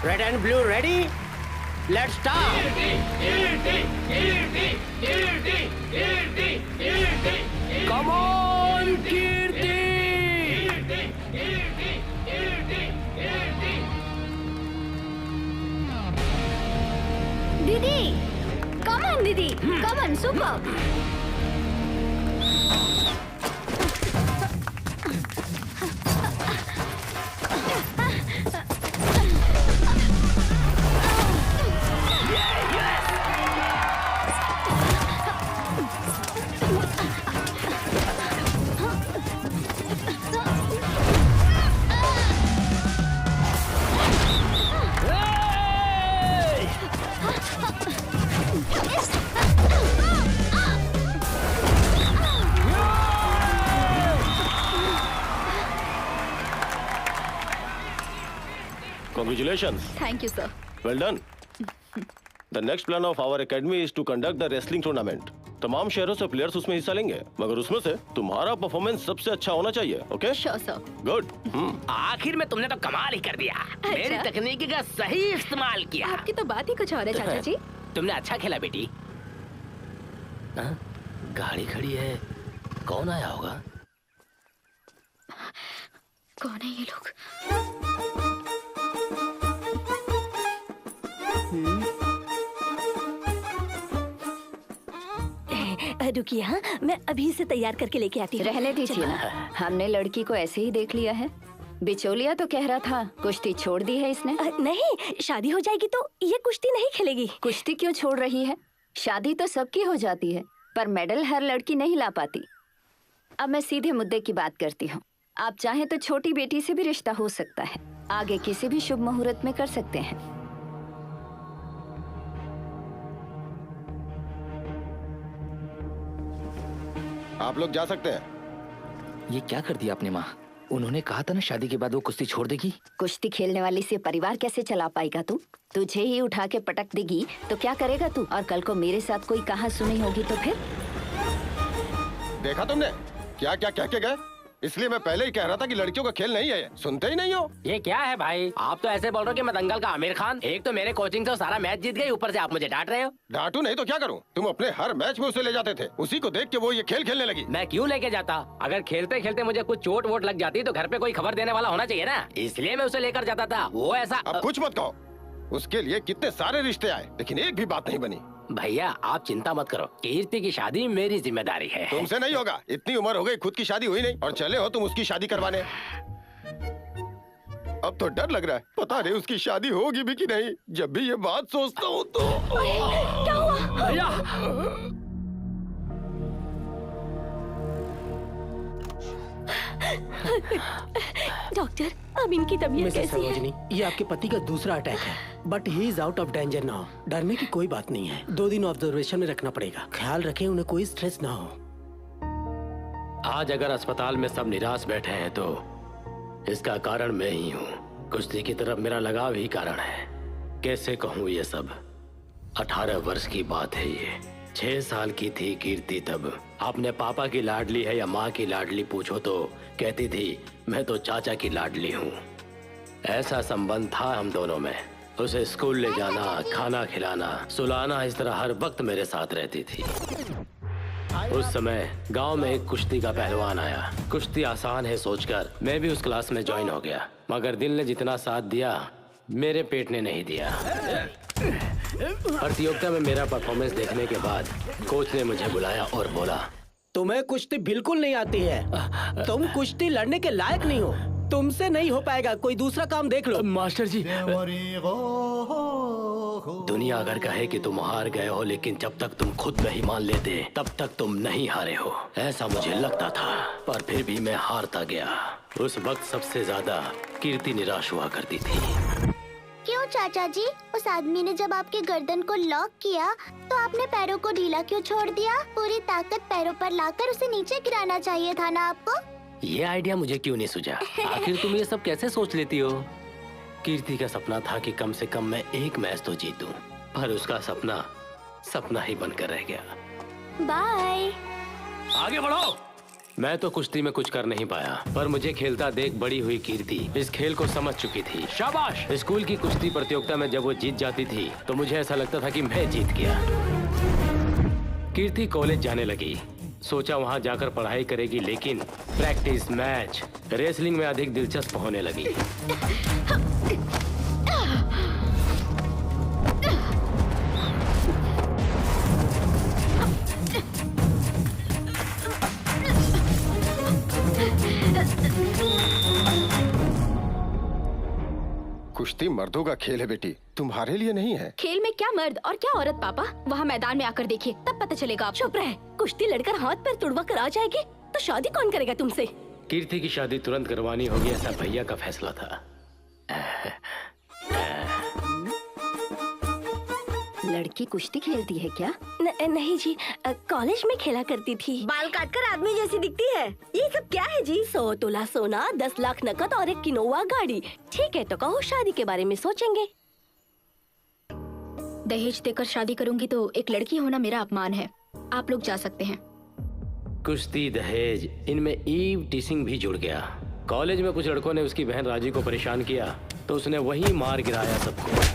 Red and blue ready? Let's start. Come on Kirti. दीदी, come on दीदी, come on, super. Congratulations. Thank you, sir. Well done. The next plan of our academy is to conduct the wrestling tournament. तमाम शहरों से players उसमें हिस्सा लेंगे, मगर उसमें से तुम्हारा परफॉर्मेंस सबसे अच्छा होना चाहिए, ओके? Sure, sir. गुड। आखिर में तुमने तो कमाल ही कर दिया। मेरी तकनीकी का सही इस्तेमाल किया। आपकी तो बात ही कुछ और है चाचा जी। तुमने अच्छा खेला बेटी। हाँ? गाड़ी खड़ी है, कौन आया होगा? कौन है ये लोग? रुकिए, हाँ मैं अभी से तैयार करके लेके आती हूँ। रहने दीजिए ना, हमने लड़की को ऐसे ही देख लिया है। बिचौलिया तो कह रहा था कुश्ती छोड़ दी है इसने। नहीं, शादी हो जाएगी तो ये कुश्ती नहीं खेलेगी। कुश्ती क्यों छोड़ रही है? शादी तो सबकी हो जाती है, पर मेडल हर लड़की नहीं ला पाती। अब मैं सीधे मुद्दे की बात करती हूँ। आप चाहें तो छोटी बेटी से भी रिश्ता हो सकता है, आगे किसी भी शुभ मुहूर्त में कर सकते हैं। आप लोग जा सकते हैं। ये क्या कर दिया आपने माँ? उन्होंने कहा था ना शादी के बाद वो कुश्ती छोड़ देगी। कुश्ती खेलने वाली से परिवार कैसे चला पाएगा तू? तुझे ही उठा के पटक देगी तो क्या करेगा तू? और कल को मेरे साथ कोई कहा सुनी होगी तो फिर? देखा तुमने क्या क्या कह के गए? इसलिए मैं पहले ही कह रहा था कि लड़कियों का खेल नहीं है। सुनते ही नहीं हो। ये क्या है भाई? आप तो ऐसे बोल रहे हो कि मैं दंगल का आमिर खान। एक तो मेरे कोचिंग से सारा मैच जीत गई, ऊपर से आप मुझे डांट रहे हो। डांटू नहीं तो क्या करूं? तुम अपने हर मैच में उसे ले जाते थे, उसी को देख के वो ये खेल खेलने लगी। मैं क्यों लेके जाता? अगर खेलते खेलते मुझे कुछ चोट वोट लग जाती तो घर पे कोई खबर देने वाला होना चाहिए ना, इसलिए मैं उसे लेकर जाता था। वो ऐसा अब कुछ मत कहो। उसके लिए कितने सारे रिश्ते आए, लेकिन एक भी बात नहीं बनी। भैया आप चिंता मत करो, कीर्ति की शादी मेरी जिम्मेदारी है। तुमसे नहीं होगा, इतनी उम्र हो गई, खुद की शादी हुई नहीं और चले हो तुम उसकी शादी करवाने। अब तो डर लग रहा है, पता नहीं उसकी शादी होगी भी कि नहीं। जब भी ये बात सोचता हूँ तो क्या हुआ? भैया डॉक्टर, अब इनकी तबीयत मिसेस कैसी है? सरोजिनी, ये आपके पति का दूसरा अटैक है, but he is out of danger now. डरने की कोई बात नहीं है। 2 दिन ऑब्जर्वेशन में रखना पड़ेगा। ख्याल रखें उन्हें कोई स्ट्रेस ना हो। आज अगर अस्पताल में सब निराश बैठे हैं तो इसका कारण मैं ही हूँ। कुश्ती की तरफ मेरा लगाव ही कारण है। कैसे कहूँ ये सब? 18 वर्ष की बात है ये। 6 साल की थी कीर्ति तब। अपने पापा की लाडली है या माँ की लाडली पूछो तो कहती थी मैं तो चाचा की लाडली हूँ। ऐसा संबंध था हम दोनों में। उसे स्कूल ले जाना, खाना खिलाना, सुलाना, इस तरह हर वक्त मेरे साथ रहती थी। उस समय गांव में एक कुश्ती का पहलवान आया। कुश्ती आसान है सोचकर मैं भी उस क्लास में ज्वाइन हो गया, मगर दिल ने जितना साथ दिया मेरे पेट ने नहीं दिया। प्रतियोगिता में मेरा परफॉर्मेंस देखने के बाद कोच ने मुझे बुलाया और बोला, तुम्हें कुश्ती बिल्कुल नहीं आती है। तुम कुश्ती लड़ने के लायक नहीं हो। तुमसे नहीं हो पाएगा, कोई दूसरा काम देख लो। मास्टर जी, दुनिया अगर कहे कि तुम हार गए हो, लेकिन जब तक तुम खुद नहीं मान लेते तब तक तुम नहीं हारे हो, ऐसा मुझे लगता था। पर फिर भी मैं हारता गया। उस वक्त सबसे ज्यादा कीर्ति निराश हुआ करती थी। क्यों चाचा जी? उस आदमी ने जब आपके गर्दन को लॉक किया तो आपने पैरों को ढीला क्यों छोड़ दिया? पूरी ताकत पैरों पर लाकर उसे नीचे गिराना चाहिए था ना आपको। ये आइडिया मुझे क्यों नहीं सूझा? आखिर तुम ये सब कैसे सोच लेती हो? कीर्ति का सपना था कि कम से कम मैं एक मैच तो जीतूं, पर उसका सपना ही बनकर रह गया। बाय। आगे बढ़ो। मैं तो कुश्ती में कुछ कर नहीं पाया, पर मुझे खेलता देख बड़ी हुई कीर्ति इस खेल को समझ चुकी थी। शाबाश। स्कूल की कुश्ती प्रतियोगिता में जब वो जीत जाती थी तो मुझे ऐसा लगता था कि मैं जीत गया। कीर्ति कॉलेज जाने लगी। सोचा वहां जाकर पढ़ाई करेगी, लेकिन प्रैक्टिस, मैच, रेसलिंग में अधिक दिलचस्प होने लगी। कुश्ती मर्दों का खेल है बेटी, तुम्हारे लिए नहीं है। खेल में क्या मर्द और क्या औरत पापा, वहाँ मैदान में आकर देखिए तब पता चलेगा आपको। चुप रहे। कुश्ती लड़कर हाथ पैर तुड़वा कर आ जाएगी तो शादी कौन करेगा तुमसे? कीर्ति की शादी तुरंत करवानी होगी, ऐसा भैया का फैसला था। लड़की कुश्ती खेलती है क्या? नहीं जी, कॉलेज में खेला करती थी। बाल काटकर आदमी जैसी दिखती है। ये सब क्या है जी? 100 तोला सोना, 10 लाख नकद और एक किनोवा गाड़ी। ठीक है तो कहो, शादी के बारे में सोचेंगे। दहेज देकर शादी करूंगी तो एक लड़की होना मेरा अपमान है। आप लोग जा सकते हैं। कुश्ती, दहेज, इनमें ईव टीसिंग भी जुड़ गया। कॉलेज में कुछ लड़कों ने उसकी बहन राजी को परेशान किया तो उसने वही मार गिराया सबको।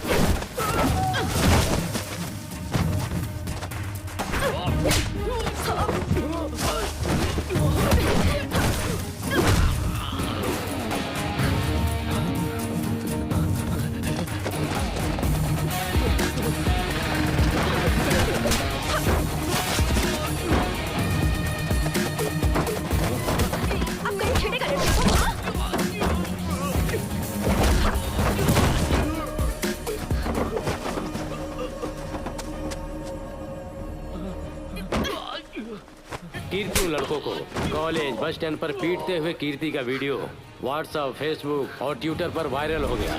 कीर्ति उन लड़कों को कॉलेज, बस स्टैंड पर पीटते हुए कीर्ति का वीडियो व्हाट्सएप, फेसबुक और ट्विटर पर वायरल हो गया।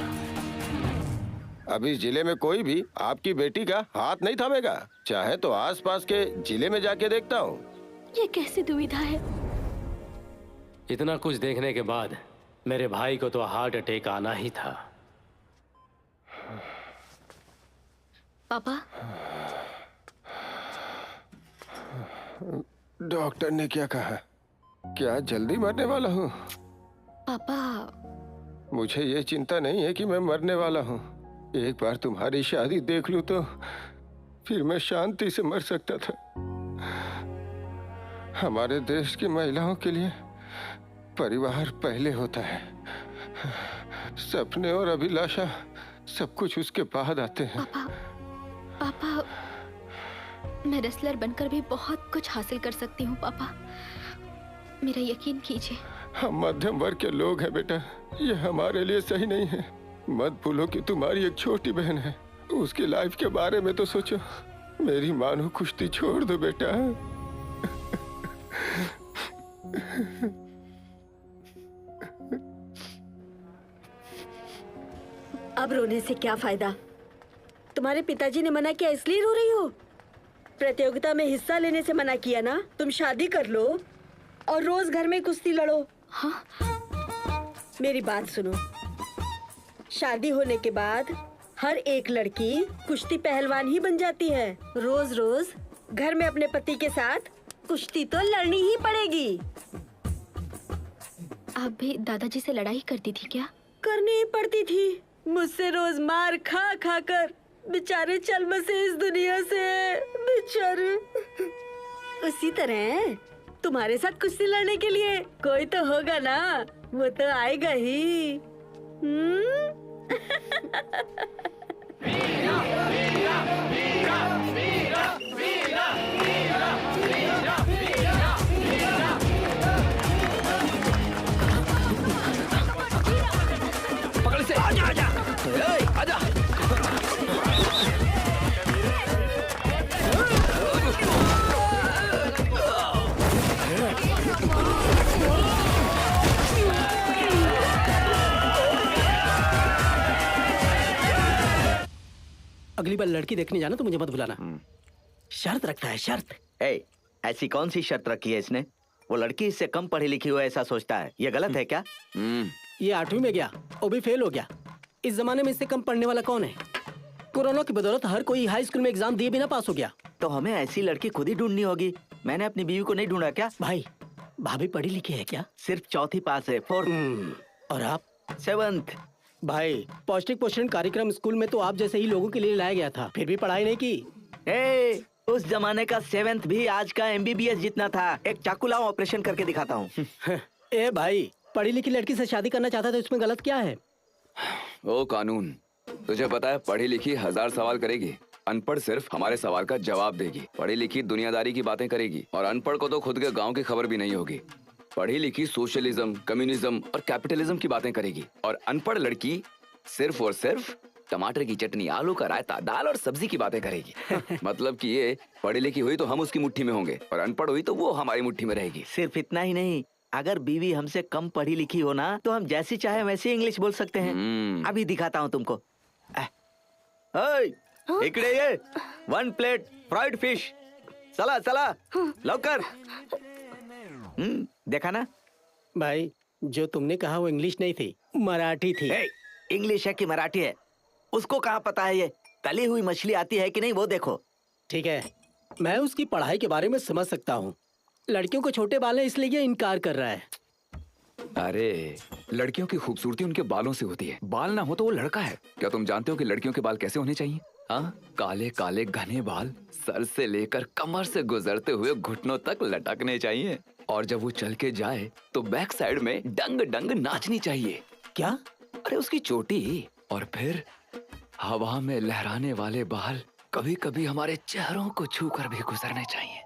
अभी जिले में कोई भी आपकी बेटी का हाथ नहीं थामेगा। चाहे तो आसपास के जिले में जाके देखता हूँ। ये कैसी दुविधा है? इतना कुछ देखने के बाद मेरे भाई को तो हार्ट अटैक आना ही था। पापा, डॉक्टर ने क्या कहा? क्या जल्दी मरने वाला हूँ? पापा, मुझे ये चिंता नहीं है कि मैं मरने वाला हूँ। एक बार तुम्हारी शादी देख लूं तो फिर मैं शांति से मर सकता था। हमारे देश की महिलाओं के लिए परिवार पहले होता है। सपने और अभिलाषा सब कुछ उसके बाद आते हैं। पापा, मैं रेसलर बनकर भी बहुत कुछ हासिल कर सकती हूँ पापा, मेरा यकीन कीजिए। हम मध्यम वर्ग के लोग हैं बेटा, ये हमारे लिए सही नहीं है। मत भूलो कि तुम्हारी एक छोटी बहन है, उसकी लाइफ के बारे में तो सोचो। मेरी मानो कुश्ती छोड़ दो बेटा। अब रोने से क्या फायदा? तुम्हारे पिताजी ने मना किया इसलिए रो रही हो? प्रतियोगिता में हिस्सा लेने से मना किया ना? तुम शादी कर लो और रोज घर में कुश्ती लड़ो। हाँ? मेरी बात सुनो, शादी होने के बाद हर एक लड़की कुश्ती पहलवान ही बन जाती है। रोज रोज घर में अपने पति के साथ कुश्ती तो लड़नी ही पड़ेगी। आप भी दादाजी से लड़ाई करती थी क्या? करनी ही पड़ती थी, मुझसे रोज मार खा खा कर बेचारे चल बसे इस दुनिया से। बेचारे। उसी तरह तुम्हारे साथ कुश्ती लड़ने के लिए कोई तो होगा ना, वो तो आएगा ही। पकड़ से आजा आजा आजा। अगली बार लड़की देखने जाना तो मुझे मत बुलाना। शर्त रखता है, शर्त। ऐसी कौन सी शर्त रखी है इसने? वो लड़की इससे कम पढ़ी लिखी हो ऐसा सोचता है, ये गलत है क्या? ये 8वीं में गया, वो भी फेल हो गया। इस जमाने में इससे कम पढ़ने वाला कौन है? कोरोना की बदौलत हर कोई हाई स्कूल में एग्जाम दिए बिना पास हो गया। तो हमें ऐसी लड़की खुद ही ढूंढनी होगी। मैंने अपनी बीवी को नहीं ढूंढा क्या? भाई भाभी पढ़ी लिखी है क्या? सिर्फ चौथी पास है, 4th। और आप? 7th। भाई पौष्टिक पोषण कार्यक्रम स्कूल में तो आप जैसे ही लोगों के लिए लाया गया था, फिर भी पढ़ाई नहीं की। उस जमाने का 7th भी आज का MBBS जितना था। एक चाकू लाओ, ऑपरेशन करके दिखाता हूँ। ए भाई, पढ़ी लिखी लड़की से शादी करना चाहता तो इसमें गलत क्या है? ओ कानून, तुझे पता है पढ़ी लिखी 1000 सवाल करेगी, अनपढ़ सिर्फ हमारे सवाल का जवाब देगी। पढ़ी लिखी दुनियादारी की बातें करेगी और अनपढ़ को तो खुद के गांव की खबर भी नहीं होगी। पढ़ी लिखी सोशलिज्म, कम्युनिज्म और कैपिटलिज्म की बातें करेगी और अनपढ़ लड़की सिर्फ और सिर्फ टमाटर की चटनी, आलू का रायता, दाल और सब्जी की बातें करेगी। मतलब कि ये पढ़ी लिखी हुई तो हम उसकी मुट्ठी में होंगे और अनपढ़ हुई तो वो हमारी मुट्ठी में रहेगी। सिर्फ इतना ही नहीं, अगर बीवी हमसे कम पढ़ी लिखी हो ना तो हम जैसी चाहे वैसे इंग्लिश बोल सकते हैं। अभी दिखाता हूँ तुमको। इकड़े ये 1 प्लेट फ्राइड फिश। चला चला लवकर। देखा ना भाई, जो तुमने कहा वो इंग्लिश नहीं थी, मराठी थी। इंग्लिश है कि मराठी है उसको कहाँ पता है? ये तली हुई मछली आती है कि नहीं वो देखो। ठीक है, मैं उसकी पढ़ाई के बारे में समझ सकता हूँ। लड़कियों को छोटे बाल है इसलिए ये इनकार कर रहा है। अरे लड़कियों की खूबसूरती उनके बालों से होती है, बाल ना हो तो वो लड़का है। क्या तुम जानते हो कि लड़कियों के बाल कैसे होने चाहिए? हाँ, काले काले घने बाल सर से लेकर कमर से गुजरते हुए घुटनों तक लटकने चाहिए और जब वो चल के जाए तो बैक साइड में डंग डंग नाचनी चाहिए। क्या? अरे उसकी चोटी और फिर हवा में लहराने वाले बाल कभी कभी हमारे चेहरों को छू कर भी गुजरने चाहिए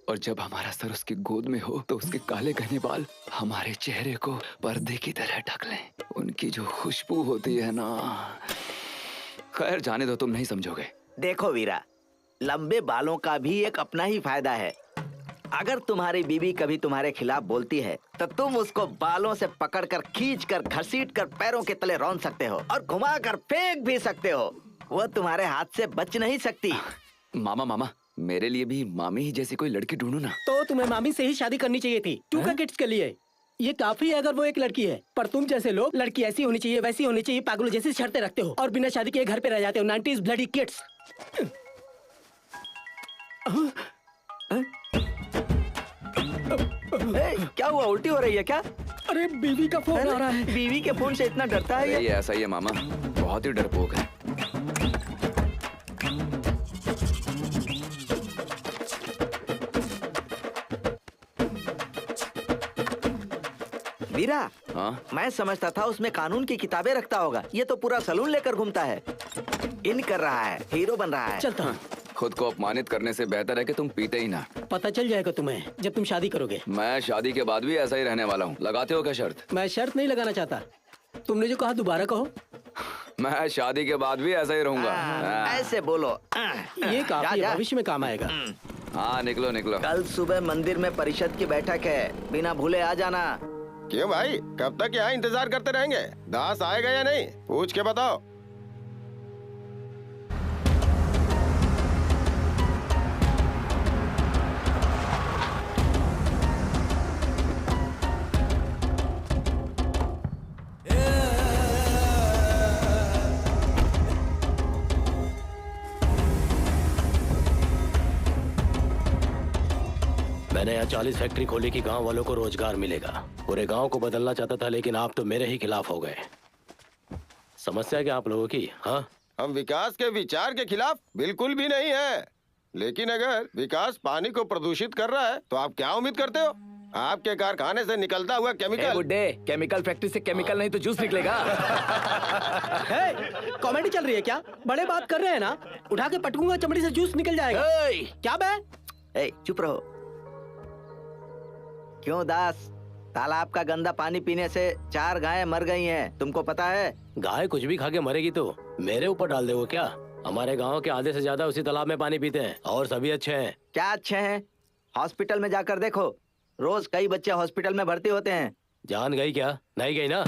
और जब हमारा सर उसकी गोद में हो तो उसके काले घने बाल हमारे चेहरे को पर्दे की तरह ढक लें। उनकी जो खुशबू होती है ना, खैर जाने दो, तुम नहीं समझोगे। देखो वीरा, लंबे बालों का भी एक अपना ही फायदा है। अगर तुम्हारी बीवी कभी तुम्हारे खिलाफ बोलती है तो तुम उसको बालों से पकड़कर, खींचकर, घसीटकर पैरों के तले रौंद सकते हो और घुमाकर फेंक भी सकते हो। वो तुम्हारे हाथ से बच नहीं सकती। मामा, मेरे लिए भी मामी ही जैसी कोई लड़की ढूंढो ना। तो तुम्हें मामी से ही शादी करनी चाहिए थी, 2 का किड्स के लिए। ये काफी है अगर वो एक लड़की है, पर तुम जैसे लोग लड़की ऐसी होनी चाहिए, वैसी होनी चाहिए, पागलों जैसी शर्तें रखते हो और बिना शादी के घर पे रह जाते हो। 90s bloody kids. क्या हुआ? उल्टी हो रही है क्या? अरे बीवी का फोन आ रहा है। बीवी के फोन से इतना डरता है ये? ऐसा ही है मामा, बहुत ही डरपोक है। वीरा, हाँ? मैं समझता था उसमें कानून की किताबें रखता होगा। ये तो पूरा सलून लेकर घूमता है, इन कर रहा है, हीरो बन रहा है। चलता हूँ। खुद को अपमानित करने से बेहतर है कि तुम पीते ही ना। पता चल जाएगा तुम्हें जब तुम शादी करोगे। मैं शादी के बाद भी ऐसा ही रहने वाला हूँ। लगाते हो क्या शर्त? मैं शर्त नहीं लगाना चाहता। तुमने जो कहा दोबारा कहो। मैं शादी के बाद भी ऐसा ही रहूंगा। ऐसे बोलो। ये काफी भविष्य में काम आएगा। हाँ, निकलो निकलो। कल सुबह मंदिर में परिषद की बैठक है, बिना भूले आ जाना। क्यों भाई, कब तक यहाँ इंतजार करते रहेंगे? दास आएगा या नहीं, पूछ के बताओ। मैंने यहाँ 40 फैक्ट्री खोली कि गांव वालों को रोजगार मिलेगा। पूरे गांव को बदलना चाहता था, लेकिन आप तो मेरे ही खिलाफ हो गए। समस्या क्या आप लोगों की? हाँ, हम विकास के विचार के खिलाफ बिल्कुल भी नहीं है, लेकिन अगर विकास पानी को प्रदूषित कर रहा है तो आप क्या उम्मीद करते हो? आपके कारखाने से निकलता हुआ केमिकल। बुड्ढे, केमिकल फैक्ट्री से केमिकल नहीं तो जूस निकलेगा। कॉमेडी चल रही है क्या? बड़े बात कर रहे हैं ना, उठा के पटकूंगा, चमड़ी से जूस निकल जाएगा। क्या बे? चुप रहो। क्यों दास, तालाब का गंदा पानी पीने से 4 गायें मर गई हैं, तुमको पता है? गाय कुछ भी खा के मरेगी तो मेरे ऊपर डाल देगा क्या? हमारे गांव के आधे से ज्यादा उसी तालाब में पानी पीते हैं और सभी अच्छे हैं। क्या अच्छे हैं? हॉस्पिटल में जाकर देखो, रोज कई बच्चे हॉस्पिटल में भर्ती होते हैं। जान गई क्या? नहीं गई ना?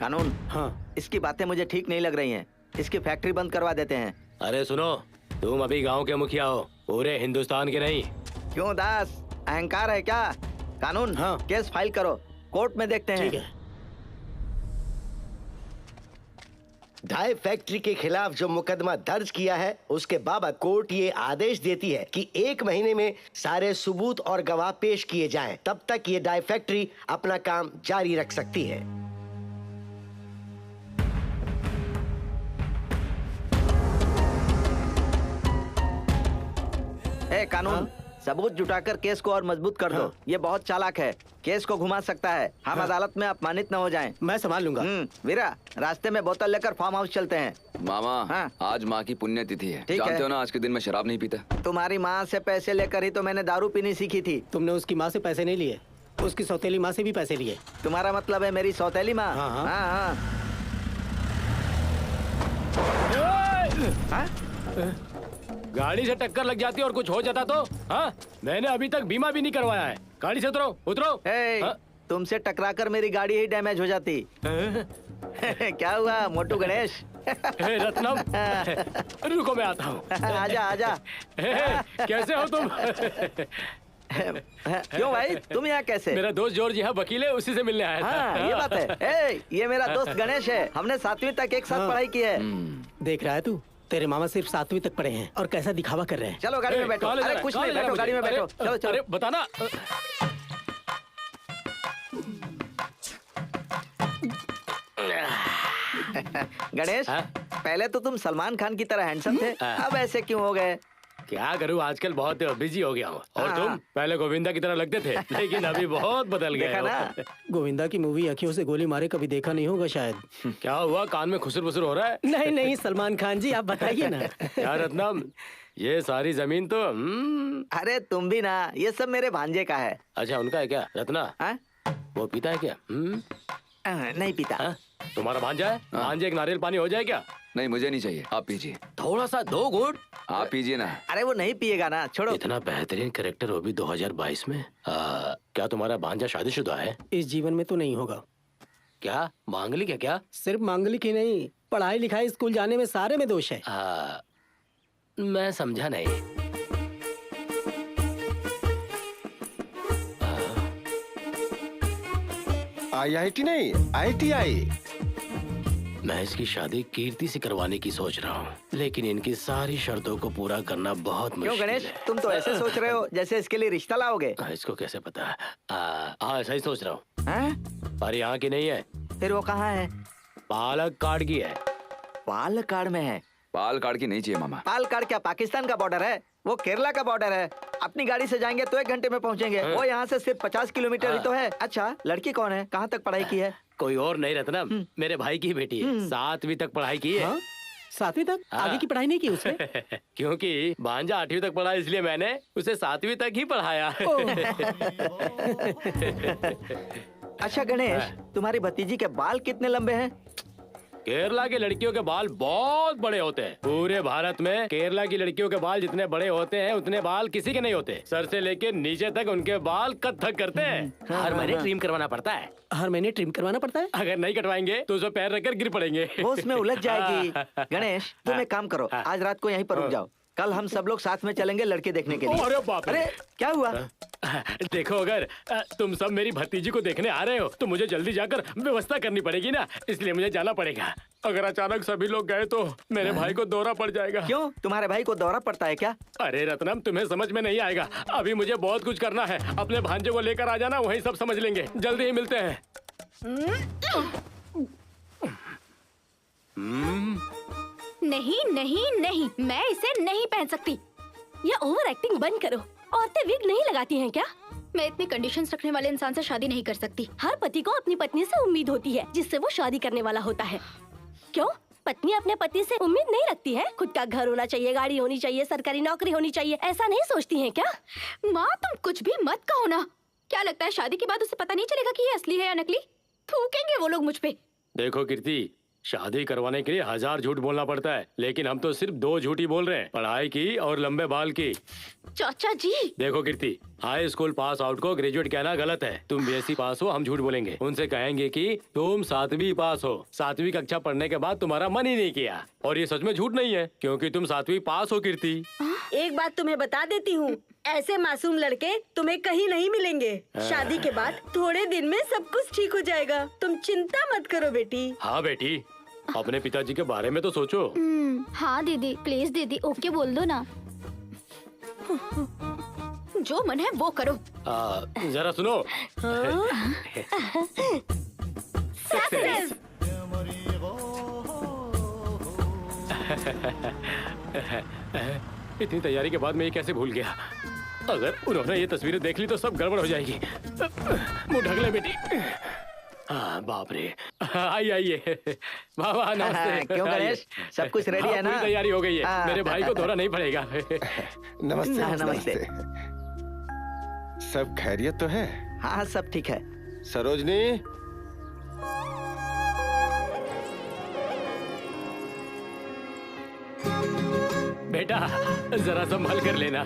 कानून, हाँ, इसकी बातें मुझे ठीक नहीं लग रही हैं। इसकी फैक्ट्री बंद करवा देते हैं। अरे सुनो, तुम अभी गांव के मुखिया हो, पूरे हिंदुस्तान के नहीं। क्यों दास, अहंकार है क्या? कानून, हाँ, केस फाइल करो, कोर्ट में देखते हैं। ठीक है। डाई फैक्ट्री के खिलाफ जो मुकदमा दर्ज किया है उसके बाबत कोर्ट ये आदेश देती है कि 1 महीने में सारे सबूत और गवाह पेश किए जाएं। तब तक ये डाई फैक्ट्री अपना काम जारी रख सकती है। कानून सबूत जुटाकर केस को और मजबूत कर दो। ये बहुत चालाक है, केस को घुमा सकता है। हम अदालत में अपमानित न हो जाएं। मैं संभाल लूंगा। वीरा, रास्ते में बोतल लेकर फार्म हाउस चलते हैं। मामा, आज माँ की पुण्यतिथि है। ठीक जानते है। हो ना, आज के दिन मैं शराब नहीं पीता। तुम्हारी माँ से पैसे लेकर ही तो मैंने दारू पीनी सीखी थी। तुमने उसकी माँ से पैसे नहीं लिए, उसकी सौतेली माँ से भी पैसे लिए। तुम्हारा मतलब है मेरी सौतेली माँ? हाँ। गाड़ी से टक्कर लग जाती और कुछ हो जाता तो? हाँ, मैंने अभी तक बीमा भी नहीं करवाया है। गाड़ी से उतरो, उतरो। तुमसे टकराकर मेरी गाड़ी ही डैमेज हो जाती। क्या हुआ मोटू गणेश? रत्नम, रुको मैं आता हूँ। आजा आजा। कैसे हो तुम? क्यों भाई, तुम यहाँ कैसे? मेरा दोस्त जॉर्ज यहाँ वकील है, उसी से मिलने आया था। हाँ, ये बात है। ये मेरा दोस्त गणेश है, हमने 7वीं तक एक साथ पढ़ाई की है। देख रहा है तू, तेरे मामा सिर्फ 7वीं तक पढ़े हैं और कैसा दिखावा कर रहे हैं। चलो गाड़ी में बैठो। अरे कुछ नहीं, बैठो गाड़ी में बैठो। चलो चलो। अरे बताना। गणेश, पहले तो तुम सलमान खान की तरह हैंडसम थे, अब ऐसे क्यों हो गए? क्या करूँ, आजकल बहुत बिजी हो गया हूँ। और हाँ। तुम पहले गोविंदा की तरह लगते थे, लेकिन अभी बहुत बदल गए हो। गोविंदा की मूवी अखियों से गोली मारे कभी देखा नहीं होगा शायद। क्या हुआ, कान में खुसर फुसर हो रहा है? नहीं नहीं सलमान खान जी, आप बताइए ना। क्या रत्नम, ये सारी जमीन तो अरे तुम भी ना, ये सब मेरे भांजे का है। अच्छा, उनका है क्या? रत्ना, वो पीता है क्या? नहीं पीता। तुम्हारा भांजा है? भांजे एक नारियल पानी हो जाए क्या? नहीं, मुझे नहीं चाहिए, आप पीजिए। थोड़ा सा 2 घूंट। आप पीजिए ना। अरे वो नहीं पिएगा ना, छोड़ो। इतना बेहतरीन कैरेक्टर वो भी 2022 में। क्या तुम्हारा भांजा शादीशुदा है? इस जीवन में तो नहीं होगा। क्या मांगलिक है क्या? सिर्फ मांगलिक ही नहीं, पढ़ाई लिखाई स्कूल जाने में सारे में दोष है। मैं समझा नहीं। IIT नहीं, ITI। मैं इसकी शादी कीर्ति से करवाने की सोच रहा हूँ, लेकिन इनकी सारी शर्तों को पूरा करना बहुत क्यों मुश्किल गणेश, है। तुम तो ऐसे सोच रहे हो जैसे इसके लिए रिश्ता लाओगे। इसको कैसे पता है? हाँ, ऐसा ही सोच रहा हूँ। पर यहाँ की नहीं है। फिर वो कहाँ है? पालक्काड की है। पालक्काड में है? पालक्काड की नहीं चाहिए मामा। पालक्काड क्या पाकिस्तान का बॉर्डर है? वो केरला का बॉर्डर है। अपनी गाड़ी से जाएंगे तो 1 घंटे में पहुंचेंगे। वो यहाँ से सिर्फ 50 किलोमीटर ही तो है। अच्छा, लड़की कौन है? कहाँ तक पढ़ाई की है? कोई और नहीं रत्ना, मेरे भाई की बेटी है। 7वीं तक पढ़ाई की है। 7वीं तक? आगे की पढ़ाई नहीं की उसने? क्योंकि भांजा 8वीं तक पढ़ा, इसलिए मैंने उसे 7वीं तक ही पढ़ाया। अच्छा गणेश, तुम्हारी भतीजी के बाल कितने लंबे हैं? केरला की लड़कियों के बाल बहुत बड़े होते हैं। पूरे भारत में केरला की लड़कियों के बाल जितने बड़े होते हैं उतने बाल किसी के नहीं होते। सर से लेके नीचे तक उनके बाल कत्थक करते हैं। हर महीने ट्रिम करवाना पड़ता है। हर महीने ट्रिम करवाना पड़ता है? अगर नहीं कटवाएंगे तो उसे पैर रखकर गिर पड़ेंगे। वो उसमें उलझ जाएगी। गणेश, तुम एक काम करो, आज रात को यहीं पर रुक जाओ। कल हम सब लोग साथ में चलेंगे लड़के देखने के लिए। अरे बाप रे! अरे क्या हुआ? देखो, अगर तुम सब मेरी भतीजी को देखने आ रहे हो तो मुझे जल्दी जाकर व्यवस्था करनी पड़ेगी ना, इसलिए मुझे जाना पड़ेगा। अगर अचानक सभी लोग गए तो मेरे भाई को दौरा पड़ जाएगा। क्यों, तुम्हारे भाई को दौरा पड़ता है क्या? अरे रत्नम, तुम्हें समझ में नहीं आएगा। अभी मुझे बहुत कुछ करना है। अपने भांजे को लेकर आ जाना, वहीं सब समझ लेंगे। जल्दी ही मिलते हैं। नहीं नहीं नहीं, मैं इसे नहीं पहन सकती। ये ओवर एक्टिंग बंद करो। औरतें विग नहीं लगाती हैं क्या? मैं इतने कंडीशंस रखने वाले इंसान से शादी नहीं कर सकती। हर पति को अपनी पत्नी से उम्मीद होती है जिससे वो शादी करने वाला होता है। क्यों, पत्नी अपने पति से उम्मीद नहीं रखती है? खुद का घर होना चाहिए, गाड़ी होनी चाहिए, सरकारी नौकरी होनी चाहिए, ऐसा नहीं सोचती हैं क्या? माँ, तुम कुछ भी मत कहो ना। क्या लगता है शादी के बाद उसे पता नहीं चलेगा कि ये असली है या नकली? थूकेंगे वो लोग मुझ पे। देखो कीर्ति, शादी करवाने के लिए 1000 झूठ बोलना पड़ता है, लेकिन हम तो सिर्फ 2 झूठ ही बोल रहे हैं, पढ़ाई की और लंबे बाल की। चाचा जी, देखो कीर्ति, हाई स्कूल पास आउट को ग्रेजुएट कहना गलत है। तुम BSc पास हो, हम झूठ बोलेंगे। उनसे कहेंगे कि तुम 7वीं पास हो। 7वीं कक्षा पढ़ने के बाद तुम्हारा मन ही नहीं किया, और ये सच में झूठ नहीं है, क्योंकि तुम 7वीं पास हो कीर्ति। एक बात तुम्हें बता देती हूँ, ऐसे मासूम लड़के तुम्हें कहीं नहीं मिलेंगे। शादी के बाद थोड़े दिन में सब कुछ ठीक हो जाएगा। तुम चिंता मत करो बेटी। हाँ बेटी, अपने पिताजी के बारे में तो सोचो। हाँ दीदी, प्लीज दीदी ओके बोल दो ना। जो मन है वो करो। जरा सुनो। सक्सेस। इतनी तैयारी के बाद मैं ये कैसे भूल गया? अगर उन्होंने ये तस्वीरें देख ली तो सब गड़बड़ हो जाएगी। मुंह ढक ले बेटी। बाप रे। आइए वाह नमस्ते। क्यों गणेश, सब कुछ रेडी है ना? पूरी तैयारी हो गई है। मेरे भाई को दौरा नहीं पड़ेगा। नमस्ते। नमस्ते। सब खैरियत तो है? हाँ सब ठीक है। सरोजनी, बेटा जरा संभाल कर लेना।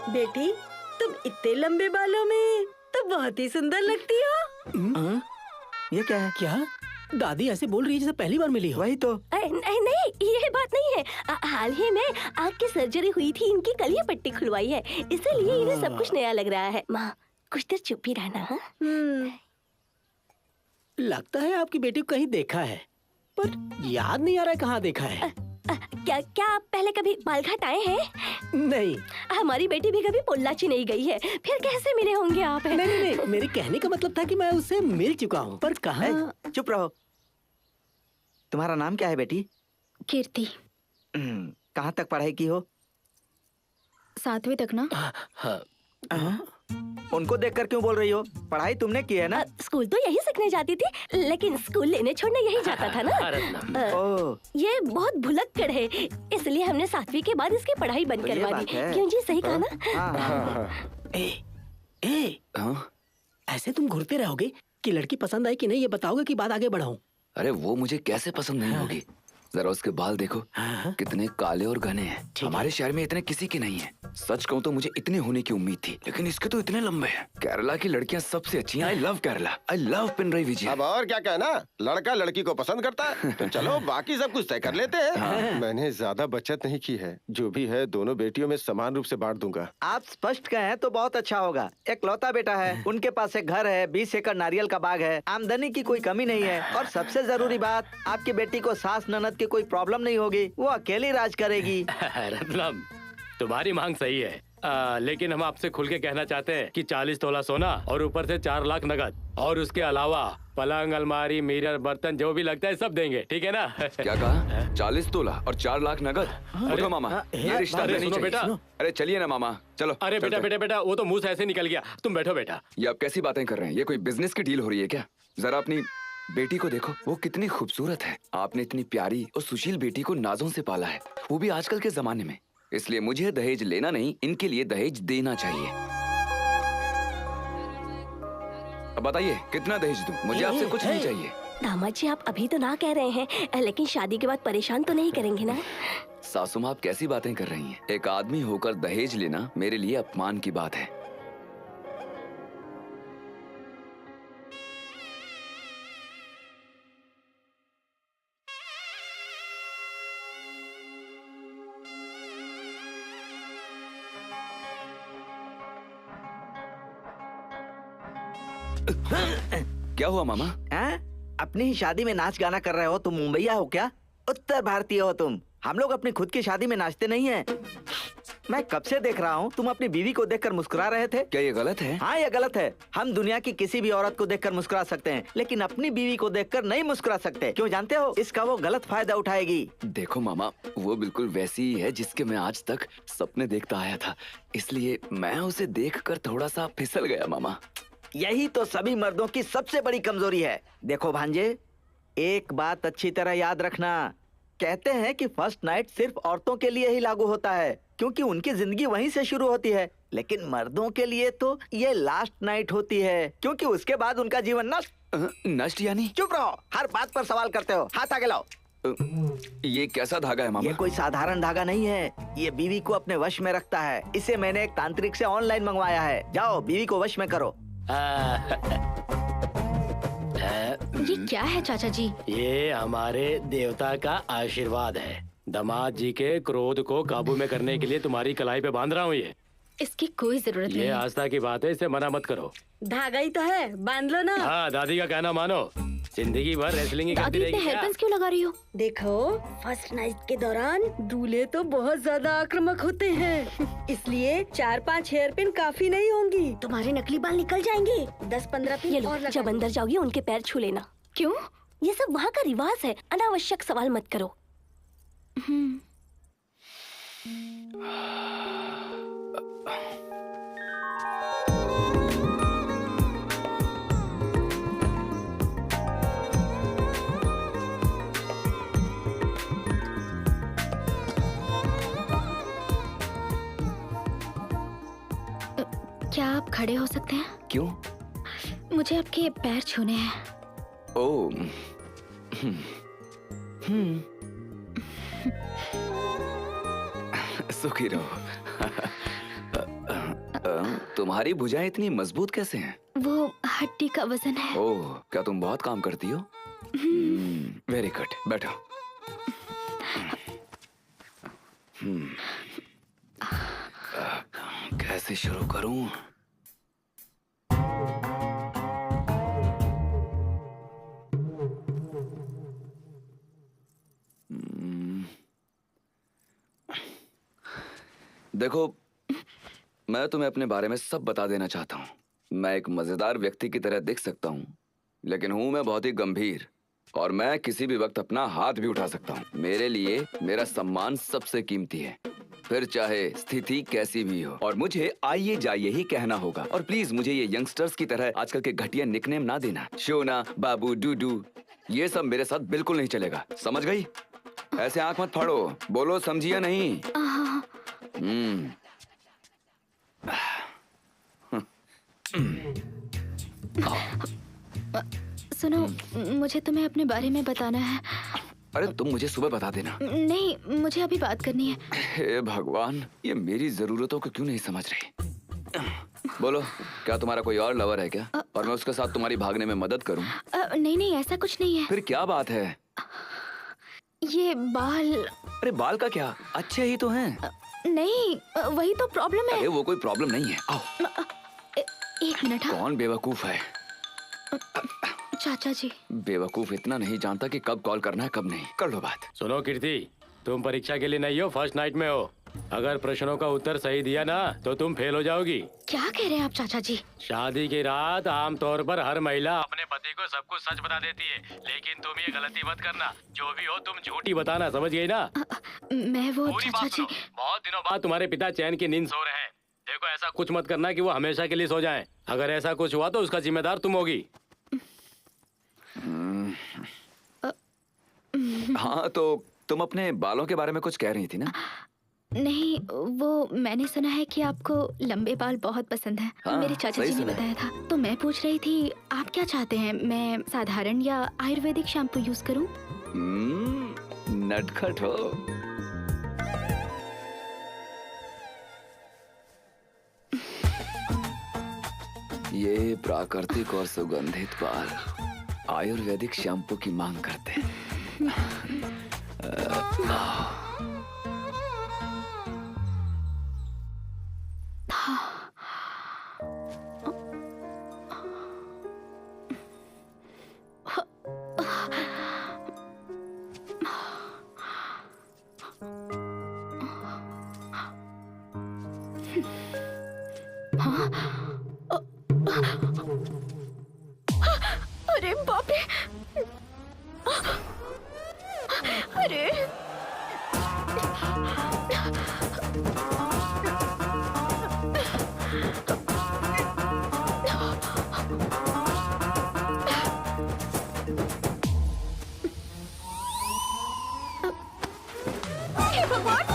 बेटी, तुम इतने लंबे बालों में तो बहुत ही सुंदर लगती हो। ये क्या है? क्या दादी ऐसे बोल रही है जैसे पहली बार मिली हो? वही तो। नहीं ये बात नहीं है। हाल ही में आँख की सर्जरी हुई थी, इनकी कल ही पट्टी खुलवाई है, इसीलिए इन्हें सब कुछ नया लग रहा है। माँ कुछ देर चुप ही रहना। हाँ? लगता है आपकी बेटी को कहीं देखा है, पर याद नहीं आ रहा है कहाँ देखा है। क्या आप पहले कभी बालघाट आए हैं? नहीं। हमारी बेटी भी कभी पोल्लाची नहीं गई है, फिर कैसे मिले होंगे आप? नहीं, मेरे कहने का मतलब था कि मैं उससे मिल चुका हूँ, पर कहाँ? चुप रहो। तुम्हारा नाम क्या है बेटी? कीर्ति। कहाँ तक पढ़ाई की हो? 7वीं तक ना। उनको देखकर क्यों बोल रही हो? पढ़ाई तुमने की है ना? स्कूल तो यही सीखने जाती थी, लेकिन स्कूल लेने छोड़ने यही जाता था ना। ये बहुत भुलक्कड़ है, इसलिए हमने 7वीं के बाद इसकी पढ़ाई बंद करवा दी। क्यों जी, सही कहा ना? ऐसे तुम घूरते रहोगे कि लड़की पसंद आई कि नहीं ये बताओगे कि बात आगे बढ़ाऊं? अरे वो मुझे कैसे पसंद नहीं होगी? जरा उसके बाल देखो, कितने काले और घने हैं। हमारे शहर में इतने किसी के नहीं है। सच कहूँ तो मुझे इतने होने की उम्मीद थी, लेकिन इसके तो इतने लंबे हैं। केरला की लड़कियाँ सबसे अच्छी हैं। I love Kerala, I love Pinarayi Vijay. अब और क्या कहना, लड़का लड़की को पसंद करता है तो चलो बाकी सब कुछ तय कर लेते हैं। मैंने ज्यादा बचत नहीं की है, जो भी है दोनों बेटियों में समान रूप से बांट दूंगा। आप स्पष्ट कहें तो बहुत अच्छा होगा। एक लौता बेटा है, उनके पास एक घर है, 20 एकड़ नारियल का बाग है, आमदनी की कोई कमी नहीं है, और सबसे जरूरी बात, आपकी बेटी को सास ननद की कोई प्रॉब्लम नहीं होगी, वो अकेली राज करेगी। रत्नम, तुम्हारी मांग सही है, लेकिन हम आपसे खुल के कहना चाहते हैं कि 40 तोला सोना और ऊपर से 4 लाख नगद, और उसके अलावा पलंग, अलमारी, मिरर, बर्तन जो भी लगता है सब देंगे, ठीक है ना? क्या कहा? 40 तोला और 4 लाख नगद? उठो मामा, ये रिश्ता नहीं चाहिए। बेटा, अरे चलिए ना मामा, चलो। अरे बेटा, वो तो मुंह से ऐसे निकल गया। तुम बैठो बेटा। ये आप कैसी बातें कर रहे हैं? ये कोई बिजनेस की डील हो रही है क्या? जरा अपनी बेटी को देखो, वो कितनी खूबसूरत है। आपने इतनी प्यारी और सुशील बेटी को नाजों से पाला है, वो भी आजकल के जमाने में। इसलिए मुझे दहेज लेना नहीं, इनके लिए दहेज देना चाहिए। अब बताइए कितना दहेज दूं? मुझे आपसे कुछ नहीं चाहिए। दामाद जी, आप अभी तो ना कह रहे हैं, लेकिन शादी के बाद परेशान तो नहीं करेंगे ना? सासू माँ, आप कैसी बातें कर रही हैं? एक आदमी होकर दहेज लेना मेरे लिए अपमान की बात है। क्या हुआ मामा? अपनी ही शादी में नाच गाना कर रहे हो? तुम मुंबईया हो क्या? उत्तर भारतीय हो तुम? हम लोग अपनी खुद की शादी में नाचते नहीं हैं। मैं कब से देख रहा हूँ, तुम अपनी बीवी को देखकर मुस्कुरा रहे थे। क्या ये गलत है? हाँ ये गलत है। हम दुनिया की किसी भी औरत को देखकर मुस्कुरा सकते हैं, लेकिन अपनी बीवी को देखकर नहीं मुस्कुरा सकते। क्यों जानते हो? इसका वो गलत फायदा उठाएगी। देखो मामा, वो बिल्कुल वैसी ही है जिसके मैं आज तक सपने देखता आया था, इसलिए मैं उसे देखकर थोड़ा सा फिसल गया मामा। यही तो सभी मर्दों की सबसे बड़ी कमजोरी है। देखो भांजे, एक बात अच्छी तरह याद रखना, कहते हैं कि फर्स्ट नाइट सिर्फ औरतों के लिए ही लागू होता है, क्योंकि उनकी जिंदगी वहीं से शुरू होती है। लेकिन मर्दों के लिए तो ये लास्ट नाइट होती है, क्योंकि उसके बाद उनका जीवन नष्ट यानी? चुप रहो, हर बात पर सवाल करते हो। हाथ आगे लाओ। ये कैसा धागा है मामा? ये कोई साधारण धागा नहीं है, ये बीवी को अपने वश में रखता है। इसे मैंने एक तांत्रिक से ऑनलाइन मंगवाया है। जाओ बीवी को वश में करो। ये क्या है चाचा जी? ये हमारे देवता का आशीर्वाद है। दामाद जी के क्रोध को काबू में करने के लिए तुम्हारी कलाई पे बांध रहा हूँ ये। इसकी कोई जरूरत ये नहीं। आस्था की बात है, इसे मना मत करो। धागा ही तो है, बांध लो ना। हाँ, दादी का कहना मानो। जिंदगी भर रेसलिंग ही करती दादी इतने रहेगी हेयर क्या? बैंड्स क्यों लगा रही हो? देखो, फर्स्ट नाइट के दौरान दूल्हे तो बहुत ज्यादा आक्रामक होते हैं, इसलिए 4-5 हेयर पिन काफी नहीं होंगी। तुम्हारे नकली बाल निकल जाएंगे। 10-15 ये पिन लो, और लगा जब अंदर जाओगी उनके पैर छू लेना। क्यों? ये सब वहाँ का रिवाज है, अनावश्यक सवाल मत करो। क्या आप खड़े हो सकते हैं? क्यों? मुझे आपके पैर छूने हैं। ओ, सुखी रहो। तुम्हारी भुजाएं इतनी मजबूत कैसे हैं? वो हड्डी का वजन है। ओह, क्या तुम बहुत काम करती हो? वेरी गुड, बैठो। कैसे शुरू करूं? देखो, मैं तुम्हें अपने बारे में सब बता देना चाहता हूँ। मैं एक मजेदार व्यक्ति की तरह दिख सकता हूँ, लेकिन हूँ मैं बहुत ही गंभीर, और मैं किसी भी वक्त अपना हाथ भी उठा सकता हूँ। मेरे लिए मेरा सम्मान सबसे कीमती है, फिर चाहे स्थिति कैसी भी हो। और मुझे आइए जाइए ही कहना होगा। और प्लीज मुझे ये यंगस्टर्स की तरह आजकल के घटिया निकनेम ना देना। शोना, बाबू, डूडू, ये सब मेरे साथ बिल्कुल नहीं चलेगा, समझ गई? ऐसे आंख मत फाड़ो, बोलो समझी या नहीं? सुनो, मुझे तुम्हें अपने बारे में बताना है। अरे तुम मुझे सुबह बता देना। नहीं, मुझे अभी बात करनी है। हे भगवान, ये मेरी जरूरतों को क्यों नहीं समझ रही? बोलो, क्या तुम्हारा कोई और लवर है क्या? और मैं उसके साथ तुम्हारी भागने में मदद करूं? नहीं नहीं, ऐसा कुछ नहीं है। फिर क्या बात है? ये बाल। अरे बाल का क्या, अच्छे ही तो हैं। नहीं, वही तो प्रॉब्लम है। अरे वो कोई प्रॉब्लम नहीं है। आओ। एक मिनट। हाँ? कौन बेवकूफ है? चाचा जी। बेवकूफ इतना नहीं जानता कि कब कॉल करना है कब नहीं। कर लो बात। सुनो कीर्ति, तुम परीक्षा के लिए नहीं हो, फर्स्ट नाइट में हो। अगर प्रश्नों का उत्तर सही दिया ना तो तुम फेल हो जाओगी। क्या कह रहे हैं आप चाचा जी? शादी की रात आमतौर पर हर महिला अपने पति को सब कुछ सच बता देती है, लेकिन तुम ये गलती मत करना। जो भी हो तुम झूठी बताना, समझ गई ना? मैं वो पूरी चाचा बात जी। सुनो। बहुत दिनों बाद तुम्हारे पिता चैन की नींद सो रहे हैं। देखो, ऐसा कुछ मत करना कि वो हमेशा के लिए सो जाएं। अगर ऐसा कुछ हुआ तो उसका जिम्मेदार तुम होगी। हाँ, तो तुम अपने बालों के बारे में कुछ कह रही थी ना? नहीं, वो मैंने सुना है कि आपको लंबे बाल बहुत पसंद है। हाँ, मेरे चाचा सही जी ने सुना है। बताया था। तो मैं पूछ रही थी, आप क्या चाहते हैं? मैं साधारण या आयुर्वेदिक शैम्पू यूज करूं? नटखट हो। ये प्राकृतिक और सुगंधित बाल आयुर्वेदिक शैम्पू की मांग करते हैं। अरे बाप रे! अरे! हे भगवान!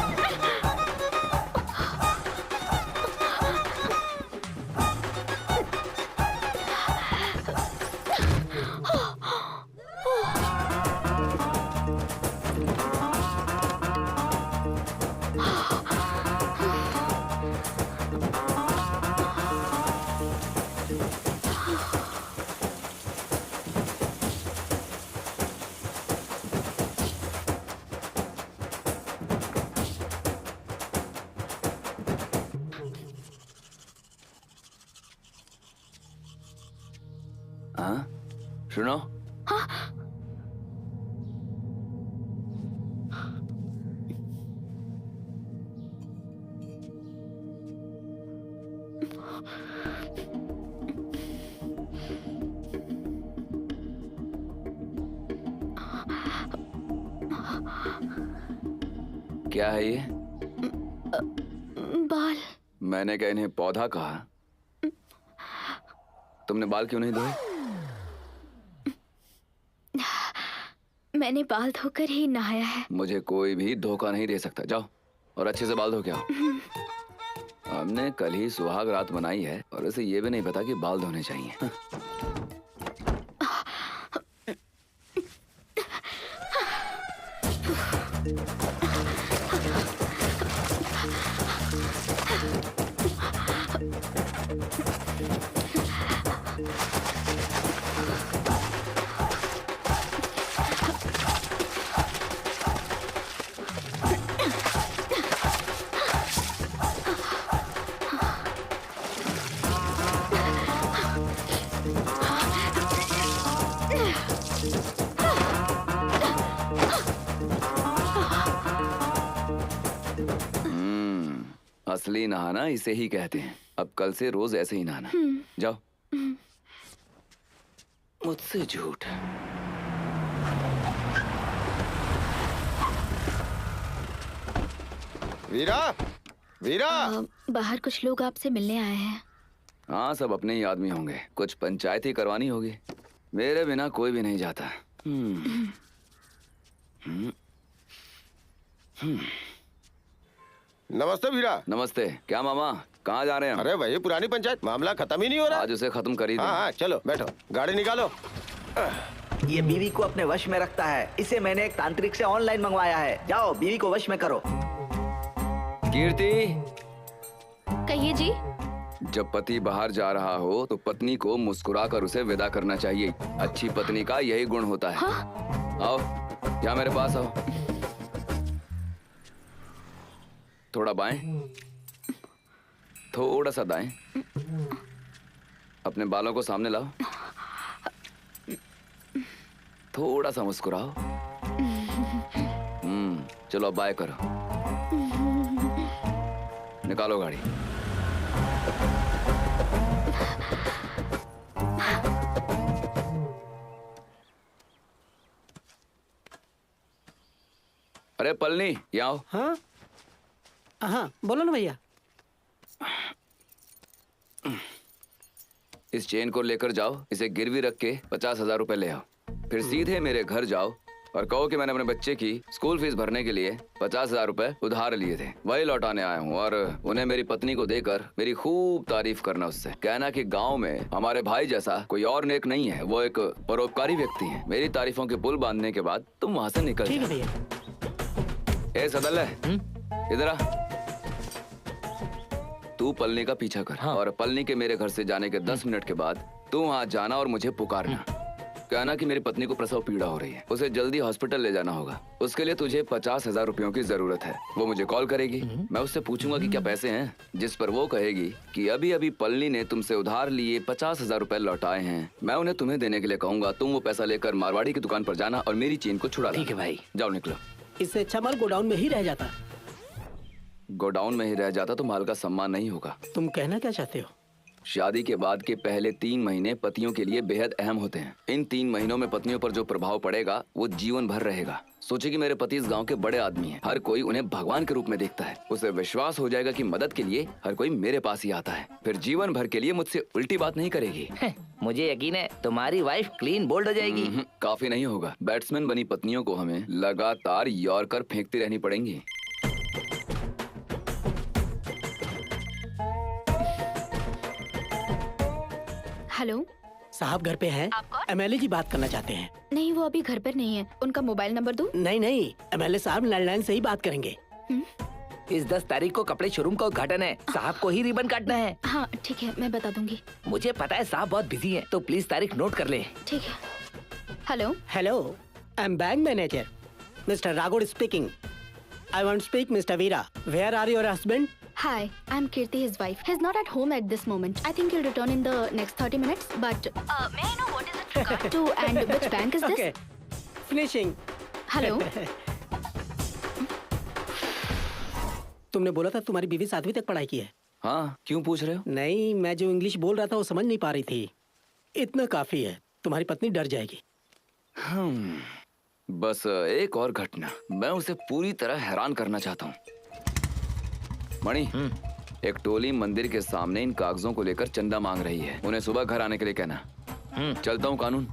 सुनो। क्या है ये? बाल। मैंने क्या इन्हें पौधा कहा? तुमने बाल क्यों नहीं धोए? मैंने बाल धोकर ही नहाया है। मुझे कोई भी धोखा नहीं दे सकता। जाओ और अच्छे से बाल धो के आओ। हमने कल ही सुहाग रात मनाई है और उसे ये भी नहीं पता कि बाल धोने चाहिए। असली नहाना इसे ही कहते हैं। अब कल से रोज ऐसे ही नहाना। जाओ। मुझसे झूठ। वीरा, वीरा। बाहर कुछ लोग आपसे मिलने आए हैं। हाँ, सब अपने ही आदमी होंगे। कुछ पंचायत ही करवानी होगी। मेरे बिना कोई भी नहीं जाता। नमस्ते वीरा। नमस्ते। क्या मामा, कहाँ जा रहे हैं? अरे वही पुरानी पंचायत, मामला खत्म ही नहीं हो रहा। आज उसे खत्म कर ही दो। हाँ, चलो बैठो, गाड़ी निकालो। ये बीवी को अपने वश में रखता है। इसे मैंने एक तांत्रिक से ऑनलाइन मंगवाया है। जाओ बीवी को वश में करो। कीर्ति। कहिए जी। जब पति बाहर जा रहा हो तो पत्नी को मुस्कुराकर उसे विदा करना चाहिए। अच्छी पत्नी का यही गुण होता है। हाँ? आओ, क्या मेरे पास आओ। थोड़ा बाएं, थोड़ा सा दाएं। अपने बालों को सामने लाओ। थोड़ा सा मुस्कुराओ। चलो अब बाएं करो। निकालो गाड़ी। अरे पलनी, यहाँ आओ। हाँ हाँ, बोलो ना भैया। इस चेन को लेकर जाओ, इसे गिरवी रख के 50,000 रुपए ले आओ। फिर सीधे मेरे घर जाओ और कहो कि मैंने अपने बच्चे की स्कूल फीस भरने के लिए 50,000 रुपए उधार लिए थे, वही लौटाने आया हूँ। और उन्हें मेरी पत्नी को देकर मेरी खूब तारीफ करना। उससे कहना कि गांव में हमारे भाई जैसा कोई और नेक नहीं है, वो एक परोपकारी व्यक्ति है। मेरी तारीफों के पुल बांधने के बाद तुम वहाँ से निकल जाओ। ए सदल है, इधर आ। तू पलनी का पीछा कर। हाँ। और पलनी के मेरे घर से जाने के 10 मिनट के बाद तू वहाँ जाना और मुझे पुकारना। कहना कि मेरी पत्नी को प्रसव पीड़ा हो रही है, उसे जल्दी हॉस्पिटल ले जाना होगा। उसके लिए तुझे 50,000 रुपयों की जरूरत है। वो मुझे कॉल करेगी, मैं उससे पूछूंगा कि क्या पैसे हैं, जिस पर वो कहेगी कि अभी अभी पलनी ने तुमसे उधार लिए 50,000 रुपए लौटाए हैं। मैं उन्हें तुम्हें देने के लिए कहूंगा। तुम वो पैसा लेकर मारवाड़ी की दुकान पर जाना और मेरी चेन को छुड़ा लो। ठीक है भाई। जाओ निकलो। इससे अच्छा माल गोडाउन में ही रह जाता। गोडाउन में ही रह जाता तो माल का सम्मान नहीं होगा। तुम कहना क्या चाहते हो? शादी के बाद के पहले 3 महीने पतियों के लिए बेहद अहम होते हैं। इन 3 महीनों में पत्नियों पर जो प्रभाव पड़ेगा वो जीवन भर रहेगा। सोचे कि मेरे पति इस गांव के बड़े आदमी हैं। हर कोई उन्हें भगवान के रूप में देखता है। उसे विश्वास हो जाएगा कि मदद के लिए हर कोई मेरे पास ही आता है। फिर जीवन भर के लिए मुझसे उल्टी बात नहीं करेगी। मुझे यकीन है तुम्हारी वाइफ क्लीन बोल्ड हो जाएगी। काफी नहीं होगा। बैट्समैन बनी पत्नियों को हमें लगातार यॉर्कर फेंकती रहनी पड़ेंगी। हेलो साहब घर पे हैं? एमएलए जी बात करना चाहते हैं। नहीं, वो अभी घर पर नहीं है। उनका मोबाइल नंबर दूं? नहीं नहीं, एमएलए साहब लैंडलाइन से ही बात करेंगे। इस 10 तारीख को कपड़े शोरूम का उद्घाटन है। साहब को ही रिबन काटना है। हाँ ठीक है, मैं बता दूंगी। मुझे पता है साहब बहुत बिजी है, तो प्लीज तारीख नोट कर ले। ठीक है। Hello hello, I am bank manager mister Raghod speaking. I want speak mister Veera. Where are your husband? Hi, I'm Kirti, his wife. He's not at home at this moment. I think he'll return in the next 30 minutes. But may I know what is it To and which bank is this? Okay. Finishing. Hello. तुमने बोला था तुम्हारी बीवी 7वीं तक पढ़ाई की है। हाँ, क्यों पूछ रहे हो? नहीं, मैं जो इंग्लिश बोल रहा था वो समझ नहीं पा रही थी। इतना काफी है, तुम्हारी पत्नी डर जाएगी। बस एक और घटना, मैं उसे पूरी तरह हैरान करना चाहता हूँ। मणि, एक टोली मंदिर के सामने इन कागजों को लेकर चंदा मांग रही है। उन्हें सुबह घर आने के लिए कहना। चलता हूँ कानून।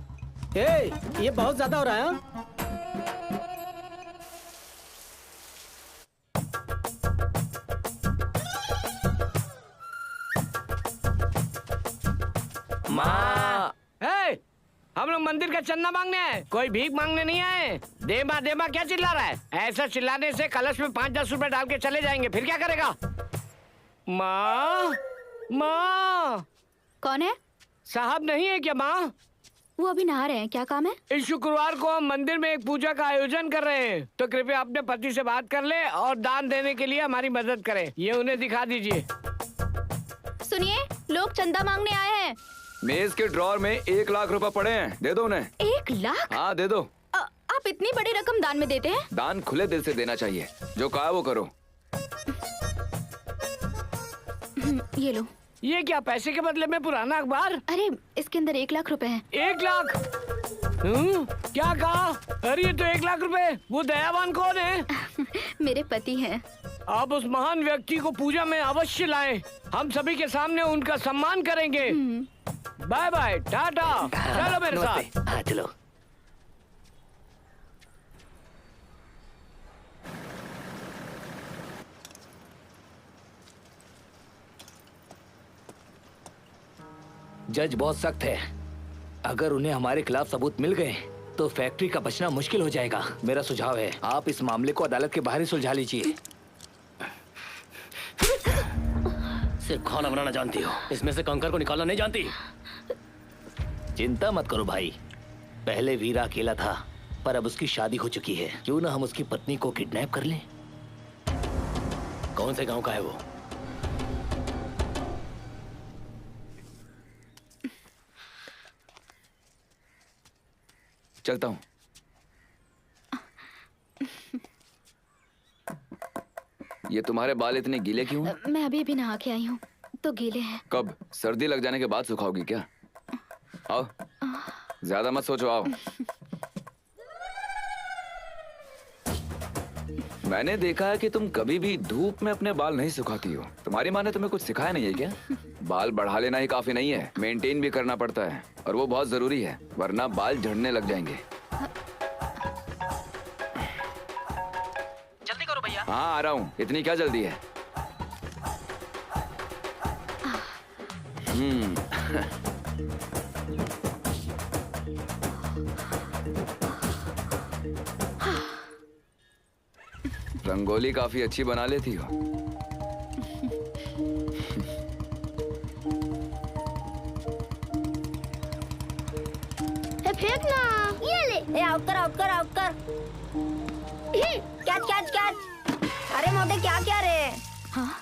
ये बहुत ज्यादा हो रहा है। माँ, हम लोग मंदिर का चंदा मांगने आए, कोई भीख मांगने नहीं आए। दे माँ क्या चिल्ला रहा है? ऐसा चिल्लाने से कलश में 5-10 रुपए डाल के चले जाएंगे, फिर क्या करेगा? माँ, माँ। कौन है? साहब नहीं है क्या माँ? वो अभी नहा रहे हैं, क्या काम है? इस शुक्रवार को हम मंदिर में एक पूजा का आयोजन कर रहे हैं, तो कृपया अपने पति से बात कर ले और दान देने के लिए हमारी मदद करें। ये उन्हें दिखा दीजिए। सुनिए, लोग चंदा मांगने आए हैं। मेज के ड्रॉर में 1 लाख रुपए पड़े हैं, दे दो उन्हें। 1 लाख? हाँ, दे दो। आप इतनी बड़ी रकम दान में देते हैं? दान खुले दिल से देना चाहिए, जो कहा वो करो। ये लो। ये क्या, पैसे के बदले में पुराना अखबार? अरे इसके अंदर 1 लाख रुपए हैं। 1 लाख? क्या कहा? अरे ये तो 1 लाख रुपए। वो दयावान कौन है? मेरे पति हैं। आप उस महान व्यक्ति को पूजा में अवश्य लाएं। हम सभी के सामने उनका सम्मान करेंगे। Bye bye, tata. चलो मेरे साथ। हाँ, चलो। जज बहुत सख्त है। अगर उन्हें हमारे खिलाफ सबूत मिल गए तो फैक्ट्री का बचना मुश्किल हो जाएगा। मेरा सुझाव है आप इस मामले को अदालत के बाहर ही सुलझा लीजिए। सिर्फ खाना बनाना जानती हो, इसमें से कंकर को निकालना नहीं जानती। चिंता मत करो भाई, पहले वीरा अकेला था पर अब उसकी शादी हो चुकी है। क्यों ना हम उसकी पत्नी को किडनैप कर लें? कौन से गांव का है वो? चलता हूँ। ये तुम्हारे बाल इतने गीले क्यों हैं? मैं अभी नहा के आई हूँ, तो गीले हैं। कब? सर्दी लग जाने के बाद सुखाओगी क्या? आओ, ज्यादा मत सोचो, आओ। मैंने देखा है कि तुम कभी भी धूप में अपने बाल नहीं सुखाती हो। तुम्हारी माँ ने तुम्हें कुछ सिखाया नहीं है क्या? बाल बढ़ा लेना ही काफी नहीं है, मेंटेन भी करना पड़ता है, और वो बहुत जरूरी है, वरना बाल झड़ने लग जाएंगे। जल्दी करो भैया। हाँ, आ रहा हूँ। इतनी क्या जल्दी है? रंगोली काफी अच्छी बना लेती हो। फेंकना। ये ले। आउट कर आउट कर आउट कर। Catch catch catch. अरे मोटे क्या क्या रे? हाँ?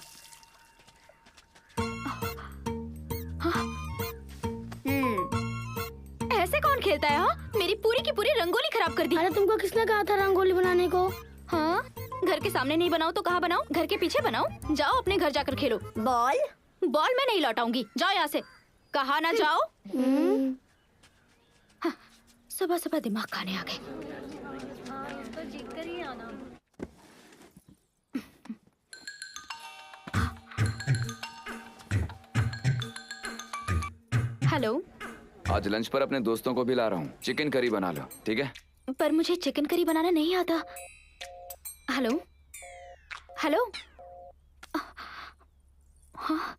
ऐसे कौन खेलता है? हाँ, मेरी पूरी की पूरी रंगोली खराब कर दी। अरे तुमको किसने कहा था रंगोली बनाने को? हाँ, घर के सामने नहीं बनाओ तो कहाँ बनाओ? घर के पीछे बनाओ। जाओ अपने घर जाकर खेलो। बॉल मैं नहीं लौटाऊंगी, जाओ यहाँ से। कहा ना जाओ। हाँ, सुबह सुबह दिमाग खाने आ गए। हेलो। आज लंच पर अपने दोस्तों को भी ला रहा हूँ, चिकन करी बना लो, ठीक है? पर मुझे चिकन करी बनाना नहीं आता। Hello hello. हाँ?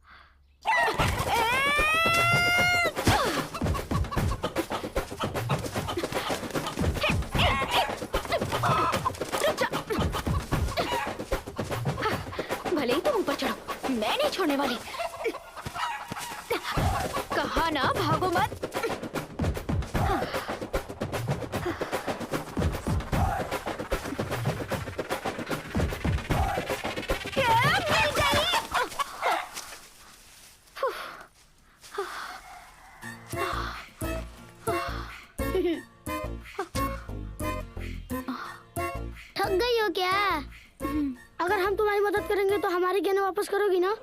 भले ही तुम ऊपर चढ़ो, मैं नहीं छोड़ने वाली। कहा ना भागो मत। सारे गहने वापस करोगी ना?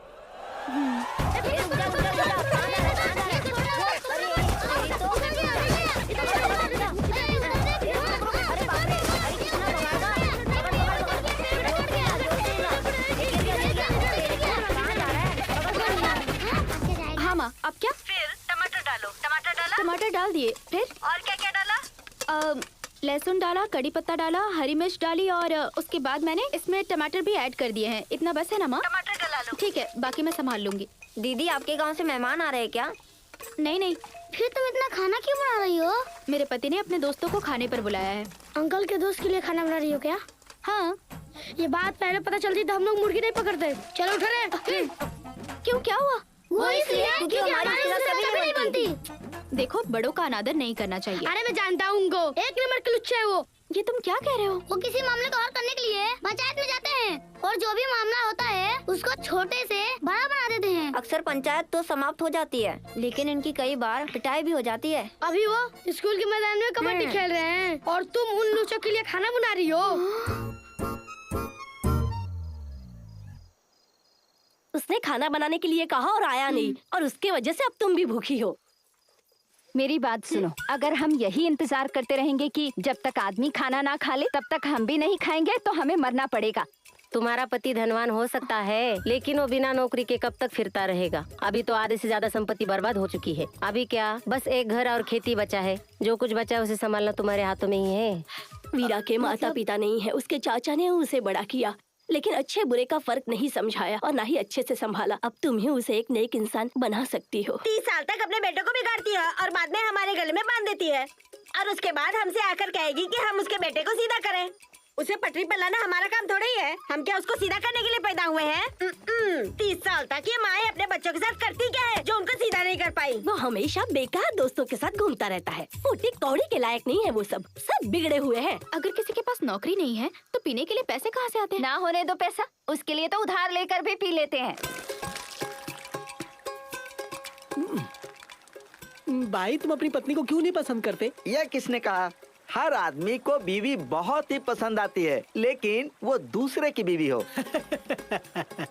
हाँ माँ, अब क्या? फिर टमाटर डालो। टमाटर डाला? टमाटर डाल दिए। फिर और क्या क्या डाला? लहसुन डाला, कड़ी पत्ता डाला, हरी मिर्च डाली और उसके बाद मैंने इसमें टमाटर भी ऐड कर दिए हैं। इतना बस है ना माँ? टमाटर डला लो। ठीक है, बाकी मैं संभाल लूंगी। दीदी, आपके गांव से मेहमान आ रहे हैं क्या? नहीं नहीं, फिर तुम इतना खाना क्यों बना रही हो? मेरे पति ने अपने दोस्तों को खाने पर बुलाया है। अंकल के दोस्त के लिए खाना बना रही हो क्या? हाँ। ये बात पहले पता चलती तो हम लोग मुर्गी नहीं पकड़ते। चलो उठ रहे। क्यों, क्या हुआ? वो इसलिए क्योंकि हमारी कभी नहीं बनती। देखो, बड़ों का अनादर नहीं करना चाहिए। अरे मैं जानता हूँ उनको, एक नंबर के लुच्चे है वो। ये तुम क्या कह रहे हो? वो किसी मामले को हल करने के लिए पंचायत में जाते हैं और जो भी मामला होता है उसको छोटे से बड़ा बना देते हैं। अक्सर पंचायत तो समाप्त हो जाती है, लेकिन इनकी कई बार पिटाई भी हो जाती है। अभी वो स्कूल के मैदान में कबड्डी खेल रहे हैं और तुम उन लुच्चों के लिए खाना बना रही हो। उसने खाना बनाने के लिए कहा और आया नहीं, और उसके वजह से अब तुम भी भूखी हो। मेरी बात सुनो, अगर हम यही इंतजार करते रहेंगे कि जब तक आदमी खाना ना खा ले तब तक हम भी नहीं खाएंगे तो हमें मरना पड़ेगा। तुम्हारा पति धनवान हो सकता है, लेकिन वो बिना नौकरी के कब तक फिरता रहेगा? अभी तो आधे से ज्यादा संपत्ति बर्बाद हो चुकी है। अभी क्या, बस एक घर और खेती बचा है। जो कुछ बचा है उसे संभालना तुम्हारे हाथों में ही है। वीरा के माता पिता नहीं है, उसके चाचा ने उसे बड़ा किया, लेकिन अच्छे बुरे का फर्क नहीं समझाया और ना ही अच्छे से संभाला। अब तुम ही उसे एक नेक इंसान बना सकती हो। 30 साल तक अपने बेटे को बिगाड़ती है और बाद में हमारे गले में बांध देती है, और उसके बाद हमसे आकर कहेगी कि हम उसके बेटे को सीधा करें। उसे पटरी पर लाना हमारा काम थोड़ा ही है। हम क्या उसको सीधा करने के लिए पैदा हुए हैं? 30 साल तक ये माएं अपने बच्चों के साथ करती क्या है जो उनको सीधा नहीं कर पाई? वो हमेशा बेकार दोस्तों के साथ घूमता रहता है। फूटी कौड़ी के लायक नहीं है वो सब बिगड़े हुए हैं। अगर किसी के पास नौकरी नहीं है तो पीने के लिए पैसे कहाँ से आते हैं? ना होने दो पैसा, उसके लिए तो उधार लेकर भी पी लेते हैं। भाई, तुम अपनी पत्नी को क्यों नहीं पसंद करते? यह किसने कहा? हर आदमी को बीवी बहुत ही पसंद आती है, लेकिन वो दूसरे की बीवी हो।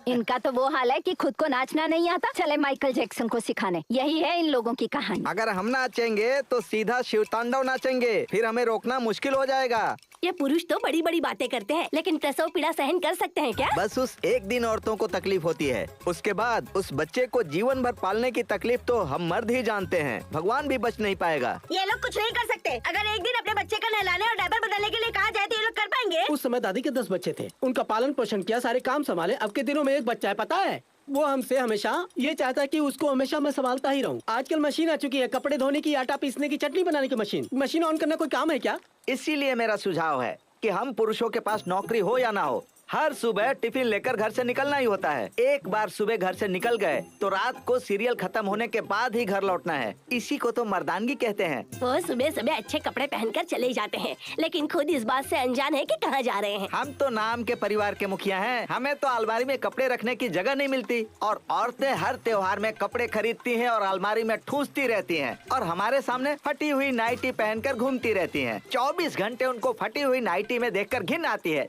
इनका तो वो हाल है कि खुद को नाचना नहीं आता, चले माइकल जैक्सन को सिखाने। यही है इन लोगों की कहानी। अगर हम नाचेंगे तो सीधा शिव तांडव नाचेंगे, फिर हमें रोकना मुश्किल हो जाएगा। ये पुरुष तो बड़ी बड़ी बातें करते हैं, लेकिन प्रसव पीड़ा सहन कर सकते हैं क्या? बस उस एक दिन औरतों को तकलीफ होती है, उसके बाद उस बच्चे को जीवन भर पालने की तकलीफ तो हम मर्द ही जानते हैं। भगवान भी बच नहीं पाएगा। ये लोग कुछ नहीं कर सकते। अगर एक दिन अपने बच्चे का नहलाने और डायपर बदलने के लिए कहा जाए तो ये लोग कर पाएंगे? उस समय दादी के 10 बच्चे थे, उनका पालन पोषण किया, सारे काम संभाले। अब के दिनों में एक बच्चा है, पता है? वो हमसे हमेशा ये चाहता है कि उसको हमेशा मैं संभालता ही रहूं। आजकल मशीन आ चुकी है, कपड़े धोने की, आटा पीसने की, चटनी बनाने की मशीन। मशीन ऑन करना कोई काम है क्या? इसीलिए मेरा सुझाव है कि हम पुरुषों के पास नौकरी हो या ना हो, हर सुबह टिफिन लेकर घर से निकलना ही होता है। एक बार सुबह घर से निकल गए तो रात को सीरियल खत्म होने के बाद ही घर लौटना है। इसी को तो मर्दानगी कहते हैं। वो सुबह सुबह अच्छे कपड़े पहनकर चले जाते हैं, लेकिन खुद इस बात से अनजान है कि कहाँ जा रहे हैं। हम तो नाम के परिवार के मुखिया हैं, हमें तो अलमारी में कपड़े रखने की जगह नहीं मिलती, और औरतें हर त्योहार में कपड़े खरीदती हैं और अलमारी में ठूंसती रहती हैं, और हमारे सामने फटी हुई नाइटी पहनकर घूमती रहती हैं। 24 घंटे उनको फटी हुई नाइटी में देखकर घिन आती है।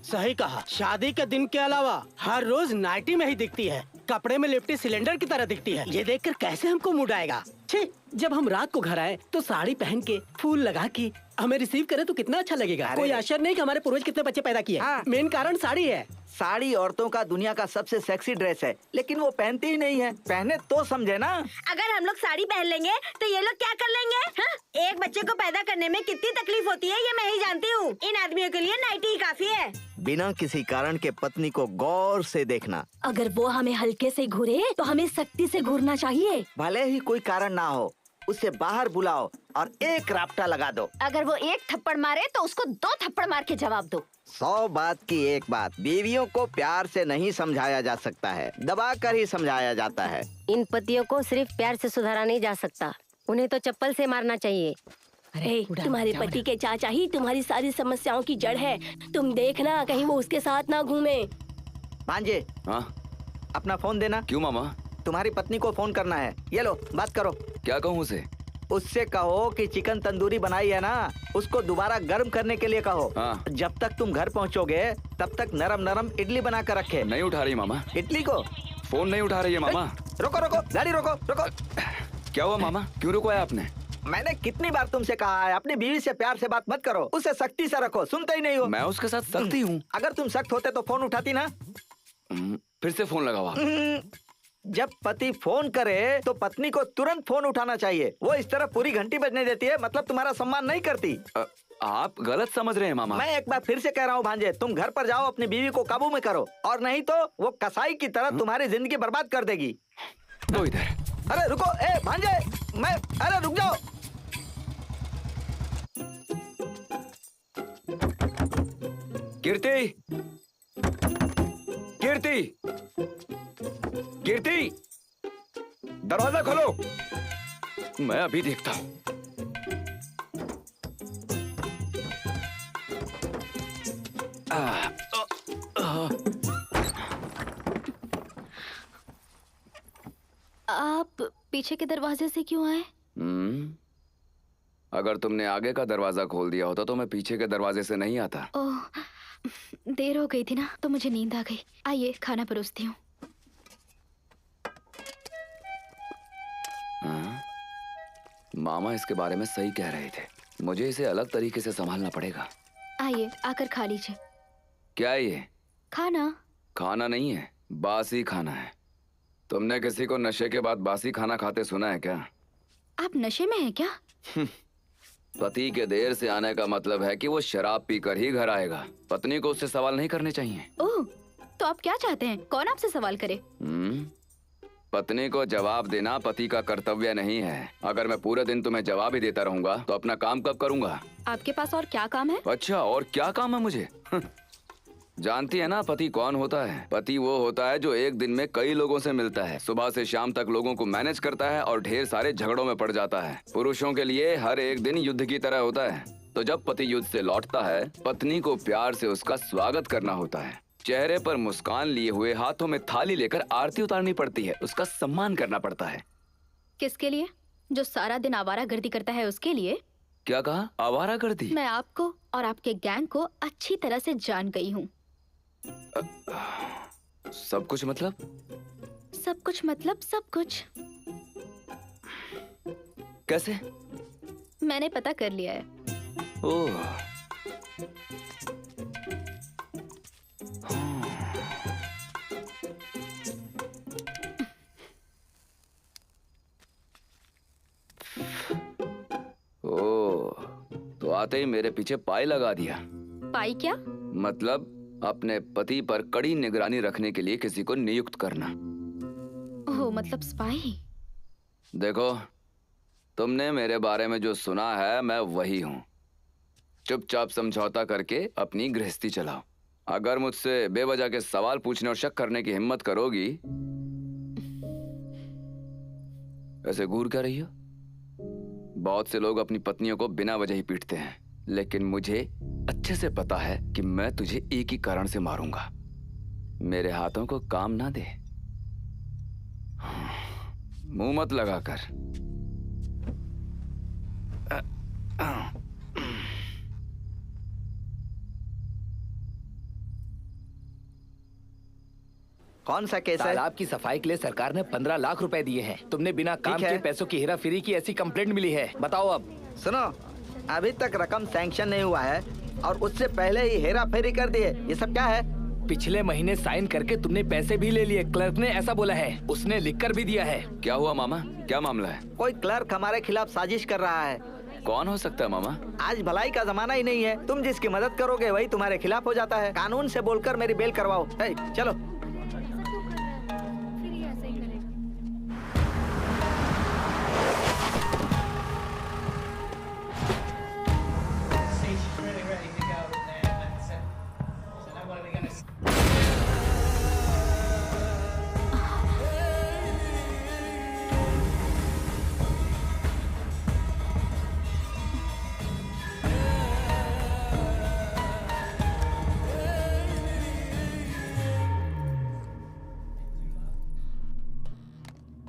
सही कहा, शादी के दिन के अलावा हर रोज नाइटी में ही दिखती है, कपड़े में लिपटी सिलेंडर की तरह दिखती है। ये देखकर कैसे हमको मूड आएगा? छे, जब हम रात को घर आए तो साड़ी पहन के, फूल लगा के हमें रिसीव करे तो कितना अच्छा लगेगा। कोई आश्चर्य नहीं कि हमारे पूर्वज कितने बच्चे पैदा किए। मेन कारण साड़ी है। साड़ी औरतों का दुनिया का सबसे सेक्सी ड्रेस है, लेकिन वो पहनती ही नहीं है। पहने तो समझे ना। अगर हम लोग साड़ी पहन लेंगे तो ये लोग क्या कर लेंगे? हाँ? एक बच्चे को पैदा करने में कितनी तकलीफ होती है ये मैं ही जानती हूँ। इन आदमियों के लिए नाइटी ही काफी है। बिना किसी कारण के पत्नी को गौर से देखना। अगर वो हमें हल्के से घूरे तो हमें सख्ती से घूरना चाहिए। भले ही कोई कारण ना हो, उसे बाहर बुलाओ और एक राप्टा लगा दो। अगर वो एक थप्पड़ मारे तो उसको 2 थप्पड़ मार के जवाब दो। 100 बात की एक बात। बीवियों को प्यार से नहीं समझाया जा सकता है, दबा कर ही समझाया जाता है। इन पतियों को सिर्फ प्यार से सुधारा नहीं जा सकता, उन्हें तो चप्पल से मारना चाहिए। अरे तुम्हारे पति के चाचा ही तुम्हारी सारी समस्याओं की जड़ है। तुम देखना कहीं वो उसके साथ ना घूमे। भांजे, हाँ अपना फोन देना। क्यों मामा? तुम्हारी पत्नी को फोन करना है। ये लो, बात करो। क्या कहूँ उसे? उससे कहो कि चिकन तंदूरी बनाई है ना, उसको दोबारा गर्म करने के लिए कहो। हाँ। जब तक तुम घर पहुंचोगे तब तक नरम नरम इडली बना कर रखे। नहीं उठा रही मामा। इडली को फोन नहीं उठा रही है मामा। रोको रोको गाड़ी रोको रोको। क्या हुआ मामा, क्यों रुकवाया आपने? मैंने कितनी बार तुमसे कहा है अपनी बीवी से प्यार से बात मत करो, उसे सख्ती से रखो, सुनते ही नहीं हो। मैं उसके साथ सख्त ही हूँ। अगर तुम सख्त होते तो फोन उठाती ना। फिर से फोन लगा हुआ। जब पति फोन करे तो पत्नी को तुरंत फोन उठाना चाहिए। वो इस तरह पूरी घंटी बजने देती है, मतलब तुम्हारा सम्मान नहीं करती। आप गलत समझ रहे हैं मामा। मैं एक बार फिर से कह रहा हूँ भांजे, तुम घर पर जाओ, अपनी बीवी को काबू में करो, और नहीं तो वो कसाई की तरह तुम्हारी जिंदगी बर्बाद कर देगी। दो इधर। अरे रुको, ए भांजे, अरे रुक जाओ। कीर्ति, कीर्ति, कीर्ति, दरवाजा खोलो। मैं अभी देखता हूँ। आप पीछे के दरवाजे से क्यों आए? अगर तुमने आगे का दरवाजा खोल दिया होता तो मैं पीछे के दरवाजे से नहीं आता। ओह, देर हो गई थी ना तो मुझे नींद आ गई। आइए खाना परोसती हूँ। मामा इसके बारे में सही कह रहे थे, मुझे इसे अलग तरीके से संभालना पड़ेगा। आइए आकर खा लीजिए। क्या है ये? खाना। खाना नहीं है, बासी खाना है। तुमने किसी को नशे के बाद बासी खाना खाते सुना है क्या? आप नशे में हैं क्या? पति के देर से आने का मतलब है कि वो शराब पीकर ही घर आएगा। पत्नी को उससे सवाल नहीं करने चाहिए। ओह, तो आप क्या चाहते हैं? कौन आपसे सवाल करे? पत्नी को जवाब देना पति का कर्तव्य नहीं है। अगर मैं पूरे दिन तुम्हें जवाब ही देता रहूंगा तो अपना काम कब करूंगा? आपके पास और क्या काम है? अच्छा, और क्या काम है मुझे? जानती है ना पति कौन होता है? पति वो होता है जो एक दिन में कई लोगों से मिलता है, सुबह से शाम तक लोगों को मैनेज करता है और ढेर सारे झगड़ों में पड़ जाता है। पुरुषों के लिए हर एक दिन युद्ध की तरह होता है। तो जब पति युद्ध से लौटता है, पत्नी को प्यार से उसका स्वागत करना होता है। चेहरे पर मुस्कान लिए हुए, हाथों में थाली लेकर आरती उतारनी पड़ती है, उसका सम्मान करना पड़ता है। किसके लिए? जो सारा दिन आवारागर्दी करता है उसके लिए? क्या कहा? आवारागर्दी? मैं आपको और आपके गैंग को अच्छी तरह से जान गई हूँ। सब कुछ मतलब? सब कुछ मतलब सब कुछ। कैसे? मैंने पता कर लिया है। ओह, तो आते ही मेरे पीछे पाई लगा दिया। पाई क्या? मतलब अपने पति पर कड़ी निगरानी रखने के लिए किसी को नियुक्त करना। ओह, मतलब स्पाई। देखो, तुमने मेरे बारे में जो सुना है मैं वही हूँ। चुपचाप समझौता करके अपनी गृहस्थी चलाओ। अगर मुझसे बेवजह के सवाल पूछने और शक करने की हिम्मत करोगी। ऐसे घूर क्या रही हो? बहुत से लोग अपनी पत्नियों को बिना वजह ही पीटते हैं, लेकिन मुझे अच्छे से पता है कि मैं तुझे एक ही कारण से मारूंगा। मेरे हाथों को काम ना दे, मुंह मत लगाकर। कौन सा केस है? तालाब की सफाई के लिए सरकार ने 15 लाख रुपए दिए हैं। तुमने बिना काम के पैसों की हेराफेरी की ऐसी कंप्लेंट मिली है। बताओ अब। सुनो, अभी तक रकम सैंक्शन नहीं हुआ है और उससे पहले ही हेरा फेरी कर दिए। ये सब क्या है? पिछले महीने साइन करके तुमने पैसे भी ले लिए। क्लर्क ने ऐसा बोला है, उसने लिखकर भी दिया है। क्या हुआ मामा, क्या मामला है? कोई क्लर्क हमारे खिलाफ साजिश कर रहा है। कौन हो सकता है मामा? आज भलाई का जमाना ही नहीं है। तुम जिसकी मदद करोगे वही तुम्हारे खिलाफ हो जाता है। कानून से बोलकर मेरी बेल करवाओ। चलो।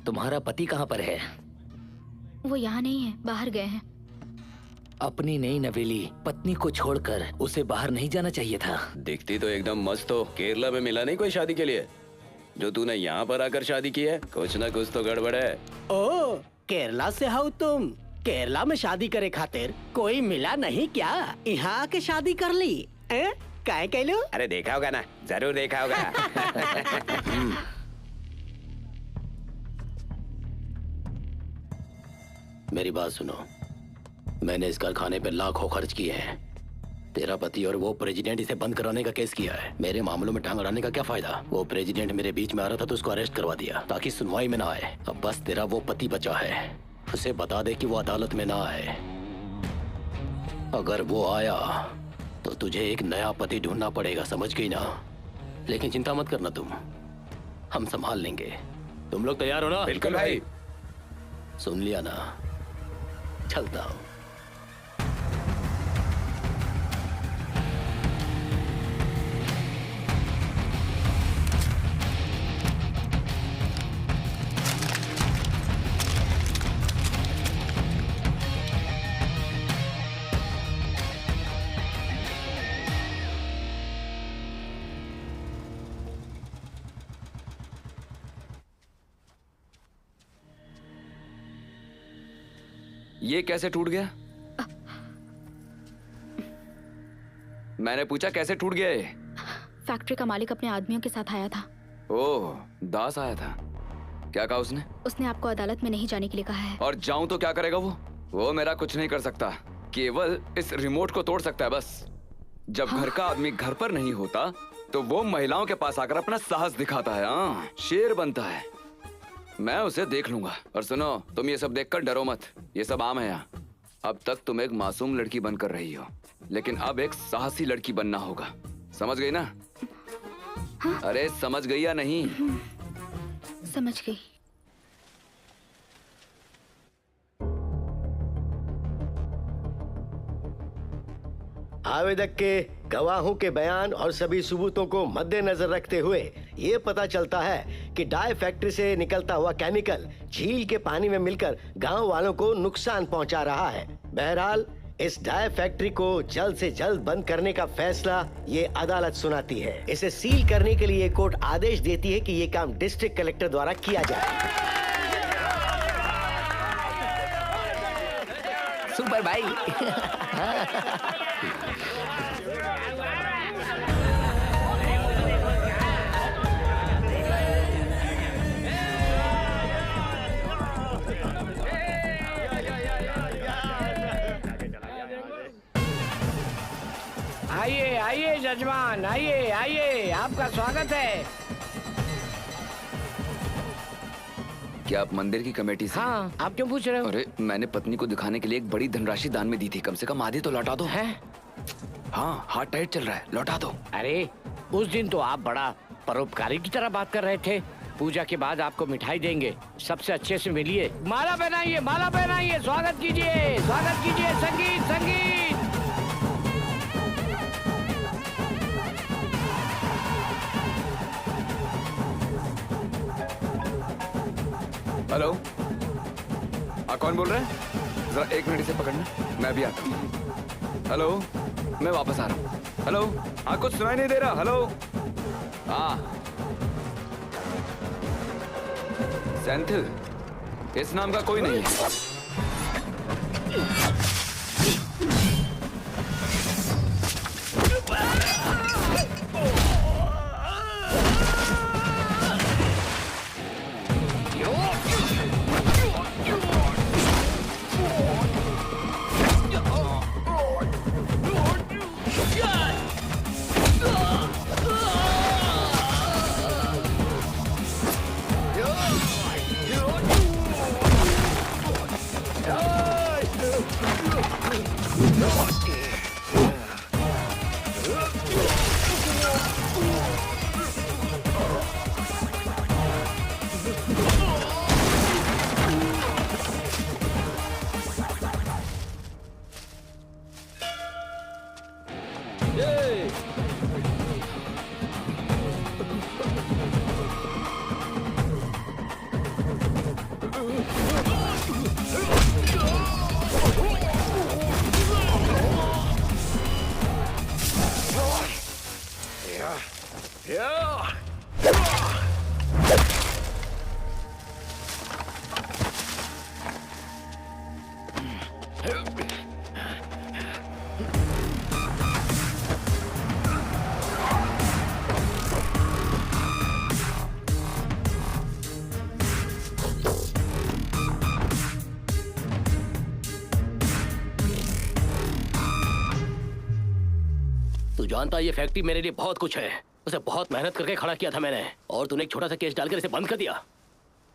तुम्हारा पति कहाँ पर है? वो यहाँ नहीं है, बाहर गए हैं। अपनी नई नवेली पत्नी को छोड़कर उसे बाहर नहीं जाना चाहिए था। दिखती तो एकदम मस्त हो, केरला में मिला नहीं कोई शादी के लिए? जो तूने यहाँ पर आकर शादी की है, कुछ ना कुछ तो गड़बड़ है। ओ, केरला से हो तुम? केरला में शादी करे खातिर कोई मिला नहीं क्या? यहाँ आके शादी कर ली? काहे कहलू? अरे देखा होगा ना, जरूर देखा होगा। मेरी बात सुनो, मैंने इस कारखाने पे लाखों खर्च किए हैं। तेरा पति और वो प्रेसिडेंट इसे बंद कराने का केस किया है। मेरे मामलों में टांग अड़ाने का क्या फायदा? वो प्रेसिडेंट मेरे बीच में आ रहा था तो उसको अरेस्ट करवा दिया ताकि सुनवाई में ना आए। अब बस तेरा वो पति बचा है, उसे बता दे कि वो अदालत में ना आए। अगर वो आया तो तुझे एक नया पति ढूंढना पड़ेगा, समझ गई ना? लेकिन चिंता मत करना तुम, हम संभाल लेंगे। तुम लोग तैयार हो ना? बिल्कुल भाई। सुन लिया ना, चलता हूँ। ये कैसे टूट गया? मैंने पूछा कैसे टूट गया ये? फैक्ट्री का मालिक अपने आदमियों के साथ आया था। ओह, दास आया था। क्या कहा उसने? उसने आपको अदालत में नहीं जाने के लिए कहा है। और जाऊं तो क्या करेगा वो? वो मेरा कुछ नहीं कर सकता, केवल इस रिमोट को तोड़ सकता है बस। जब घर का आदमी घर पर नहीं होता तो वो महिलाओं के पास आकर अपना साहस दिखाता है। हाँ, शेर बनता है। मैं उसे देख लूंगा। और सुनो, तुम ये सब देखकर डरो मत, ये सब आम है यहाँ। अब तक तुम एक मासूम लड़की बनकर रही हो, लेकिन अब एक साहसी लड़की बनना होगा, समझ गई ना? हाँ? अरे समझ गई या नहीं? समझ गई। आवेदक के गवाहों के बयान और सभी सबूतों को मद्देनजर रखते हुए ये पता चलता है कि डाई फैक्ट्री से निकलता हुआ केमिकल झील के पानी में मिलकर गांव वालों को नुकसान पहुंचा रहा है। बहरहाल इस डाई फैक्ट्री को जल्द से जल्द बंद करने का फैसला ये अदालत सुनाती है। इसे सील करने के लिए कोर्ट आदेश देती है कि ये काम डिस्ट्रिक्ट कलेक्टर द्वारा किया जाए। सुपर भाई। आइए आइए जजमान, आइए आइए, आपका स्वागत है। क्या आप मंदिर की कमेटी से? हाँ, आप क्यों पूछ रहे हो? अरे मैंने पत्नी को दिखाने के लिए एक बड़ी धनराशि दान में दी थी, कम से कम आधी तो लौटा दो। हैं? हाँ, हाथ टाइट चल रहा है, लौटा दो। अरे उस दिन तो आप बड़ा परोपकारी की तरह बात कर रहे थे। पूजा के बाद आपको मिठाई देंगे, सबसे अच्छे से मिलिए। माला पहनाइए, माला पहनाइए, स्वागत कीजिए, स्वागत कीजिए। संगीत संगीत। हेलो, कौन बोल रहे हैं? जरा एक मिनट इसे पकड़ना, मैं भी आता हूँ। हेलो, मैं वापस आ रहा हूँ। हेलो, हाँ, कुछ सुनाई नहीं दे रहा। हेलो, हाँ, सेंथिल, इस नाम का कोई नहीं है। तू जानता है ये फैक्ट्री मेरे लिए बहुत कुछ है। उसे बहुत मेहनत करके खड़ा किया था मैंने, और तूने एक छोटा सा केस डालकर इसे बंद कर दिया।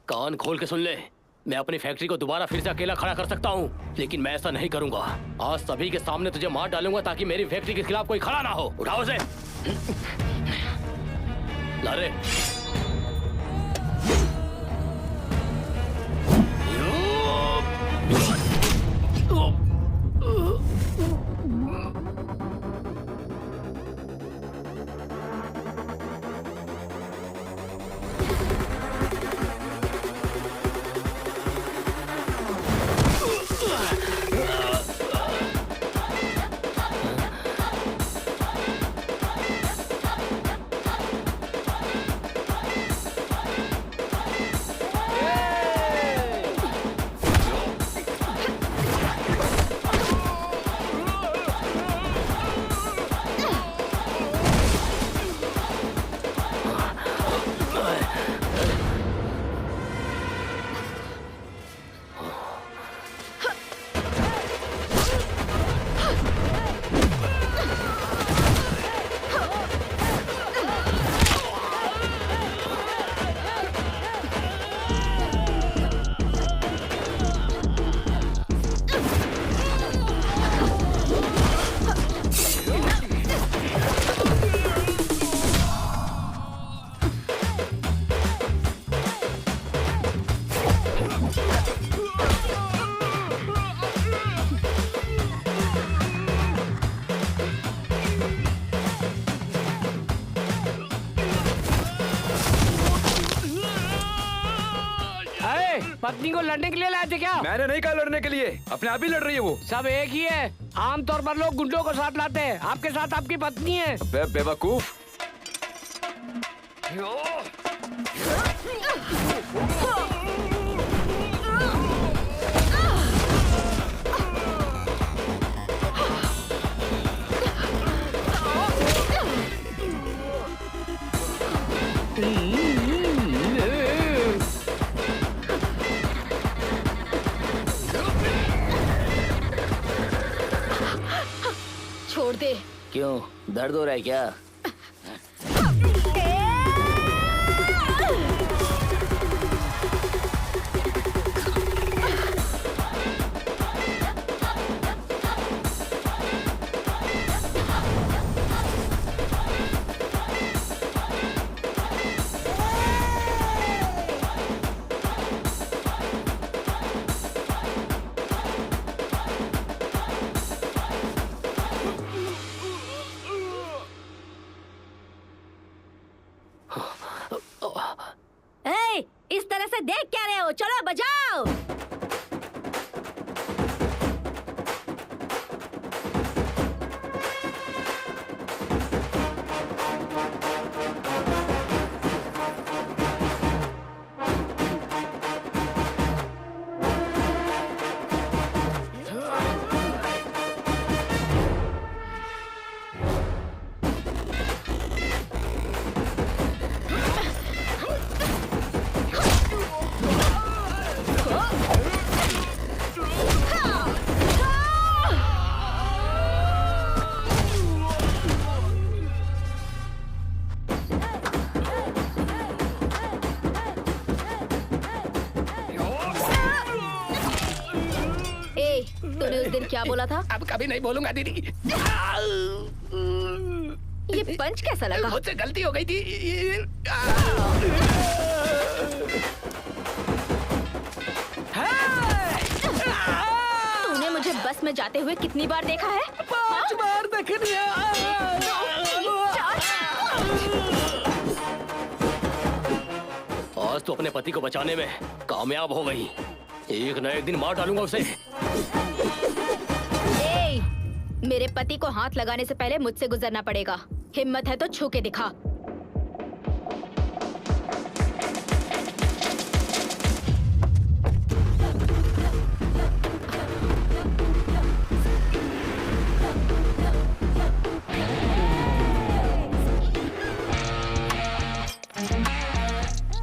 कान खोल के सुन ले, मैं अपनी फैक्ट्री को दोबारा फिर से अकेला खड़ा कर सकता हूँ, लेकिन मैं ऐसा नहीं करूंगा। आज सभी के सामने तुझे मार डालूंगा ताकि मेरी फैक्ट्री के खिलाफ कोई खड़ा ना हो। उठाओ उसे। ला रे। पत्नी को लड़ने के लिए लाए थे क्या? मैंने नहीं कहा लड़ने के लिए, अपने आप ही लड़ रही है वो। सब एक ही है। आमतौर पर लोग गुंडों को साथ लाते हैं, आपके साथ आपकी पत्नी है। बेवकूफ। छोड़ दे। क्यों, दर्द हो रहा है क्या? इस तरह से देख क्या रहे हो? चलो बजाओ। तूने उस दिन क्या बोला था? अब कभी नहीं बोलूंगा दीदी। ये पंच कैसा लगा? मुझसे गलती हो गई थी। तूने मुझे बस में जाते हुए कितनी बार देखा है? 5 बार देख लिया। आज तो अपने पति को बचाने में कामयाब हो गई। एक न एक दिन मार डालूंगा उसे। मेरे पति को हाथ लगाने से पहले मुझसे गुजरना पड़ेगा। हिम्मत है तो छू के दिखा।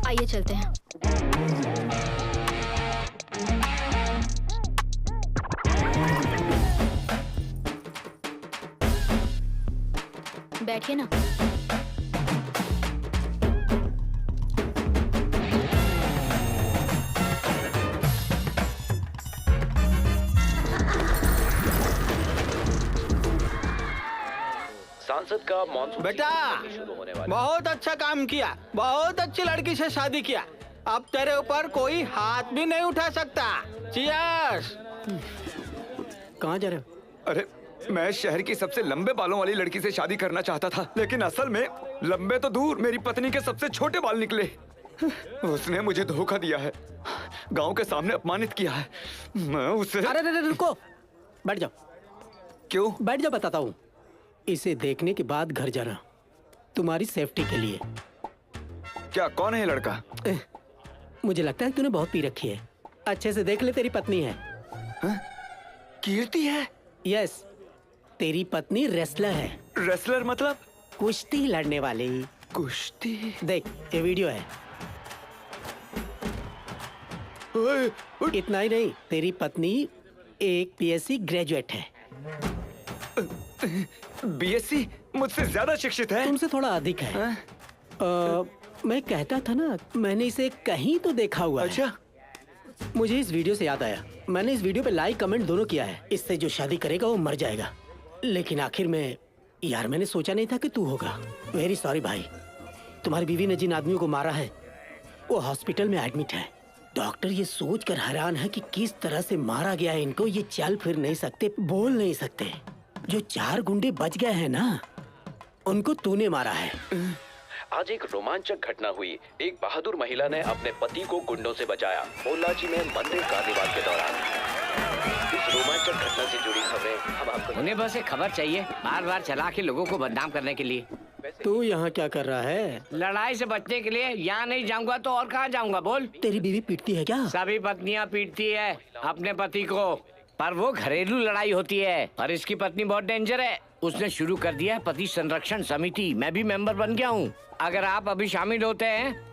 आइए चलते हैं। बैठिए ना। सांसद का मॉनसून बेटा बहुत अच्छा काम किया, बहुत अच्छी लड़की से शादी किया। अब तेरे ऊपर कोई हाथ भी नहीं उठा सकता। चीयर्स। कहाँ जा रहे हो? अरे मैं शहर की सबसे लंबे बालों वाली लड़की से शादी करना चाहता था, लेकिन असल में लंबे तो दूर मेरी पत्नी के सबसे छोटे बाल निकले। उसने मुझे धोखा दिया है, गांव के सामने अपमानित किया है। मैं उसे अरे रुको, बैठ जाओ। क्यों? बैठ जाओ, बताता हूँ। इसे देखने के बाद घर जाना, तुम्हारी सेफ्टी के लिए। क्या, कौन है ये लड़का? मुझे लगता है तूने बहुत पी रखी है। अच्छे से देख ले, तेरी पत्नी है। कीर्ति है? यस, तेरी पत्नी रेसलर है। रेसलर मतलब? कुश्ती लड़ने वाली। कुश्ती? देख, ये वीडियो है। इतना ही नहीं, तेरी पत्नी एक बीएससी ग्रेजुएट है। बीएससी? मुझसे ज्यादा शिक्षित है। तुमसे थोड़ा अधिक है। मैं कहता था ना, मैंने इसे कहीं तो देखा हुआ है। अच्छा? मुझे इस वीडियो से याद आया, मैंने इस वीडियो पे लाइक कमेंट दोनों किया है। इससे जो शादी करेगा वो मर जाएगा। लेकिन आखिर में यार, मैंने सोचा नहीं था कि तू होगा। वेरी सॉरी भाई। तुम्हारी बीवी ने जिन आदमियों को मारा है वो हॉस्पिटल में एडमिट है। डॉक्टर ये सोचकर हैरान है कि किस तरह से मारा गया है इनको। ये चल फिर नहीं सकते, बोल नहीं सकते। जो 4 गुंडे बच गए हैं ना, उनको तूने मारा है। आज एक रोमांचक घटना हुई। एक बहादुर महिला ने अपने पति को गुंडों से बचाया, पोल्लाची में मंदिर कार्निवाल के दौरान। इस रोमांचक घटना से जुड़ी खबरें हम आपको। उन्हें बस एक खबर चाहिए, बार बार चला के लोगों को बदनाम करने के लिए। तू यहाँ क्या कर रहा है? लड़ाई से बचने के लिए। यहाँ नहीं जाऊंगा तो और कहाँ जाऊंगा बोल? तेरी बीवी पीटती है क्या? सभी पत्नियाँ पीटती है अपने पति को, पर वो घरेलू लड़ाई होती है। और इसकी पत्नी बहुत डेंजर है। उसने शुरू कर दिया है पति संरक्षण समिति। मैं भी मेंबर बन गया हूँ। अगर आप अभी शामिल होते हैं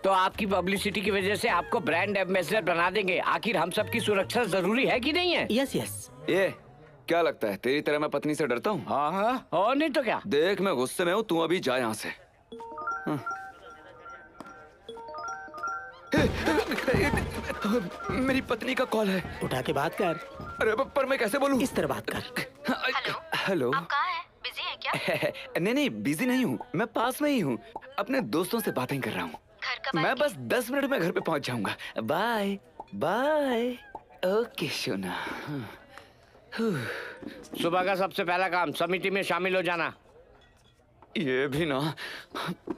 तो आपकी पब्लिसिटी की वजह से आपको ब्रांड एम्बेसडर बना देंगे। आखिर हम सब की सुरक्षा जरूरी है कि नहीं है? Yes yes. ये क्या लगता है, तेरी तरह मैं पत्नी से डरता हूँ? हाँ, और नहीं तो क्या। देख, मैं गुस्से में हूँ, तू अभी जा यहाँ से। मेरी पत्नी का कॉल है। उठा के बात कर। अरे पर मैं कैसे बोलूं? इस तरह बात कर। हेलो। आप कहाँ हैं? बिजी हैं क्या? नहीं, बिजी नहीं हूँ, मैं पास में ही हूँ। अपने दोस्तों से बातें कर रहा हूँ। मैं बस 10 मिनट में घर पे पहुँच जाऊंगा। Bye bye. ओके सोना। सुबह का सबसे पहला काम समिति में शामिल हो जाना। ये भी ना।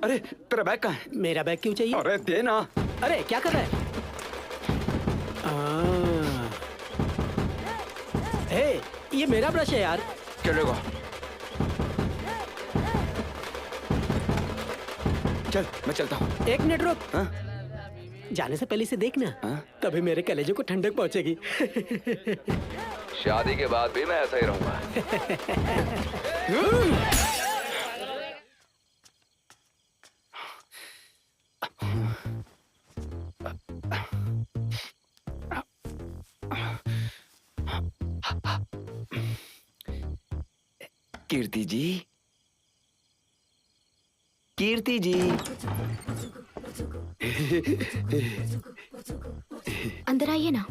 अरे तेरा बैग कहाँ है? मेरा बैग क्यों चाहिए? अरे दे ना। अरे क्या कर रहा है? ये मेरा ब्रश है यार। चलेगा। चल, मैं चलता हूँ। 1 मिनट रुक। जाने से पहले इसे देखना। तभी मेरे कलेजों को ठंडक पहुंचेगी। शादी के बाद भी मैं ऐसा ही रहूंगा। कीर्ति जी, कीर्ति जी। अंदर आइए ना।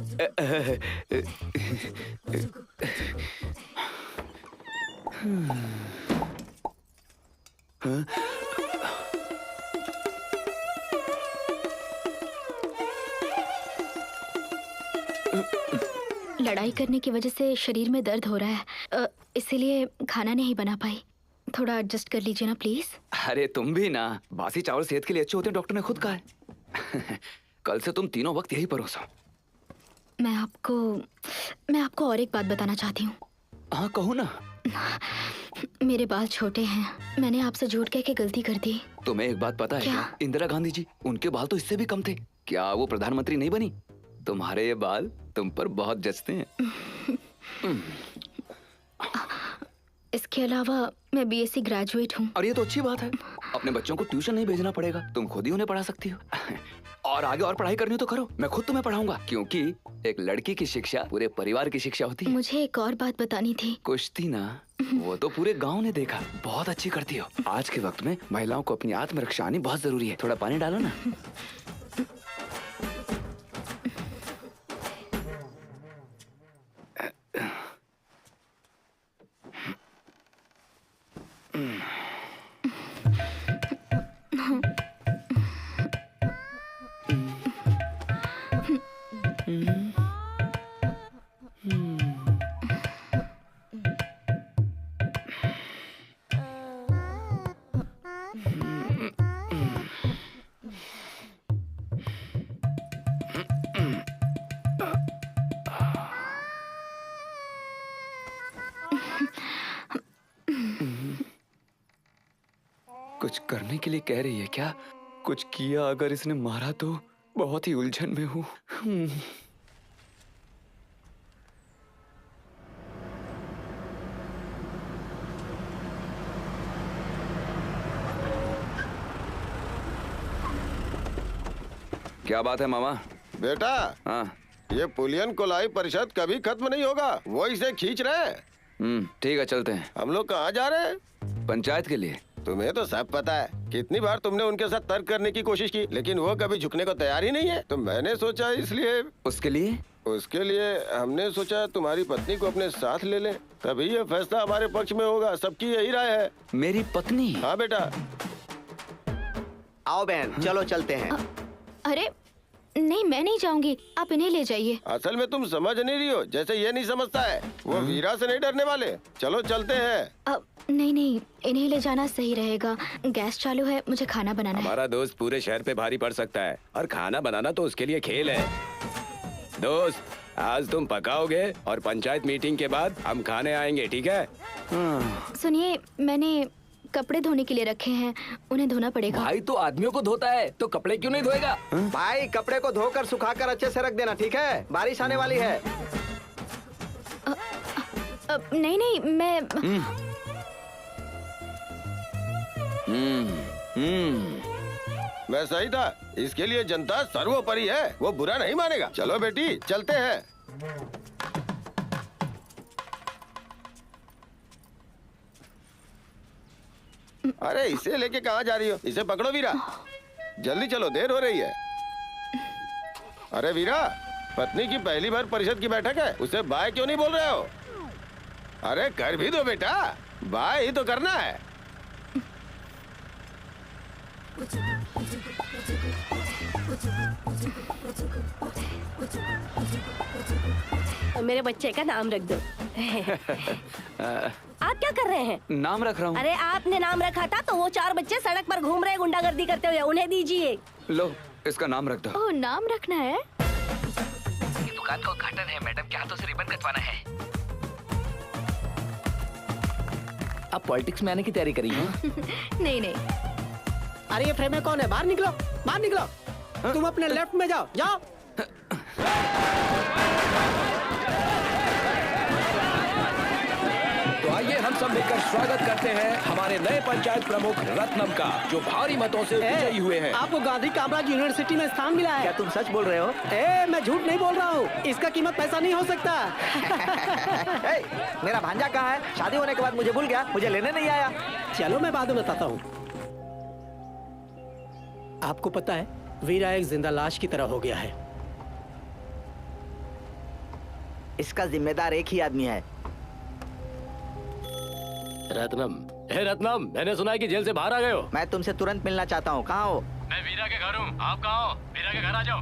लड़ाई करने की वजह से शरीर में दर्द हो रहा है, इसीलिए खाना नहीं बना पाई। थोड़ा एडजस्ट कर लीजिए ना प्लीज। अरे तुम भी ना, बासी चावल सेहत के लिए अच्छे होते हैं, डॉक्टर ने खुद कहा है। कल से तुम तीनों वक्त यही परोसो। मैं आपको और एक बात बताना चाहती हूँ। हाँ कहो ना। मेरे बाल छोटे हैं, मैंने आपसे झूठ कह के गलती कर दी। तुम्हें एक बात पता है क्या? इंदिरा गांधी जी, उनके बाल तो इससे भी कम थे। क्या वो प्रधानमंत्री नहीं बनी? तुम्हारे ये बाल तुम पर बहुत जचते हैं। इसके अलावा मैं बीएससी ग्रेजुएट हूँ। और ये तो अच्छी बात है, अपने बच्चों को ट्यूशन नहीं भेजना पड़ेगा, तुम खुद ही उन्हें पढ़ा सकती हो। और आगे और पढ़ाई करनी हो तो करो, मैं खुद तुम्हें पढ़ाऊंगा, क्योंकि एक लड़की की शिक्षा पूरे परिवार की शिक्षा होती है। मुझे एक और बात बतानी थी। कुश्ती ना। वो तो पूरे गांव ने देखा। बहुत अच्छी करती हो। आज के वक्त में महिलाओं को अपनी आत्मरक्षा आनी बहुत जरूरी है। थोड़ा पानी डालो ना। कुछ करने के लिए कह रही है क्या? कुछ किया अगर इसने मारा तो बहुत ही उलझन में हूँ। क्या बात है मामा? बेटा, हाँ, ये पुलियन कोलाई परिषद कभी खत्म नहीं होगा। वो इसे खींच रहे हैं। ठीक है, चलते हैं। हम लोग कहाँ जा रहे हैं? पंचायत के लिए। तुम्हें तो सब पता है। कितनी बार तुमने उनके साथ तर्क करने की कोशिश की, लेकिन वो कभी झुकने को तैयार ही नहीं है। तो मैंने सोचा इसलिए उसके लिए हमने सोचा तुम्हारी पत्नी को अपने साथ ले लें। तभी ये फैसला हमारे पक्ष में होगा। सबकी यही राय है। मेरी पत्नी? हाँ बेटा। आओ बहन, चलो चलते हैं। अरे नहीं, मैं नहीं जाऊंगी, आप इन्हें ले जाइए। असल में तुम समझ नहीं रही हो, जैसे ये नहीं समझता है। वो वीरा से नहीं डरने वाले। चलो चलते हैं। नहीं, इन्हें ले जाना सही रहेगा। गैस चालू है, मुझे खाना बनाना है। हमारा दोस्त पूरे शहर पे भारी पड़ सकता है और खाना बनाना तो उसके लिए खेल है। दोस्त, आज तुम पकाओगे और पंचायत मीटिंग के बाद हम खाने आएंगे, ठीक है? सुनिए, मैंने कपड़े धोने के लिए रखे हैं, उन्हें धोना पड़ेगा। भाई तो आदमियों को धोता है, तो कपड़े क्यों नहीं धोएगा? भाई कपड़े को धोकर सुखाकर अच्छे से रख देना, ठीक है? बारिश आने वाली है। नहीं, मैं मैं सही था। इसके लिए जनता सर्वोपरि है। वो बुरा नहीं मानेगा। चलो बेटी, चलते हैं। अरे इसे लेके कहाँ जा रही हो? इसे पकड़ो वीरा, जल्दी चलो, देर हो रही है। अरे वीरा, पत्नी की पहली बार परिषद की बैठक है, उसे बाय क्यों नहीं बोल रहे हो? अरे कर भी दो बेटा, बाय ही तो करना है। मेरे बच्चे का नाम रख दो। आप क्या कर रहे हैं? नाम रख रहा हूँ। अरे आपने नाम रखा था तो वो 4 बच्चे सड़क पर घूम रहे गुंडागर्दी करते हुए, उन्हें दीजिए। लो, इसका नाम रख दो। ओह, नाम रखना है? ये दुकान का उद्घाटन है, मैडम के हाथों से रिबन कटवाना है। आप पॉलिटिक्स में आने की तैयारी करिए। नहीं। अरे ये फ्रेम में कौन है? बाहर निकलो, बाहर निकलो। तुम अपने लेफ्ट में जाओ, जाओ। तो आइए हम सब मिलकर स्वागत करते हैं हमारे नए पंचायत प्रमुख रत्नम का, जो भारी मतों से विजयी हुए हैं। आपको गांधी कामराज यूनिवर्सिटी में स्थान मिला है। क्या तुम सच बोल रहे हो? मैं झूठ नहीं बोल रहा हूँ। इसका कीमत पैसा नहीं हो सकता। मेरा भांजा कहाँ है? शादी होने के बाद मुझे भूल गया, मुझे लेने नहीं आया। चलो मैं बाद में बताता हूँ। आपको पता है, वीरा एक जिंदा लाश की तरह हो गया है। इसका जिम्मेदार एक ही आदमी है। रत्नम, हे रत्नम, मैंने सुना है कि जेल से बाहर आ गए हो। मैं तुमसे तुरंत मिलना चाहता हूँ। कहाँ हो? मैं वीरा के घर हूँ। आप कहाँ हो? वीरा के घर आ जाओ।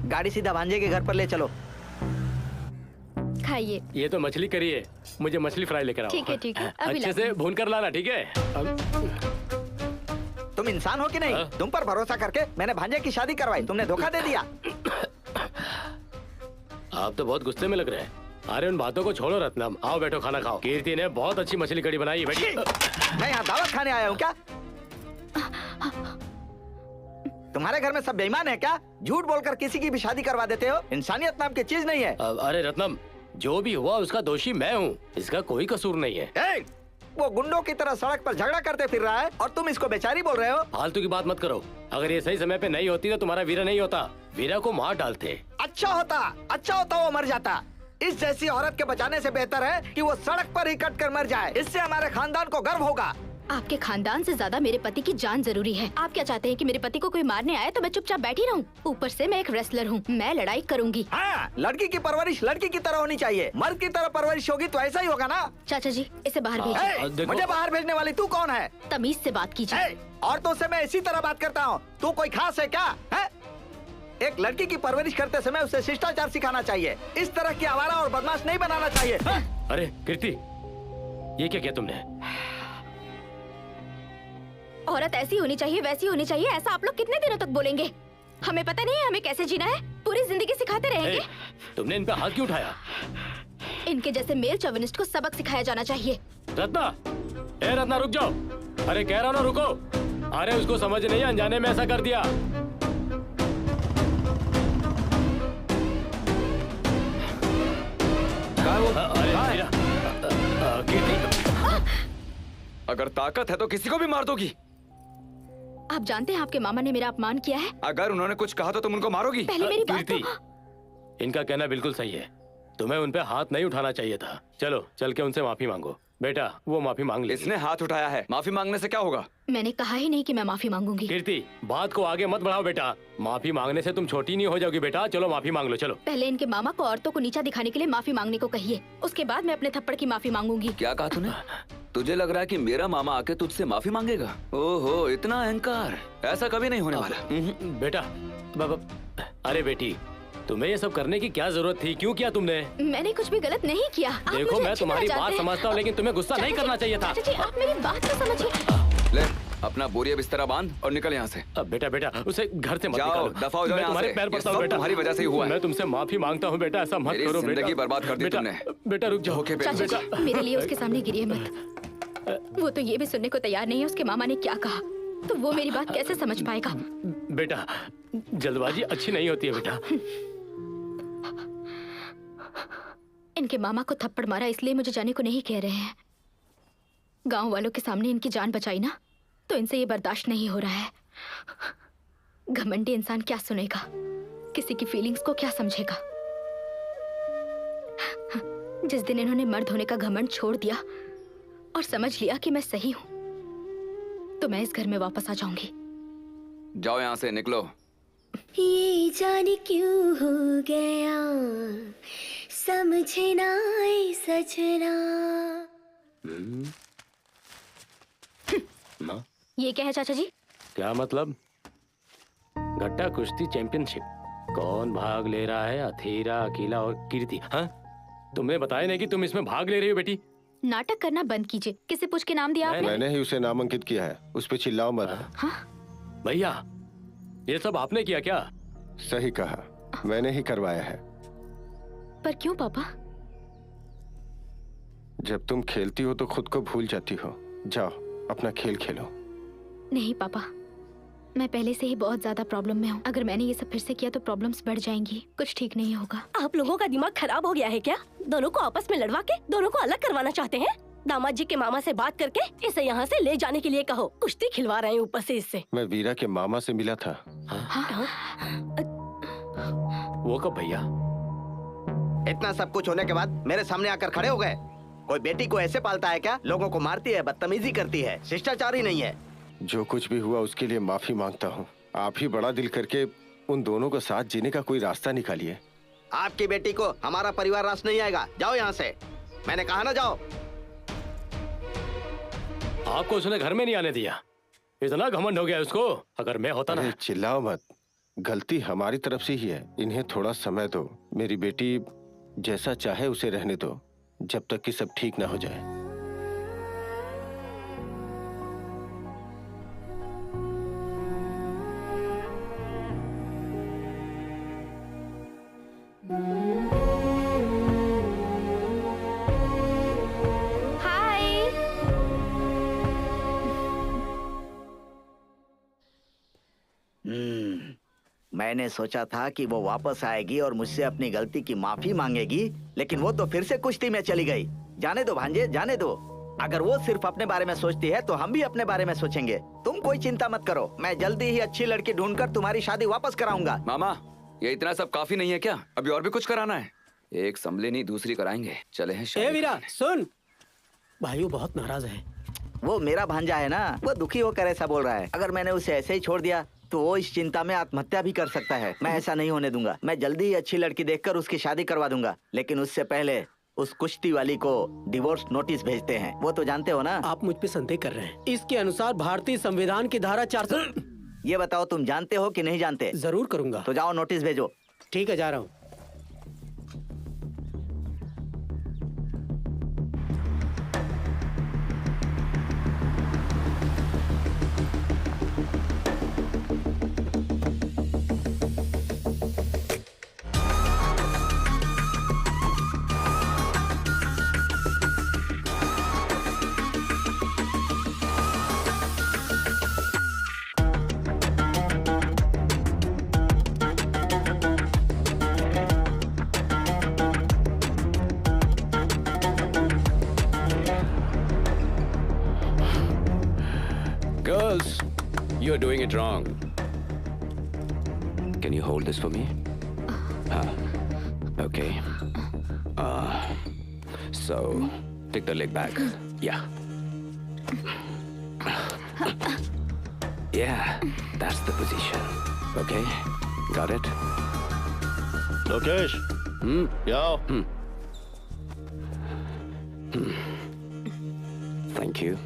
गाड़ी सीधा भांजे के घर पर ले चलो। खाइए। ये तो मछली करी है, मुझे मछली फ्राई लेकर आओ। ठीक है, अभी अच्छे से भून कर लाना, ठीक है? तुम इंसान हो कि नहीं? तुम पर भरोसा करके मैंने भांजे की शादी करवाई, तुमने धोखा दे दिया। आप तो बहुत गुस्से में लग रहे हैं। अरे उन बातों को छोड़ो रत्नम, आओ बैठो, खाना खाओ। कीर्ति ने बहुत अच्छी मछली कड़ी बनाई है। बैठिए। मैं यहाँ दावत खाने आया हूँ क्या? तुम्हारे घर में सब बेईमान है क्या? झूठ बोलकर किसी की भी शादी करवा देते हो। इंसानियत नाम की चीज नहीं है। अरे रत्नम, जो भी हुआ उसका दोषी मैं हूँ, इसका कोई कसूर नहीं है। वो गुंडों की तरह सड़क पर झगड़ा करते फिर रहा है और तुम इसको बेचारी बोल रहे हो। फालतू की बात मत करो। अगर ये सही समय पे नहीं होती तो तुम्हारा वीरा नहीं होता, वीरा को मार डालते। अच्छा होता वो मर जाता। इस जैसी औरत के बचाने से बेहतर है कि वो सड़क पर ही कट कर मर जाए। इससे हमारे खानदान को गर्व होगा। आपके खानदान से ज्यादा मेरे पति की जान जरूरी है। आप क्या चाहते हैं कि मेरे पति को कोई मारने आए तो मैं चुपचाप बैठी रहूं? ऊपर से मैं एक रेसलर हूं, मैं लड़ाई करूंगी। हाँ, लड़की की परवरिश लड़की की तरह होनी चाहिए। मर्द की तरह परवरिश होगी तो ऐसा ही होगा ना। चाचा जी, इसे बाहर भेजिए। मुझे बाहर भेजने वाली तू कौन है? तमीज से बात कीजिए। औरतों से मैं इसी तरह बात करता हूँ। तू कोई खास है क्या? है? एक लड़की की परवरिश करते समय उसे शिष्टाचार सिखाना चाहिए। इस तरह की आवारा और बदमाश नहीं बनाना चाहिए। अरे कीर्ति, ये क्या किया तुमने? औरत ऐसी होनी चाहिए, वैसी होनी चाहिए, ऐसा आप लोग कितने दिनों तक बोलेंगे? हमें पता नहीं है हमें कैसे जीना है? पूरी जिंदगी सिखाते रहेंगे। तुमने इन पे हाथ क्यों उठाया? इनके जैसे मेल चौविनिस्ट को सबक सिखाया जाना चाहिए। रत्ना, ए रत्ना रुक जाओ। अरे कह रहा हूं ना रुको। अरे उसको समझ नहीं, अनजाने में ऐसा कर दिया। अगर ताकत है तो किसी को भी मार दोगी। आप जानते हैं आपके मामा ने मेरा अपमान किया है। अगर उन्होंने कुछ कहा तो तुम उनको मारोगी। पहले मेरी बात तो... इनका कहना बिल्कुल सही है, तुम्हें उन पे हाथ नहीं उठाना चाहिए था। चलो चल के उनसे माफी मांगो। बेटा वो माफी मांग ले। इसने हाथ उठाया है, माफी मांगने से क्या होगा? मैंने कहा ही नहीं कि मैं माफी मांगूंगी। कीर्ति, बात को आगे मत बढ़ाओ बेटा। माफी मांगने से तुम छोटी नहीं हो जाओगी बेटा। चलो माफी मांग लो, चलो। पहले इनके मामा को औरतों को नीचा दिखाने के लिए माफी मांगने को कहिए, उसके बाद मैं अपने थप्पड़ की माफी मांगूंगी। क्या कहा तूने? तुझे लग रहा है कि मेरा मामा आके तुझसे माफी मांगेगा? ओहो, इतना अहंकार। ऐसा कभी नहीं होने वाला। बेटा अरे बेटी, तुम्हें ये सब करने की क्या जरूरत थी? क्यों किया तुमने? मैंने कुछ भी गलत नहीं किया। देखो मैं तुम्हारी बात समझता हूँ, लेकिन तुम्हें गुस्सा नहीं करना चाहिए था। चाचा जी, आप मेरी बात तो समझिए। ले अपना बोरिया बिस्तरा बांध और निकल यहाँ से। अब बेटा उसे घर से मत जाओ, निकालो। दफा हो जाओ मैं यहाँ तुम्हारे से। पैर पड़ता हूँ बेटा। तुम्हारी वजह से ही हुआ है। मैं तुमसे माफी मांगता हूँ बेटा, ऐसा मत करो बेटा। जिंदगी बर्बाद कर दी तुमने। बेटा रुक जाओ। चाचा जी, मेरे लिए उसके सामने गिरिए मत। वो तो ये भी सुनने को तैयार नहीं है उसके मामा ने क्या कहा, तो वो मेरी बात कैसे समझ पाएगा? बेटा जल्दबाजी अच्छी नहीं होती है बेटा। इनके मामा को थप्पड़ मारा इसलिए मुझे जाने को नहीं कह रहे हैं। गांव वालों के सामने इनकी जान बचाई ना, तो इनसे ये बर्दाश्त नहीं हो रहा है। घमंडी इंसान क्या सुनेगा, किसी की फीलिंग्स को क्या समझेगा? जिस दिन इन्होंने मर्द होने का घमंड छोड़ दिया और समझ लिया कि मैं सही हूं, तो मैं इस घर में वापस आ जाऊंगी। जाओ यहाँ से, निकलो। ये जाने क्यों हो गया, समझे ना आए सजना। ये क्या है चाचा जी? क्या मतलब? गट्टा कुश्ती चैंपियनशिप। कौन भाग ले रहा है? अथीरा, अकीला और कीर्ति। हाँ, तुमने बताया नहीं कि तुम इसमें भाग ले रही हो बेटी। नाटक करना बंद कीजिए। किसे पूछ के नाम दिया आपने? मैंने ही उसे नामांकित किया है, उस पे चिल्लाओ मत। भैया ये सब आपने किया क्या? सही कहा, मैंने ही करवाया है। पर क्यों पापा? जब तुम खेलती हो तो खुद को भूल जाती हो। जाओ अपना खेल खेलो। नहीं पापा, मैं पहले से ही बहुत ज्यादा प्रॉब्लम में हूँ। अगर मैंने ये सब फिर से किया तो प्रॉब्लम्स बढ़ जाएंगी, कुछ ठीक नहीं होगा। आप लोगों का दिमाग खराब हो गया है क्या? दोनों को आपस में लड़वा के दोनों को अलग करवाना चाहते हैं? दामाद जी के मामा से बात करके इसे यहाँ से ले जाने के लिए कहो। कुश्ती खिलवा रहे हैं ऊपर से इससे। मैं वीरा के मामा से मिला था। वो कब भैया? इतना सब कुछ होने के बाद मेरे सामने आकर खड़े हो गए। कोई बेटी को ऐसे पालता है क्या? लोगों को मारती है, बदतमीजी करती है, शिष्टाचार ही नहीं है। जो कुछ भी हुआ उसके लिए माफी मांगता हूँ। आप ही बड़ा दिल करके उन दोनों को साथ जीने का कोई रास्ता निकालिए। आपकी बेटी को हमारा परिवार रास नहीं आएगा। जाओ यहाँ से, मैंने कहा ना जाओ। आपको उसने घर में नहीं आने दिया, इतना घमंड हो गया उसको। अगर मैं होता ना। चिल्लाओ मत, गलती हमारी तरफ से ही है। इन्हें थोड़ा समय दो। मेरी बेटी जैसा चाहे उसे रहने दो, जब तक कि सब ठीक ना हो जाए। मैंने सोचा था कि वो वापस आएगी और मुझसे अपनी गलती की माफी मांगेगी, लेकिन वो तो फिर से कुश्ती में चली गई। जाने दो भांजे, जाने दो। अगर वो सिर्फ अपने बारे में सोचती है तो हम भी अपने बारे में सोचेंगे। तुम कोई चिंता मत करो, मैं जल्दी ही अच्छी लड़की ढूंढकर तुम्हारी शादी वापस कराऊंगा। मामा, ये इतना सब काफी नहीं है क्या? अभी और भी कुछ कराना है? एक संभले नहीं दूसरी कराएंगे। चले हैं ए शादी वीरा करने। सुन, भाई वो बहुत नाराज है। वो मेरा भांजा है ना, वो दुखी होकर ऐसा बोल रहा है। अगर मैंने उसे ऐसे ही छोड़ दिया तो वो इस चिंता में आत्महत्या भी कर सकता है। मैं ऐसा नहीं होने दूंगा। मैं जल्दी ही अच्छी लड़की देखकर उसकी शादी करवा दूंगा, लेकिन उससे पहले उस कुश्ती वाली को डिवोर्स नोटिस भेजते हैं। वो तो जानते हो ना। आप मुझ पे संदेह कर रहे हैं। इसके अनुसार भारतीय संविधान की धारा 400। ये बताओ तुम जानते हो कि नहीं जानते? जरूर करूंगा। तो जाओ नोटिस भेजो। ठीक है, जा रहा हूँ। Girls, you're doing it wrong. Can you hold this for me? Okay. So, take the leg back. Yeah. Yeah, that's the position. Okay, got it? Lokesh, आओ। Thank you.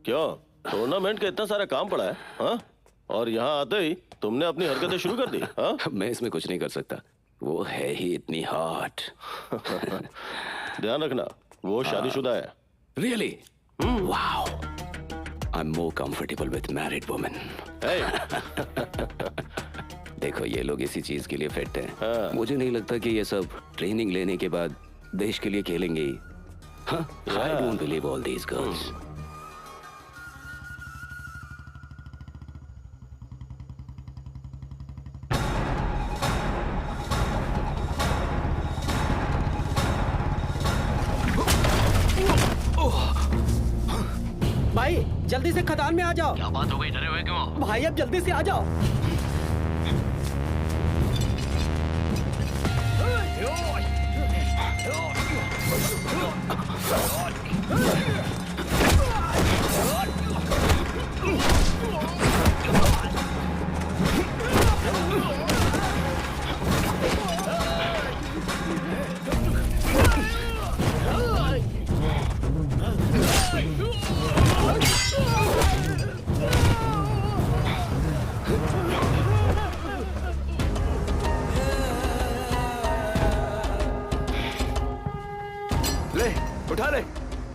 क्यों, टूर्नामेंट का इतना सारा काम पड़ा है? हाँ? और यहाँ आते ही तुमने अपनी हरकतें शुरू कर दी? हाँ? मैं इसमें कुछ नहीं कर सकता। वो है ही इतनी हॉट। ध्यान रखना, वो शादीशुदा है। Really? Wow. I'm more comfortable with married women. Hey. देखो ये लोग इसी चीज के लिए फिट हैं। मुझे नहीं लगता कि ये सब ट्रेनिंग लेने के बाद देश के लिए खेलेंगे ही। हाँ? I don't believe all these girls. भाई जल्दी से खदान में आ जाओ। क्या बात हो गई, डरे हुए क्यों? भाई अब जल्दी से आ जाओ।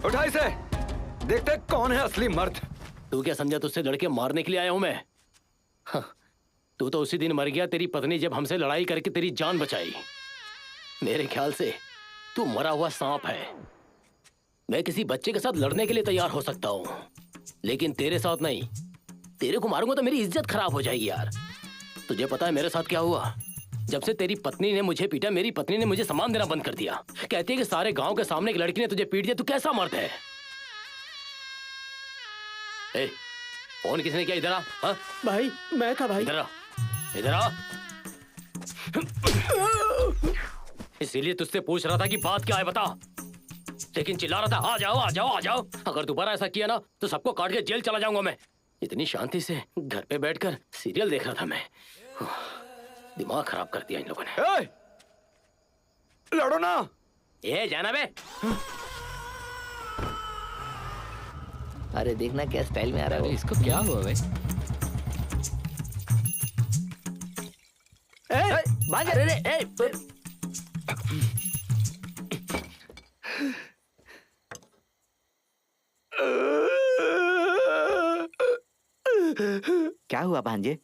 उठा इसे, देखते कौन है असली मर्द। तू क्या समझा तुझसे लड़के मारने के लिए आया हूं मैं? हाँ, तू तो उसी दिन मर गया तेरी पत्नी जब हमसे लड़ाई करके तेरी जान बचाई। मेरे ख्याल से तू मरा हुआ सांप है। मैं किसी बच्चे के साथ लड़ने के लिए तैयार हो सकता हूँ, लेकिन तेरे साथ नहीं। तेरे को मारूंगा तो मेरी इज्जत खराब हो जाएगी यार। तुझे पता है मेरे साथ क्या हुआ? जब से तेरी पत्नी ने मुझे पीटा, मेरी पत्नी ने मुझे सामान देना बंद कर दिया। कहती है कि सारे गांव के सामने एक लड़की ने तुझे पीट दिया, तू कैसा मर्द है? ए, फोन किसने किया? इधर आ। हाँ? भाई मैं था भाई। इधर आ, इधर आ। इसीलिए तुझसे पूछ रहा था कि बात क्या है, बता। लेकिन चिल्ला रहा था आ जाओ आ जाओ आ जाओ। अगर दोबारा ऐसा किया ना तो सबको काट के जेल चला जाऊंगा मैं। इतनी शांति से घर पे बैठकर सीरियल देख रहा था मैं। दिमाग खराब कर दिया इन लोगों ने। लड़ो ना। ये जाना बे। अरे देखना क्या स्टाइल में आ रहा है। इसको क्या हुआ भाई? क्या हुआ भांजे?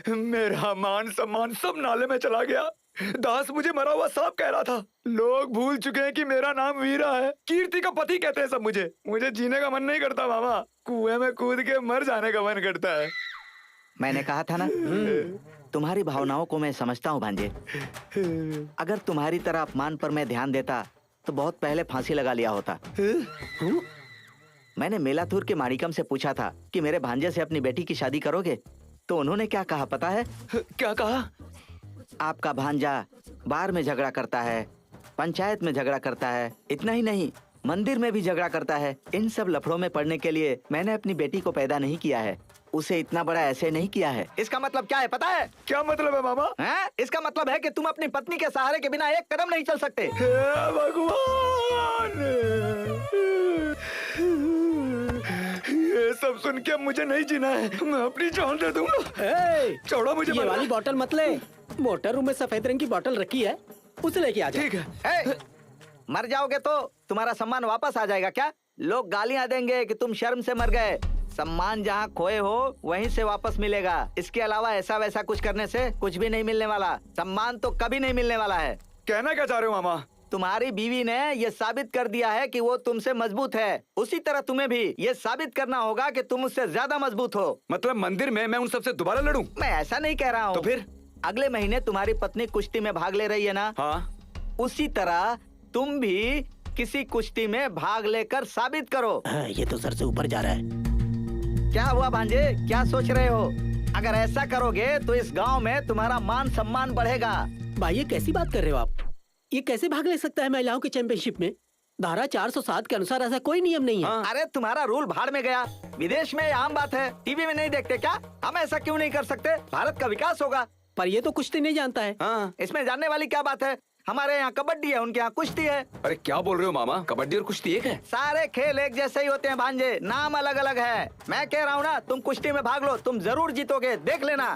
मेरा मान सम्मान सब नाले में चला गया। दास मुझे मरा हुआ सांप कह रहा था। लोग भूल चुके हैं कि मेरा नाम वीरा है। कीर्ति का पति कहते हैं सब मुझे। मुझे जीने का मन नहीं करता मामा, कुएं में कूद के मर जाने का मन करता है। मैंने कहा था ना, तुम्हारी भावनाओं को मैं समझता हूँ भांजे। अगर तुम्हारी तरह अपमान पर मैं ध्यान देता तो बहुत पहले फांसी लगा लिया होता। मैंने मेलाथुर के माणिकम से पूछा था कि मेरे भांजे से अपनी बेटी की शादी करोगे, तो उन्होंने क्या कहा पता है? क्या कहा? आपका भांजा बार में झगड़ा करता है, पंचायत में झगड़ा करता है, इतना ही नहीं मंदिर में भी झगड़ा करता है। इन सब लफड़ों में पड़ने के लिए मैंने अपनी बेटी को पैदा नहीं किया है, उसे इतना बड़ा ऐसे नहीं किया है। इसका मतलब क्या है पता है? क्या मतलब है मामा? हैं? इसका मतलब है कि तुम अपनी पत्नी के सहारे के बिना एक कदम नहीं चल सकते। हे भगवान, ये सब सुन के मुझे नहीं जीना है, मैं अपनी जान दे दूंगा। छोड़ो मुझे। ये वाली बोतल मत ले, मोटर रूम में सफेद रंग की बोतल रखी है, उसे लेके आ जा। ठीक है। मर जाओगे तो तुम्हारा सम्मान वापस आ जाएगा क्या? लोग गालियां देंगे कि तुम शर्म से मर गए। सम्मान जहाँ खोए हो वहीं से वापस मिलेगा। इसके अलावा ऐसा वैसा कुछ करने से कुछ भी नहीं मिलने वाला। सम्मान तो कभी नहीं मिलने वाला है। कहना क्या चाह रहे हो मामा? तुम्हारी बीवी ने ये साबित कर दिया है कि वो तुमसे मजबूत है, उसी तरह तुम्हें भी ये साबित करना होगा कि तुम उससे ज्यादा मजबूत हो। मतलब मंदिर में मैं उन सबसे दोबारा लड़ूं? मैं ऐसा नहीं कह रहा हूँ। तो फिर? अगले महीने तुम्हारी पत्नी कुश्ती में भाग ले रही है ना? हाँ। उसी तरह तुम भी किसी कुश्ती में भाग लेकर साबित करो। ये तो सर से ऊपर जा रहा है। क्या हुआ भांजे, क्या सोच रहे हो? अगर ऐसा करोगे तो इस गांव में तुम्हारा मान सम्मान बढ़ेगा। भाई ये कैसी बात कर रहे हो आप? ये कैसे भाग ले सकता है महिलाओं की चैंपियनशिप में? धारा 407 के अनुसार ऐसा कोई नियम नहीं है। अरे तुम्हारा रूल भाड़ में गया। विदेश में आम बात है, टीवी में नहीं देखते क्या? हम ऐसा क्यों नहीं कर सकते? भारत का विकास होगा। पर ये तो कुश्ती नहीं जानता है। इसमें जानने वाली क्या बात है? हमारे यहाँ कबड्डी है, उनके यहाँ कुश्ती है। अरे क्या बोल रहे हो मामा? कबड्डी और कुश्ती एक है? सारे खेल एक जैसे ही होते हैं भांजे, नाम अलग अलग है। मैं कह रहा हूँ ना, तुम कुश्ती में भाग लो, तुम जरूर जीतोगे, देख लेना।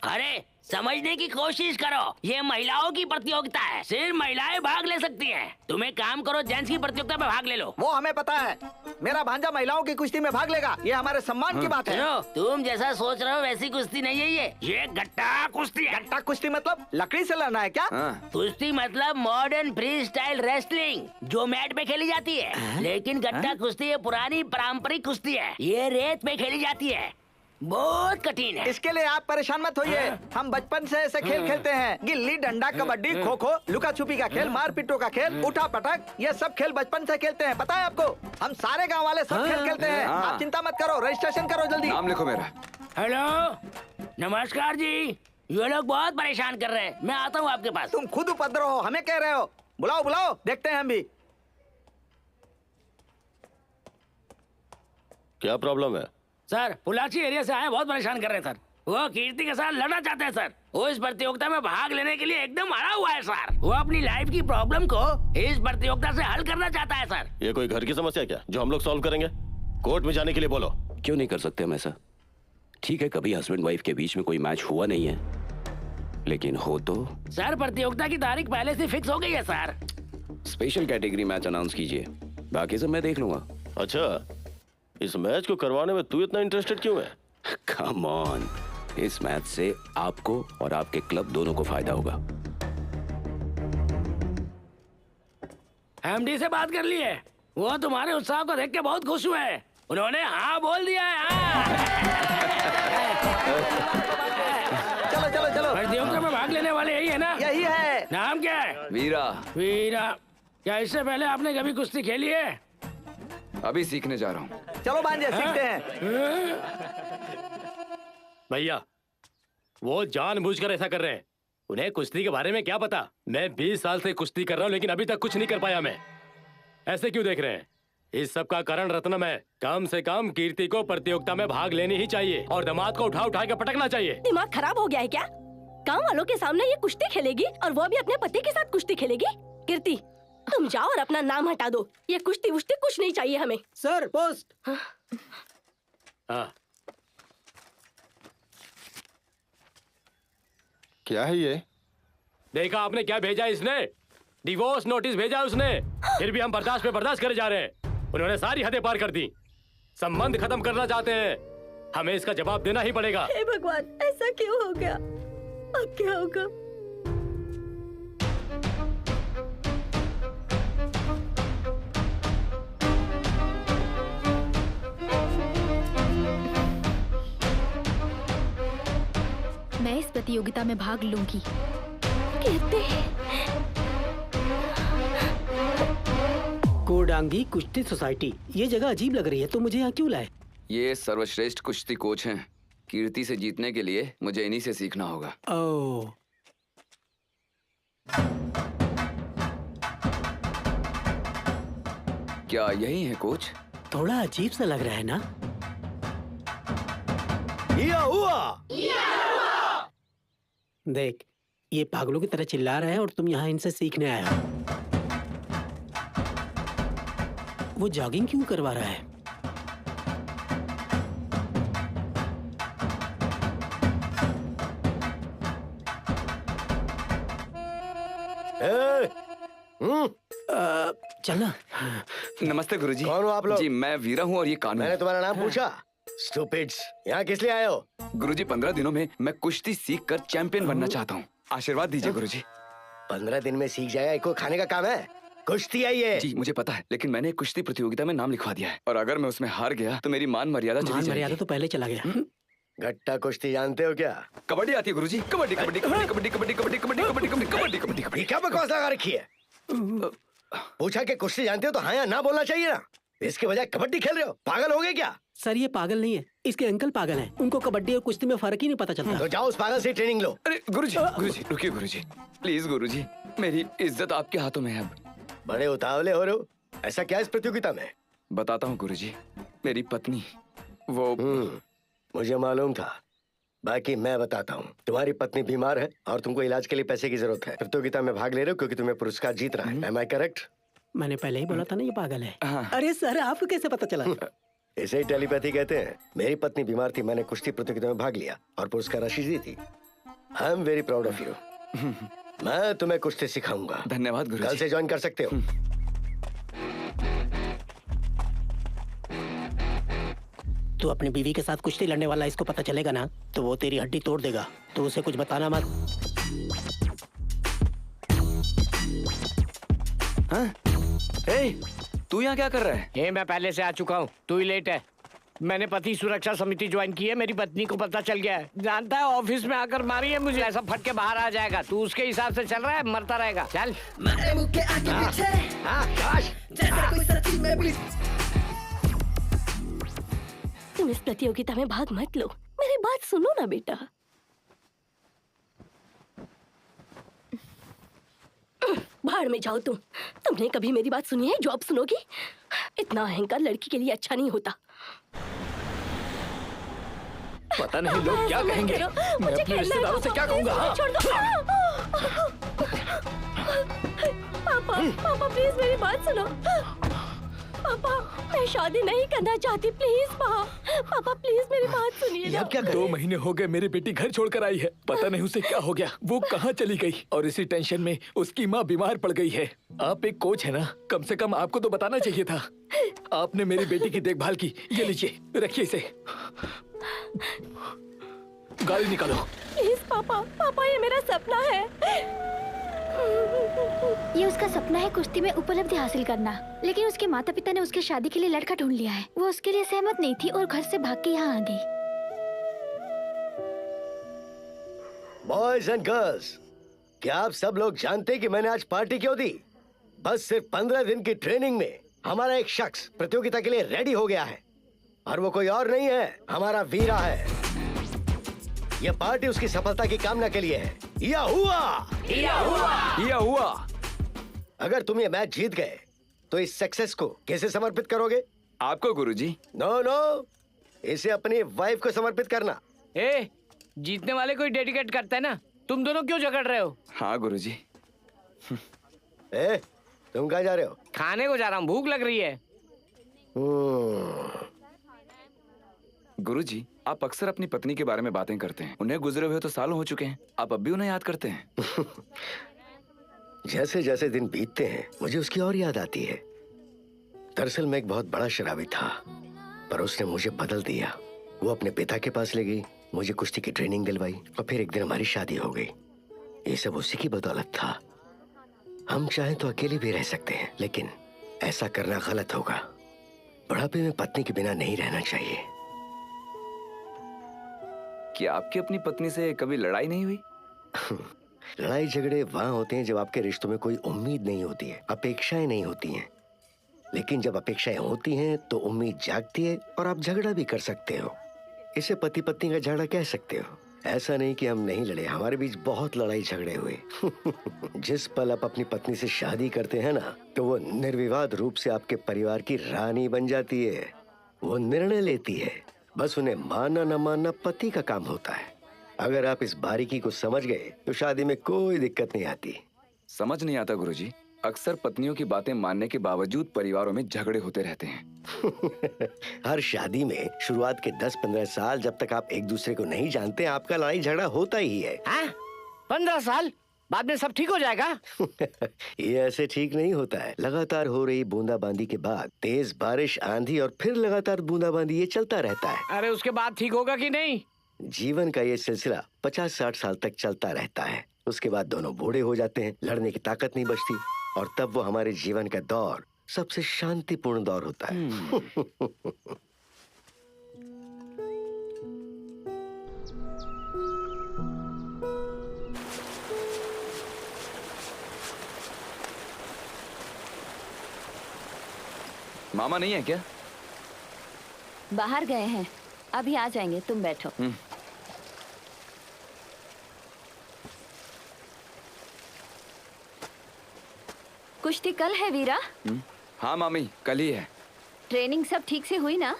अरे समझने की कोशिश करो, ये महिलाओं की प्रतियोगिता है, सिर्फ महिलाएं भाग ले सकती हैं। तुम एक काम करो, जेंट्स की प्रतियोगिता में भाग ले लो। वो हमें पता है, मेरा भांजा महिलाओं की कुश्ती में भाग लेगा, ये हमारे सम्मान की बात है। तुम जैसा सोच रहे हो वैसी कुश्ती नहीं है ये गट्टा कुश्ती है। गट्टा कुश्ती मतलब लकड़ी से लड़ना है क्या? कुश्ती मतलब मॉडर्न फ्री स्टाइल रेसलिंग, जो मैट पे खेली जाती है। लेकिन गट्टा कुश्ती ये पुरानी पारंपरिक कुश्ती है, ये रेत पे खेली जाती है, बहुत कठिन है। इसके लिए आप परेशान मत होइए, हम बचपन से ऐसे खेल खेलते हैं। गिल्ली डंडा, कबड्डी, खो खो, लुका छुपी का खेल, मार पिट्टो का खेल, उठा पटक, ये सब खेल बचपन से खेलते हैं। पता है आपको? हम सारे गांव वाले सब खेल खेलते हैं। आप चिंता मत करो, रजिस्ट्रेशन करो जल्दी। नाम लिखो मेरा। हेलो, नमस्कार जी, ये लोग बहुत परेशान कर रहे हैं, मैं आता हूँ आपके पास। तुम खुद उपद्रव हो, हमें कह रहे हो? बुलाओ बुलाओ, देखते हैं हम भी। क्या प्रॉब्लम है? सर पुलाची एरिया से आए, बहुत परेशान कर रहे हैं सर। वो कीर्ति के साथ लड़ना चाहते हैं सर। वो इस प्रतियोगिता में भाग लेने के लिए एकदम अड़ा हुआ है सर। वो अपनी लाइफ की प्रॉब्लम को इस प्रतियोगिता से हल करना चाहता है सर। ये कोई घर की समस्या क्या जो हम लोग सॉल्व करेंगे? कोर्ट में जाने के लिए बोलो। क्यों नहीं कर सकते हम ऐसा? ठीक है, कभी हस्बैंड वाइफ के बीच में कोई मैच हुआ नहीं है, लेकिन हो तो। सर प्रतियोगिता की तारीख पहले से फिक्स हो गई है sir. Special category match announce कीजिए, बाकी सब मैं देख लूंगा। अच्छा, इस मैच को करवाने में तू इतना इंटरेस्टेड क्यों है? कम ऑन, इस मैच से आपको और आपके क्लब दोनों को फायदा होगा। एमडी से बात कर लिए, वो तुम्हारे उत्साह को देख के बहुत खुश हुए हैं। उन्होंने हाँ बोल दिया है। चलो चलो चलो, प्रतियोगिता में भाग लेने वाले यही है ना? यही है। नाम क्या है? वीरा। वीरा, क्या इससे पहले आपने कभी कुश्ती खेली है? अभी सीखने जा रहा हूँ। चलो भांजे सीखते हैं। भैया वो जानबूझकर ऐसा कर रहे हैं, उन्हें कुश्ती के बारे में क्या पता? मैं 20 साल से कुश्ती कर रहा हूँ लेकिन अभी तक कुछ नहीं कर पाया मैं। ऐसे क्यों देख रहे हैं? इस सब का कारण रत्नम है। कम से कम कीर्ति को प्रतियोगिता में भाग लेनी ही चाहिए और दामाद को उठा उठा के पटकना चाहिए। दिमाग खराब हो गया है क्या? गाँव वालों के सामने ये कुश्ती खेलेगी और वो भी अपने पति के साथ कुश्ती खेलेगी? कीर्ति तुम जाओ और अपना नाम हटा दो, ये कुश्ती वुश्ती कुछ नहीं चाहिए हमें। Sir post. हाँ। क्या है ये? देखा आपने क्या भेजा इसने? डिवोर्स नोटिस भेजा उसने। फिर भी हम बर्दाश्त पे बर्दाश्त करे जा रहे हैं। उन्होंने सारी हदें पार कर दी, संबंध खत्म करना चाहते हैं। हमें इसका जवाब देना ही पड़ेगा। हे भगवान, ऐसा क्यों हो गया? अब क्या होगा? मैं इस प्रतियोगिता में भाग लूंगी। कीर्ति कूड़ा जांगी कुश्ती सोसाइटी, ये जगह अजीब लग रही है, तो मुझे यहाँ क्यों लाए? ये सर्वश्रेष्ठ कुश्ती कोच हैं। कीर्ति से जीतने के लिए मुझे इन्हीं से सीखना होगा। ओह, क्या यही है कोच? थोड़ा अजीब सा लग रहा है ना? या हुआ। देख, ये पागलों की तरह चिल्ला रहा है और तुम यहाँ इनसे सीखने आया हो। वो जॉगिंग क्यों करवा रहा है? चलना। नमस्ते गुरुजी। कौन हो आप लोग? जी मैं वीरा हूँ और ये कानून। मैंने तुम्हारा नाम पूछा? स्टूपिड्स, यहाँ किस लिए आए हो? गुरुजी 15 दिनों में मैं कुश्ती सीख कर चैंपियन बनना चाहता हूँ, आशीर्वाद दीजिए गुरुजी। 15 दिन में सीख जाएगा? एक को खाने का काम है? कुश्ती है ये। जी मुझे पता है, लेकिन मैंने कुश्ती प्रतियोगिता में नाम लिखवा दिया है और अगर मैं उसमें हार गया तो मेरी मान मर्यादा चली जाएगी। मर्यादा तो पहले चला गया। गट्टा कुश्ती जानते हो क्या? कबड्डी आती है गुरुजी। कबड्डी कबड्डी कबड्डी कबड्डी कबड्डी कबड्डी कबड्डी कबड्डी कबड्डी कबड्डी कबड्डी कबड्डी। क्या बकवास लगा रखी है? पूछा कि कुश्ती जानते हो तो हाँ या ना बोलना चाहिए ना। इसके बजाय कबड्डी खेल रहे हो, पागल हो गए क्या? सर ये पागल नहीं है, इसके अंकल पागल हैं। उनको कबड्डी और कुश्ती में फर्क ही नहीं पता चलता। तो जाओ उस पागल से ट्रेनिंग लो। अरे गुरुजी गुरुजी रुकिए गुरुजी, प्लीज गुरुजी, मेरी इज्जत आपके हाथों में है अब। बड़े उतावले हो रहे हो, ऐसा क्या इस प्रतियोगिता में? बताता हूँ गुरुजी, मेरी पत्नी वो मुझे मालूम था। बाकी मैं बताता हूँ, तुम्हारी पत्नी बीमार है और तुमको इलाज के लिए पैसे की जरूरत है। प्रतियोगिता में भाग ले रहे हो क्योंकि तुम्हें पुरस्कार जीतना है। Am I correct? मैंने पहले ही बोला था ना ये पागल है। अरे सर आपको कैसे पता चला? इसे ही टेलीपैथी कहते हैं। मेरी पत्नी बीमार थी, मैंने कुश्ती प्रतियोगिता में भाग लिया और पुरस्कार राशि दी थी। I am very proud of you. मैं तुम्हें कुश्ती सिखाऊंगा। धन्यवाद गुरुजी। कल से ज्वाइन कर सकते हो। तू अपनी बीवी के साथ कुश्ती लड़ने वाला, इसको पता चलेगा ना तो वो तेरी हड्डी तोड़ देगा, तो उसे कुछ बताना मत। हाँ? ए, तू यहाँ क्या कर रहा है? मैं पहले से आ चुका हूँ, तू ही लेट है। मैंने पति सुरक्षा समिति ज्वाइन की है, मेरी पत्नी को पता चल गया है। जानता है ऑफिस में आकर मारी है मुझे, ऐसा फट के बाहर आ जाएगा। तू उसके हिसाब से चल रहा है, मरता रहेगा। चल। तुम इस प्रतियोगिता में भाग मत लो, मेरी बात सुनो ना बेटा। भाड़ में जाओ तुमने कभी मेरी बात सुनी है जो अब सुनोगी? इतना अहंकार लड़की के लिए अच्छा नहीं होता। पता नहीं लोग क्या कहेंगे, मैं अपने रिश्तेदारों से क्या कहूँगा? छोड़ दो। पापा प्लीज मेरी बात सुनो। पापा मैं शादी नहीं करना चाहती, प्लीज पापा प्लीज मेरी बात सुनिए ना। 2 महीने हो गए मेरी बेटी घर छोड़कर आई है, पता नहीं उसे क्या हो गया, वो कहाँ चली गई और इसी टेंशन में उसकी माँ बीमार पड़ गई है। आप एक कोच है ना, कम से कम आपको तो बताना चाहिए था। आपने मेरी बेटी की देखभाल की। ये लीजिए, रखिए इसे। गाड़ी निकालो। प्लीज पापा ये मेरा सपना है। ये उसका सपना है कुश्ती में उपलब्धि हासिल करना, लेकिन उसके माता पिता ने उसके शादी के लिए लड़का ढूंढ लिया है। वो उसके लिए सहमत नहीं थी और घर से भाग के यहाँ आ गई। बॉयज एंड गर्ल्स, क्या आप सब लोग जानते हैं कि मैंने आज पार्टी क्यों दी? बस सिर्फ 15 दिन की ट्रेनिंग में हमारा एक शख्स प्रतियोगिता के लिए रेडी हो गया है और वो कोई और नहीं है, हमारा वीरा है। यह पार्टी उसकी सफलता की कामना के लिए है। या हुआ। अगर तुम ये मैच जीत गए तो इस सक्सेस को कैसे समर्पित करोगे? आपको गुरुजी। नो, इसे अपनी वाइफ को समर्पित करना। जीतने वाले को डेडिकेट करता है ना। तुम दोनों क्यों झगड़ रहे हो? हाँ गुरुजी। तुम कहाँ जा रहे हो? खाने को जा रहा हूँ, भूख लग रही है। गुरुजी, आप अक्सर अपनी पत्नी के बारे में बातें करते हैं। उन्हें गुजरे हुए तो सालों हो चुके हैं, आप अब भी उन्हें याद करते हैं? जैसे जैसे दिन बीतते हैं मुझे उसकी और याद आती है। दरअसल मैं एक बहुत बड़ा शराबी था, पर उसने मुझे बदल दिया। वो अपने पिता के पास ले गई, मुझे कुश्ती की ट्रेनिंग दिलवाई और फिर एक दिन हमारी शादी हो गई। ये सब उसी की बदौलत था। हम चाहें तो अकेले भी रह सकते हैं, लेकिन ऐसा करना गलत होगा। बुढ़ापे में पत्नी के बिना नहीं रहना चाहिए। क्या आपकी अपनी पत्नी से कभी लड़ाई नहीं हुई? लड़ाई झगड़े वहाँ होते हैं जब आपके रिश्तों में कोई उम्मीद नहीं होती है, अपेक्षाएं नहीं होती हैं। लेकिन जब अपेक्षाएं होती हैं तो उम्मीद जागती है और आप झगड़ा भी कर सकते हो। इसे पति पत्नी का झगड़ा कह सकते हो। ऐसा नहीं कि हम नहीं लड़े, हमारे बीच बहुत लड़ाई झगड़े हुए। जिस पल आप अपनी पत्नी से शादी करते हैं ना, तो वो निर्विवाद रूप से आपके परिवार की रानी बन जाती है। वो निर्णय लेती है, बस उन्हें मानना न मानना पति का काम होता है। अगर आप इस बारीकी को समझ गए तो शादी में कोई दिक्कत नहीं आती। समझ नहीं आता गुरुजी, अक्सर पत्नियों की बातें मानने के बावजूद परिवारों में झगड़े होते रहते हैं। हर शादी में शुरुआत के 10-15 साल जब तक आप एक दूसरे को नहीं जानते, आपका लड़ाई झगड़ा होता ही है। 15 साल बाद में सब ठीक हो जाएगा? ये ऐसे ठीक नहीं होता है। लगातार हो रही बूंदाबांदी के बाद तेज बारिश, आंधी और फिर लगातार बूंदाबांदी, ये चलता रहता है। अरे उसके बाद ठीक होगा कि नहीं? जीवन का ये सिलसिला 50-60 साल तक चलता रहता है। उसके बाद दोनों बूढ़े हो जाते हैं, लड़ने की ताकत नहीं बचती, और तब वो हमारे जीवन का दौर सबसे शांतिपूर्ण दौर होता है। मामा नहीं है क्या? बाहर गए हैं, अभी आ जाएंगे, तुम बैठो। कुश्ती कल है वीरा? हाँ मामी, कल ही है। ट्रेनिंग सब ठीक से हुई ना?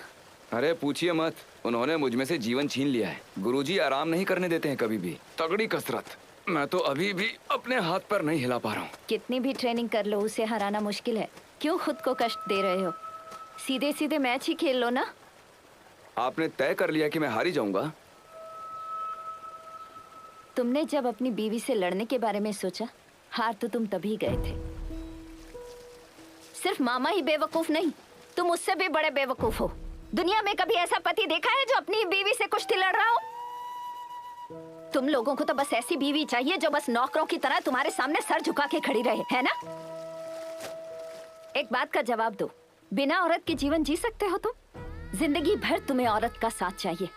अरे पूछिए मत, उन्होंने मुझ में से जीवन छीन लिया है। गुरुजी आराम नहीं करने देते हैं कभी भी। तगड़ी कसरत। मैं तो अभी भी अपने हाथ पर नहीं हिला पा रहा हूँ। कितनी भी ट्रेनिंग कर लो, उसे हराना मुश्किल है। क्यों खुद को कष्ट दे रहे हो? सीधे सीधे मैच ही खेल लो ना। आपने तय कर लिया कि मैं हारी जाऊंगा? तुमने जब अपनी बीवी से लड़ने के बारे में सोचा, हार तो तुम तभी गए थे। सिर्फ मामा ही बेवकूफ नहीं, तुम उससे भी बड़े बेवकूफ हो। दुनिया में कभी ऐसा पति देखा है जो अपनी बीवी से कुश्ती लड़ रहा हो? तुम लोगों को तो बस ऐसी बीवी चाहिए जो बस नौकरों की तरह तुम्हारे सामने सर झुका के खड़ी रहे, है ना? एक बात का जवाब दो, बिना औरत के जीवन जी सकते हो तुम? जिंदगी भर तुम्हें औरत का साथ चाहिए।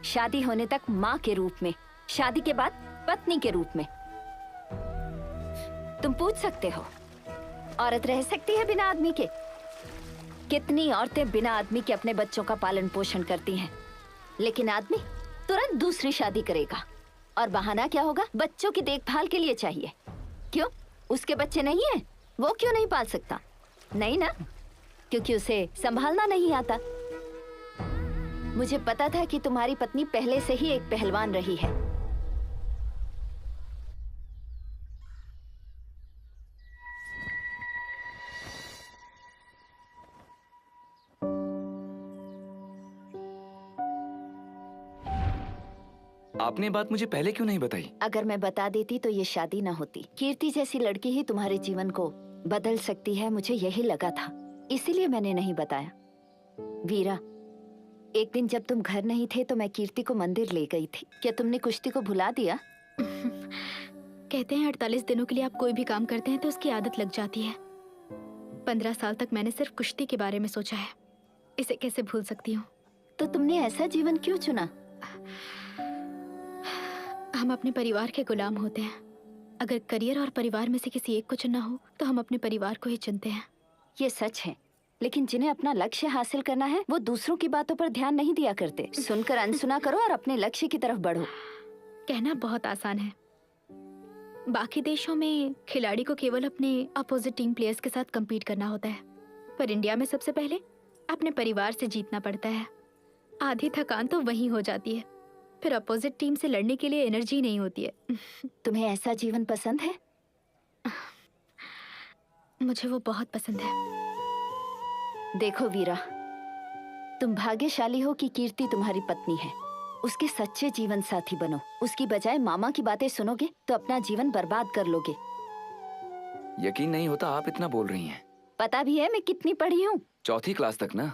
शादी होने तक माँ के रूप में, शादी के बाद पत्नी के रूप में। तुम पूछ सकते हो, औरत रह सकती है बिना आदमी के? कितनी औरतें बिना आदमी के अपने बच्चों का पालन पोषण करती हैं, लेकिन आदमी तुरंत दूसरी शादी करेगा। और बहाना क्या होगा? बच्चों की देखभाल के लिए चाहिए। क्यों? उसके बच्चे नहीं हैं? वो क्यों नहीं पाल सकता? नहीं ना, क्योंकि उसे संभालना नहीं आता। मुझे पता था कि तुम्हारी पत्नी पहले से ही एक पहलवान रही है। आपने बात मुझे पहले क्यों नहीं बताई? अगर मैं बता देती तो ये शादी ना होती। कीर्ति जैसी लड़की ही तुम्हारे जीवन को बदल सकती है, मुझे यही लगा था, इसीलिए मैंने नहीं बताया। वीरा, एक दिन जब तुम घर नहीं थे तो मैं कीर्ति को मंदिर ले गई थी। क्या तुमने कुश्ती को भुला दिया? कहते हैं 48 दिनों के लिए आप कोई भी काम करते हैं तो उसकी आदत लग जाती है। 15 साल तक मैंने सिर्फ कुश्ती के बारे में सोचा है, इसे कैसे भूल सकती हूँ? तो तुमने ऐसा जीवन क्यों चुना? हम अपने परिवार के गुलाम होते हैं। अगर करियर और परिवार में से किसी एक को चुनना हो तो हम अपने परिवार को ही चुनते हैं। ये सच है, लेकिन जिन्हें अपना लक्ष्य हासिल करना है वो दूसरों की बातों पर ध्यान नहीं दिया करते। सुनकर अनसुना करो और अपने लक्ष्य की तरफ बढ़ो। कहना बहुत आसान है। बाकी देशों में खिलाड़ी को केवल अपने अपोजिट टीम प्लेयर्स के साथ compete करना होता है, पर इंडिया में सबसे पहले अपने परिवार से जीतना पड़ता है। आधी थकान तो वहीं हो जाती है, फिर अपोजिट टीम से लड़ने के लिए एनर्जी नहीं होती है। तुम्हें ऐसा जीवन पसंद है? मुझे वो बहुत पसंद है। देखो वीरा, तुम भाग्यशाली हो कि कीर्ति तुम्हारी पत्नी है। उसके सच्चे जीवन साथी बनो। उसकी बजाय मामा की बातें सुनोगे तो अपना जीवन बर्बाद कर लोगे। यकीन नहीं होता आप इतना बोल रही हैं। पता भी है मैं कितनी पढ़ी हूँ? 4th क्लास तक ना?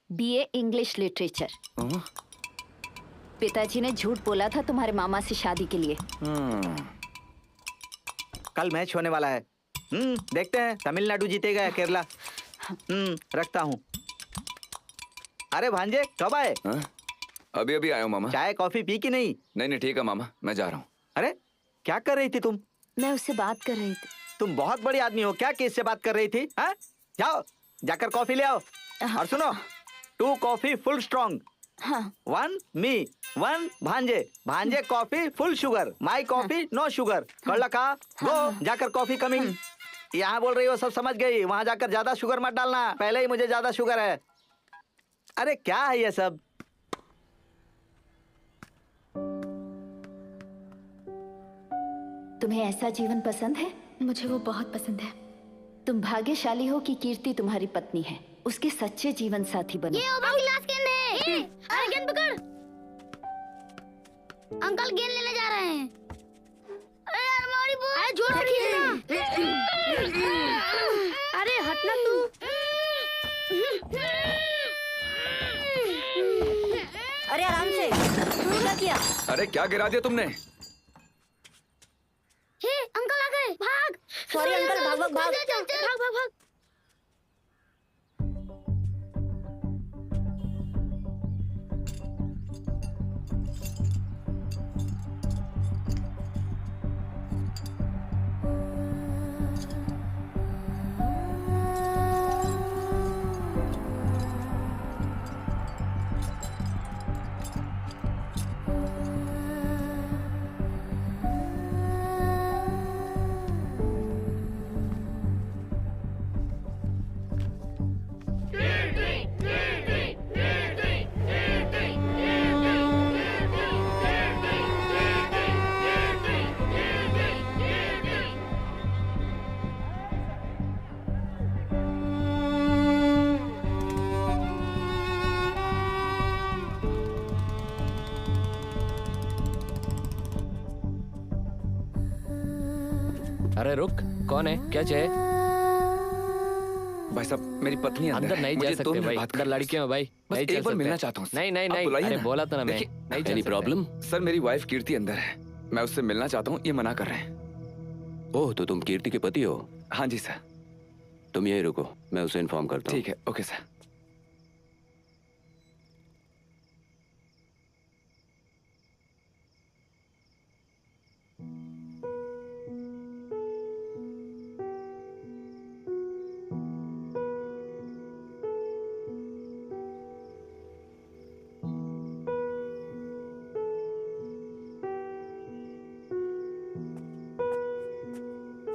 BA English literature. पिताजी ने झूठ बोला था तुम्हारे मामा से शादी के लिए। कल मैच होने वाला है। देखते हैं तमिलनाडु जीतेगा या केरला। रखता हूँ। अरे भांजे, कब आए? अभी अभी आया हूँ मामा। चाय कॉफी पी कि नहीं? नहीं ठीक है मामा, मैं जा रहा हूँ। अरे क्या कर रही थी तुम? मैं उससे बात कर रही थी। तुम बहुत बड़ी आदमी हो, क्या केस से बात कर रही थी? हाँ? जाओ जाकर कॉफी ले आओ। और सुनो, 2 कॉफी फुल स्ट्रॉन्ग। हाँ। 1 मी, 1 भांजे। भांजे coffee full sugar, my coffee no sugar. कर लगा गो, जाकर कॉफी कमिंग। यहाँ बोल रही हो सब समझ गई, वहाँ जाकर ज्यादा शुगर मत डालना, पहले ही मुझे ज्यादा शुगर है। अरे क्या है ये सब? तुम्हें ऐसा जीवन पसंद है? मुझे वो बहुत पसंद है। तुम भाग्यशाली हो कि कीर्ति तुम्हारी पत्नी है, उसके सच्चे जीवन साथी बनो। ये ओवर गिलास गेंद है। अरे गेंद पकड़। अंकल गेंद लेने जा रहे हैं। अरे यार हमारी बॉल। अरे जोर से खींचना। अरे हटना तू। अरे आराम से, तूने क्या किया? अरे क्या गिरा दिया तुमने? हे अंकल आ गए, भाग। सॉरी अंकल, भाग भाग भाग। चल चल भाग भाग भाग। अरे रुक, कौन है? क्या चाहिए? भाई साहब, मेरी पत्नी अंदर नहीं जा सकते भाई, अंदर लड़कियां हैं भाई। बस नहीं एक बार चल मिलना सकते। चाहता हूँ। नहीं नहीं आप नहीं, बुलाइए अरे ना। बोला तो ना मैं। देखिए, नहीं चल एनी सकते। प्रॉब्लम? सर मेरी वाइफ कीर्ति अंदर है, मैं उससे मिलना चाहता हूँ, ये मना कर रहे हैं। ओह, तो तुम कीर्ति के पति हो? हाँ जी सर। तुम यही रुको, मैं उसे इन्फॉर्म करता हूँ। ठीक है, ओके सर।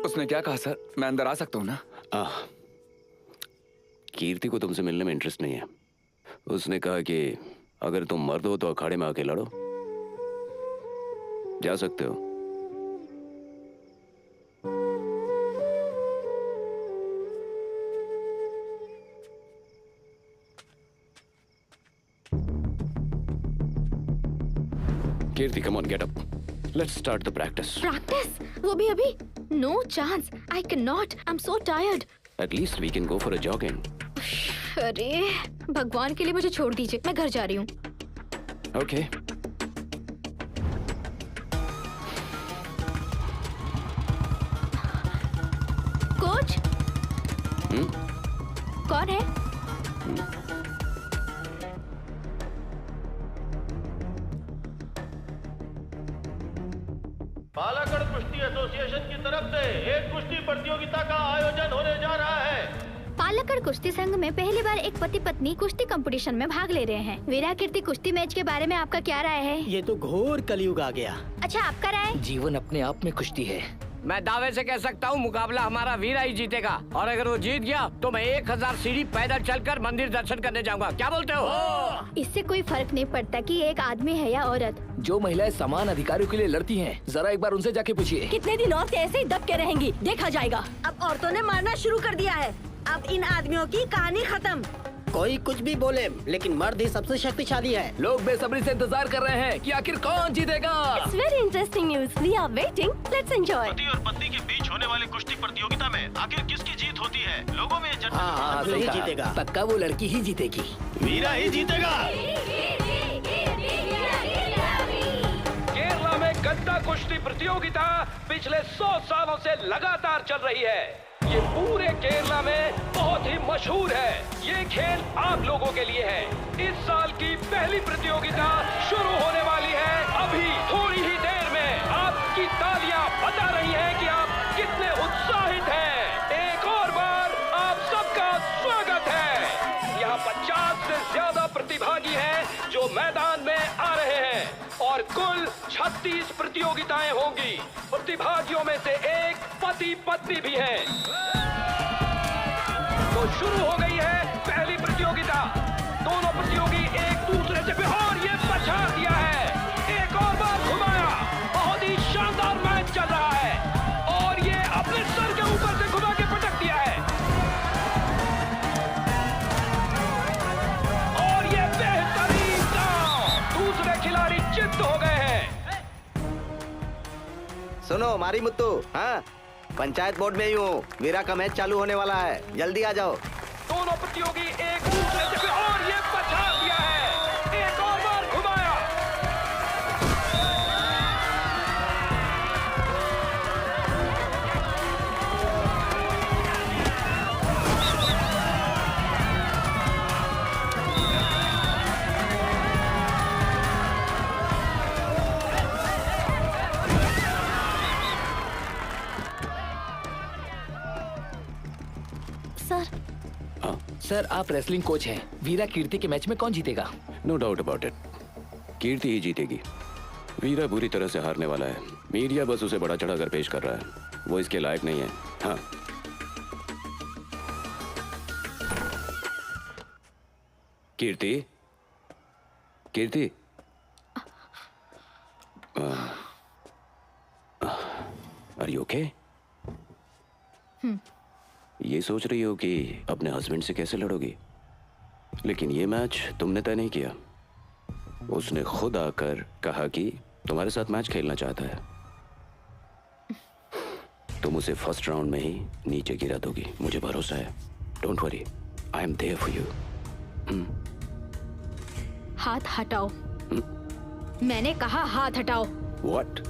उसने क्या कहा सर? मैं अंदर आ सकता हूँ ना? कीर्ति को तुमसे मिलने में इंटरेस्ट नहीं है। उसने कहा कि अगर तुम मर्द हो तो अखाड़े में आके लड़ो। जा सकते हो। Kirti, come on, get up. Let's start the practice. Practice? वो भी अभी? No chance, I can not, I am so tired. At least we can go for a jogging. अरे भगवान के लिए मुझे छोड़ दीजिए, मैं घर जा रही हूँ। ओके। कोच? कौन है? पालाकड़ कुश्ती एसोसिएशन की तरफ से एक कुश्ती प्रतियोगिता का आयोजन होने जा रहा है। पालाकड़ कुश्ती संघ में पहली बार एक पति पत्नी कुश्ती कंपटीशन में भाग ले रहे हैं। वीरा कीर्ति कुश्ती मैच के बारे में आपका क्या राय है? ये तो घोर कलयुग आ गया। अच्छा, आपका राय? जीवन अपने आप में कुश्ती है। मैं दावे से कह सकता हूँ मुकाबला हमारा वीरा ही जीतेगा, और अगर वो जीत गया तो मैं 1000 सीढ़ी पैदल चलकर मंदिर दर्शन करने जाऊंगा। क्या बोलते हो? इससे कोई फर्क नहीं पड़ता कि ये एक आदमी है या औरत। जो महिलाएं समान अधिकारों के लिए लड़ती हैं, जरा एक बार उनसे जाके पूछिए। कितने दिन और ऐसे ही दब के रहेंगी, देखा जाएगा। अब औरतों ने मारना शुरू कर दिया है। अब इन आदमियों की कहानी खत्म। कोई कुछ भी बोले, लेकिन मर्द ही सबसे शक्तिशाली है। लोग बेसब्री से इंतजार कर रहे हैं कि आखिर कौन जीतेगा। It's very interesting news. We are waiting. Let's enjoy. पति और पत्नी के बीच होने वाली कुश्ती प्रतियोगिता में आखिर किसकी जीत होती है? लोगों में हाँ, सही कहा। पक्का वो लड़की ही जीतेगी। वीरा ही जीतेगा। केरला में गद्दा कुश्ती प्रतियोगिता पिछले 100 सालों से लगातार चल रही है। ये पूरे केरला में बहुत ही मशहूर है। ये खेल आप लोगों के लिए है। इस साल की पहली प्रतियोगिता शुरू होने वाली है। अभी थोड़ी ही देर में आपकी तालियां बता रही हैं कि आप कितने उत्साहित हैं। एक और बार आप सबका स्वागत से ज्यादा प्रतिभागी हैं जो मैदान में आ रहे हैं और कुल 36 प्रतियोगिताएं होंगी। प्रतिभागियों में से एक पति पत्नी भी है। तो शुरू हो गई है पहली प्रतियोगिता। दोनों प्रतियोगी एक दूसरे से और ये पछाड़ दिया है, एक और बार घुमाया। बहुत ही शानदार मैच चल रहा है और ये अपने सर के ऊपर से घुमा के पटक दिया है और ये बेहतरीन दांव। दूसरे खिलाड़ी चित्त हो गए हैं। सुनो मारी मुत्तू, हाँ पंचायत बोर्ड में ही हूँ। वीरा का मैच चालू होने वाला है, जल्दी आ जाओ। दोनों प्रतियोगी एक दूसरे से और ये पछाड़ दिया है, एक और बार घुमाया। सर आप रेसलिंग कोच हैं। वीरा कीर्ति के मैच में कौन जीतेगा? नो डाउट अबाउट इट, कीर्ति ही जीतेगी। वीरा बुरी तरह से हारने वाला है। मीडिया बस उसे बड़ा चढ़ा कर पेश कर रहा है, वो इसके लायक नहीं है। हाँ कीर्ति, कीर्ति आर यू ओके? ये सोच रही हो कि अपने हस्बैंड से कैसे लड़ोगी, लेकिन ये मैच तुमने तय नहीं किया। उसने खुद आकर कहा कि तुम्हारे साथ मैच खेलना चाहता है। तुम उसे फर्स्ट राउंड में ही नीचे गिरा दोगी, मुझे भरोसा है। Don't worry, I am there for you. हाथ हटाओ। मैंने कहा हाथ हटाओ। What?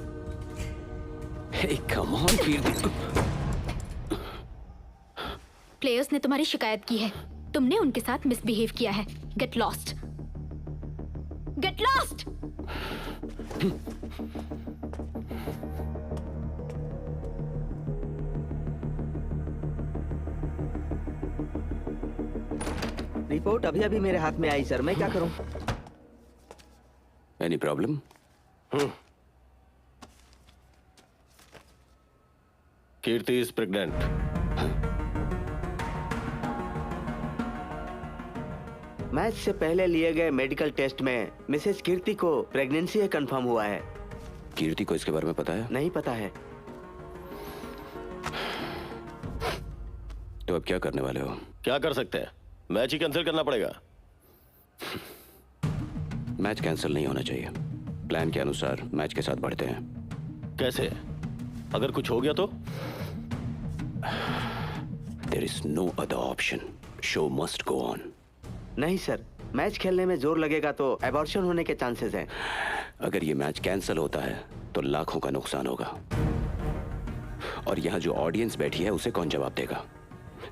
Hey come on Kirti. Players ने तुम्हारी शिकायत की है, तुमने उनके साथ मिसबिहेव किया है। Get lost, get lost. Report अभी अभी मेरे हाथ में आई सर, मैं क्या करूं? Any problem? Kirti is pregnant. Match से पहले लिए गए मेडिकल टेस्ट में मिसेस कीर्ति को प्रेगनेंसी कंफर्म हुआ है। कीर्ति को इसके बारे में पता है? नहीं पता है। तो अब क्या करने वाले हो? क्या कर सकते हैं, मैच ही कैंसिल करना पड़ेगा। मैच कैंसिल नहीं होना चाहिए। प्लान के अनुसार मैच के साथ बढ़ते हैं। कैसे? अगर कुछ हो गया तो? There is no other option. Show must go on. नहीं सर, मैच खेलने में जोर लगेगा तो एबॉर्शन होने के चांसेस हैं। अगर ये मैच कैंसिल होता है तो लाखों का नुकसान होगा। और यहाँ जो ऑडियंस बैठी है उसे कौन जवाब देगा?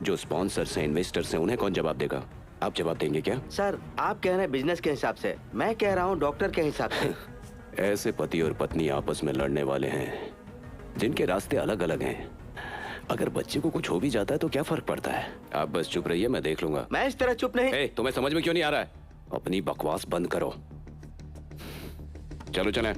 जो स्पॉन्सर्स हैं, इन्वेस्टर्स हैं, उन्हें कौन जवाब देगा? आप जवाब देंगे क्या? सर आप कह रहे हैं बिजनेस के हिसाब से, मैं कह रहा हूँ डॉक्टर के हिसाब से। ऐसे पति और पत्नी आपस में लड़ने वाले हैं जिनके रास्ते अलग अलग हैं। अगर बच्चे को कुछ हो भी जाता है तो क्या फर्क पड़ता है? आप बस चुप रहिए, मैं देख लूंगा। मैं इस तरह चुप नहीं। तुम्हें समझ में क्यों नहीं आ रहा है? अपनी बकवास बंद करो। चलो चलें।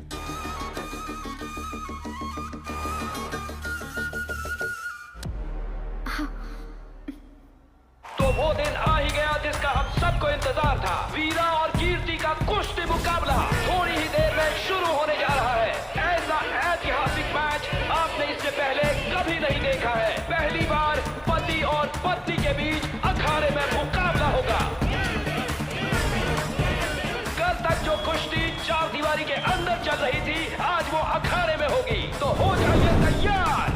तो वो दिन आ ही गया जिसका हम सबको इंतजार था। वीरा और कीर्ति का कुश्ती मुकाबला थोड़ी ही देर में शुरू होने जा रहा है। ऐसा ऐतिहासिक मैच आपने इससे पहले कभी नहीं देखा है। पहली बार पति और पत्नी के बीच अखाड़े में मुकाबला होगा। कल तक जो कुश्ती चार दीवारी के अंदर चल रही थी, आज वो अखाड़े में होगी। तो हो जाइए तैयार।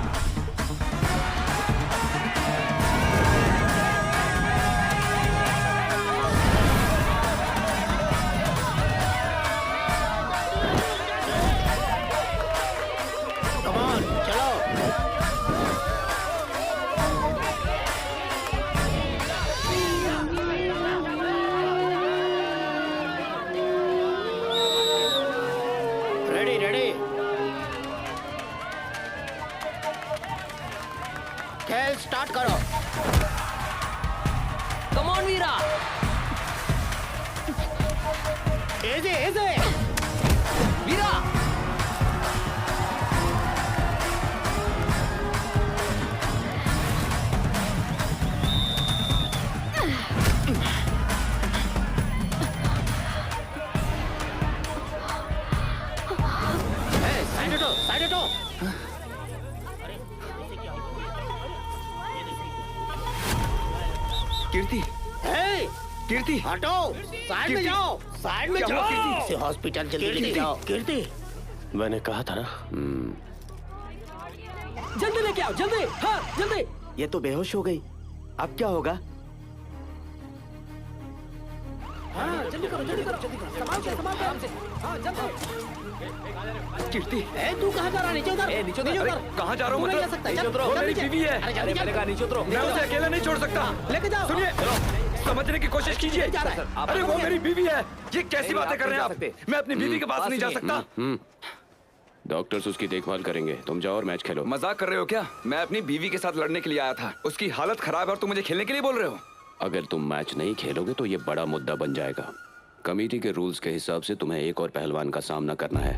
स्टार्ट करो। कम ऑन वीरा। ऐसे ऐसे वीरा साइड हटो, साइड हटो। कीर्ति, कीर्ति, हटो, साइड में जाओ, साइड में जाओ। कीर्ति, हॉस्पिटल जल्दी लेके जाओ। कीर्ति, मैंने कहा था ना। जल्दी लेके आओ, जल्दी, हाँ, जल्दी। ये तो बेहोश हो गई, अब क्या होगा? हाँ, जल्दी करो, जल्दी करो, जल्दी करो। संभाल के आराम से। हाँ, जल्दी। कीर्ति, तू कहाँ जा रहा है? नीचे उतर। नीचे उतर। कहाँ जा रहा हूँ? मतलब नीचे उतरो, वो मेरी बीवी है। अरे मैंने कहा नीचे उतरो। मैं उसे अकेला नहीं छोड़ सकता। लेके जाओ। सुनिए, समझने की कोशिश कीजिए। अरे वो मेरी बीवी है। ये कैसी बातें कर रहे हैं आप? मैं अपनी बीवी के पास नहीं जा सकता। डॉक्टर्स उसकी देखभाल करेंगे, तुम जाओ और मैच खेलो। मजाक कर रहे हो क्या? मैं अपनी बीवी के साथ लड़ने के लिए आया था। उसकी हालत खराब है और तुम मुझे खेलने के लिए बोल रहे हो? अगर तुम मैच नहीं खेलोगे तो ये बड़ा मुद्दा बन जाएगा। कमेटी के रूल्स के हिसाब से तुम्हें एक और पहलवान का सामना करना है।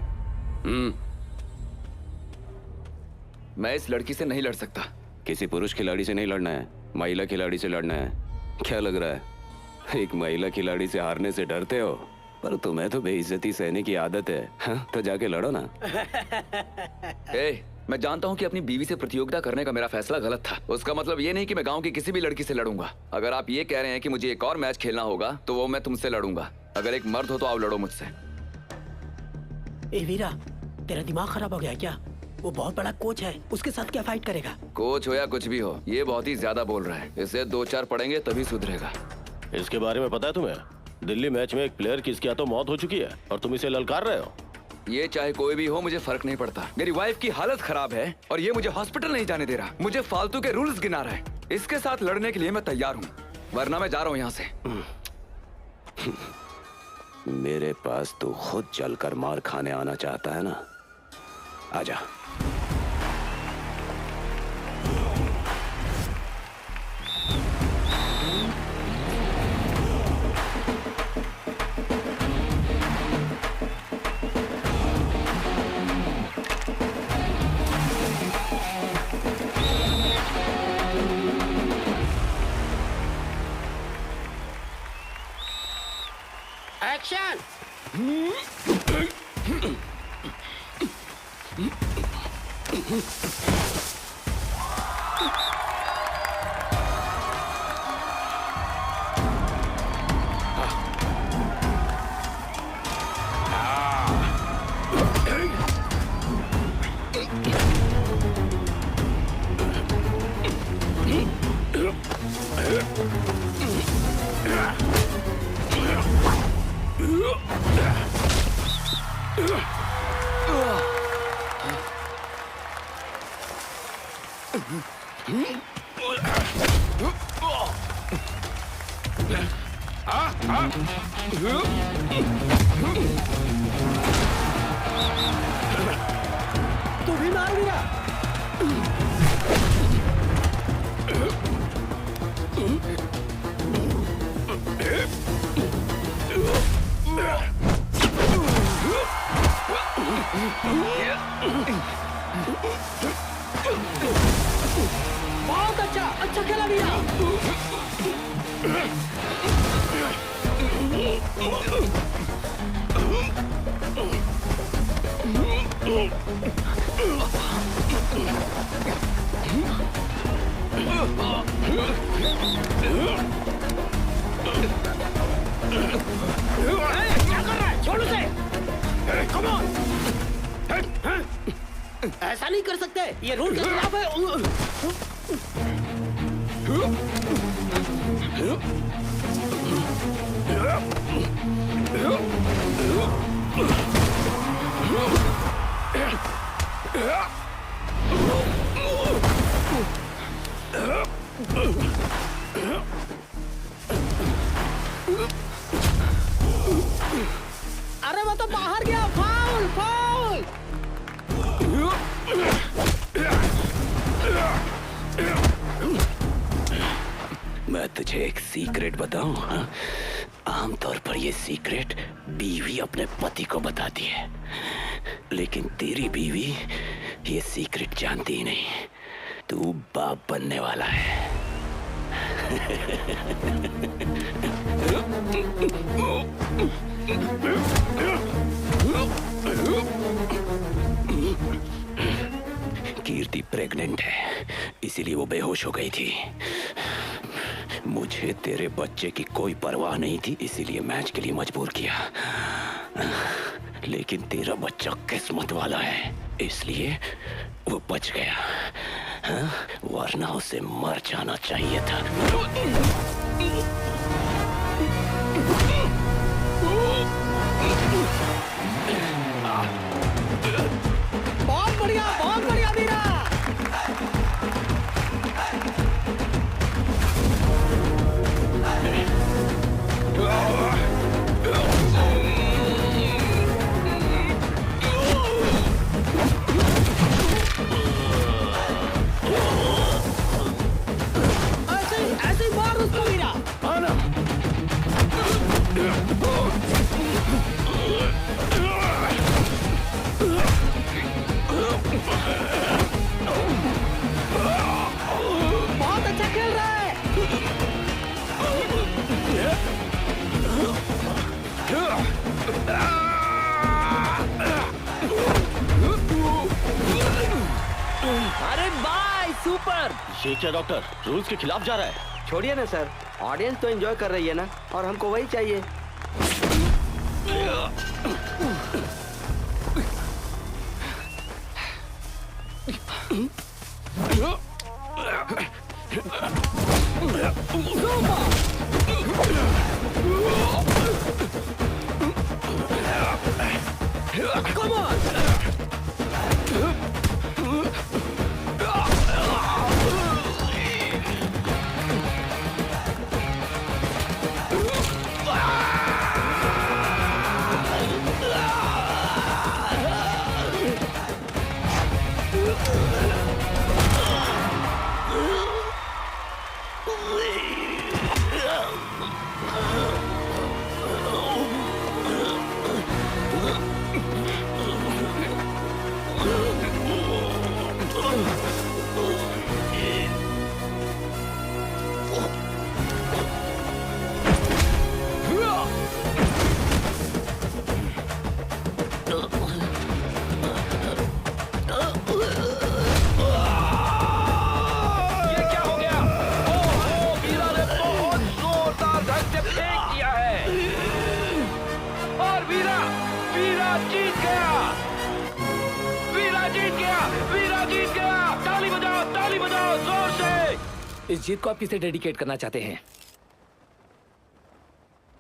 मैं इस लड़की से नहीं लड़ सकता। किसी पुरुष खिलाड़ी से नहीं लड़ना है, महिला खिलाड़ी से लड़ना है। क्या लग रहा है, एक महिला खिलाड़ी से हारने से डरते हो? पर तुम्हें तो बेइज्जती सहने की आदत है। हाँ? तो जाके लड़ो ना। मैं जानता हूँ कि अपनी बीवी से प्रतियोगिता करने का मेरा फैसला गलत था। उसका मतलब ये नहीं कि मैं गांव की किसी भी लड़की से लड़ूंगा। अगर आप ये कह रहे हैं कि मुझे एक और मैच खेलना होगा तो वो मैं तुमसे लड़ूंगा। अगर एक मर्द हो तो आप लड़ो मुझसे। ए वीरा, तेरा दिमाग खराब हो गया क्या? वो बहुत बड़ा कोच है, उसके साथ क्या फाइट करेगा? कोच हो या कुछ भी हो, ये बहुत ही ज्यादा बोल रहा है। इसे 2-4 पढ़ेंगे तभी सुधरेगा। इसके बारे में पता है तुम्हें? दिल्ली मैच में एक प्लेयर की इसकी तो मौत हो चुकी है और तुम इसे ललकार रहे हो। ये चाहे कोई भी हो, मुझे फर्क नहीं पड़ता। मेरी वाइफ की हालत खराब है और ये मुझे हॉस्पिटल नहीं जाने दे रहा। मुझे फालतू के रूल्स गिना रहा है। इसके साथ लड़ने के लिए मैं तैयार हूँ, वरना मैं जा रहा हूँ यहाँ से। मेरे पास तू खुद चलकर मार खाने आना चाहता है ना? आजा। एक्शन। तू भी मार दिया। बहुत अच्छा, अच्छा खेला भैया। क्या कर रहा है? छोड़ उसे। Come on. ऐसा नहीं कर सकते, ये रूल के खिलाफ है। अरे वो तो बाहर गया। Foul, foul. मैं तुझे एक सीक्रेट बताऊं? हाँ? आमतौर पर ये सीक्रेट बीवी अपने पति को बताती है, लेकिन तेरी बीवी ये सीक्रेट जानती ही नहीं। तू बाप बनने वाला है। कीर्ति प्रेग्नेंट है, इसीलिए वो बेहोश हो गई थी। मुझे तेरे बच्चे की कोई परवाह नहीं थी, इसीलिए मैच के लिए मजबूर किया। लेकिन तेरा बच्चा किस्मत वाला है, इसलिए वो बच गया। हाँ? वरना उसे मर जाना चाहिए था। बहुत बढ़िया वीरा। ऐसे ही मार उसको वीरा। आना। बहुत अच्छा खेल रहा है। अरे बाय सुपर। ये क्या डॉक्टर, रूल्स के खिलाफ जा रहा है। छोड़िए ना सर, ऑडियंस तो एंजॉय कर रही है ना, और हमको वही चाहिए। Come on! इस जीत को आप किसे डेडिकेट करना चाहते हैं?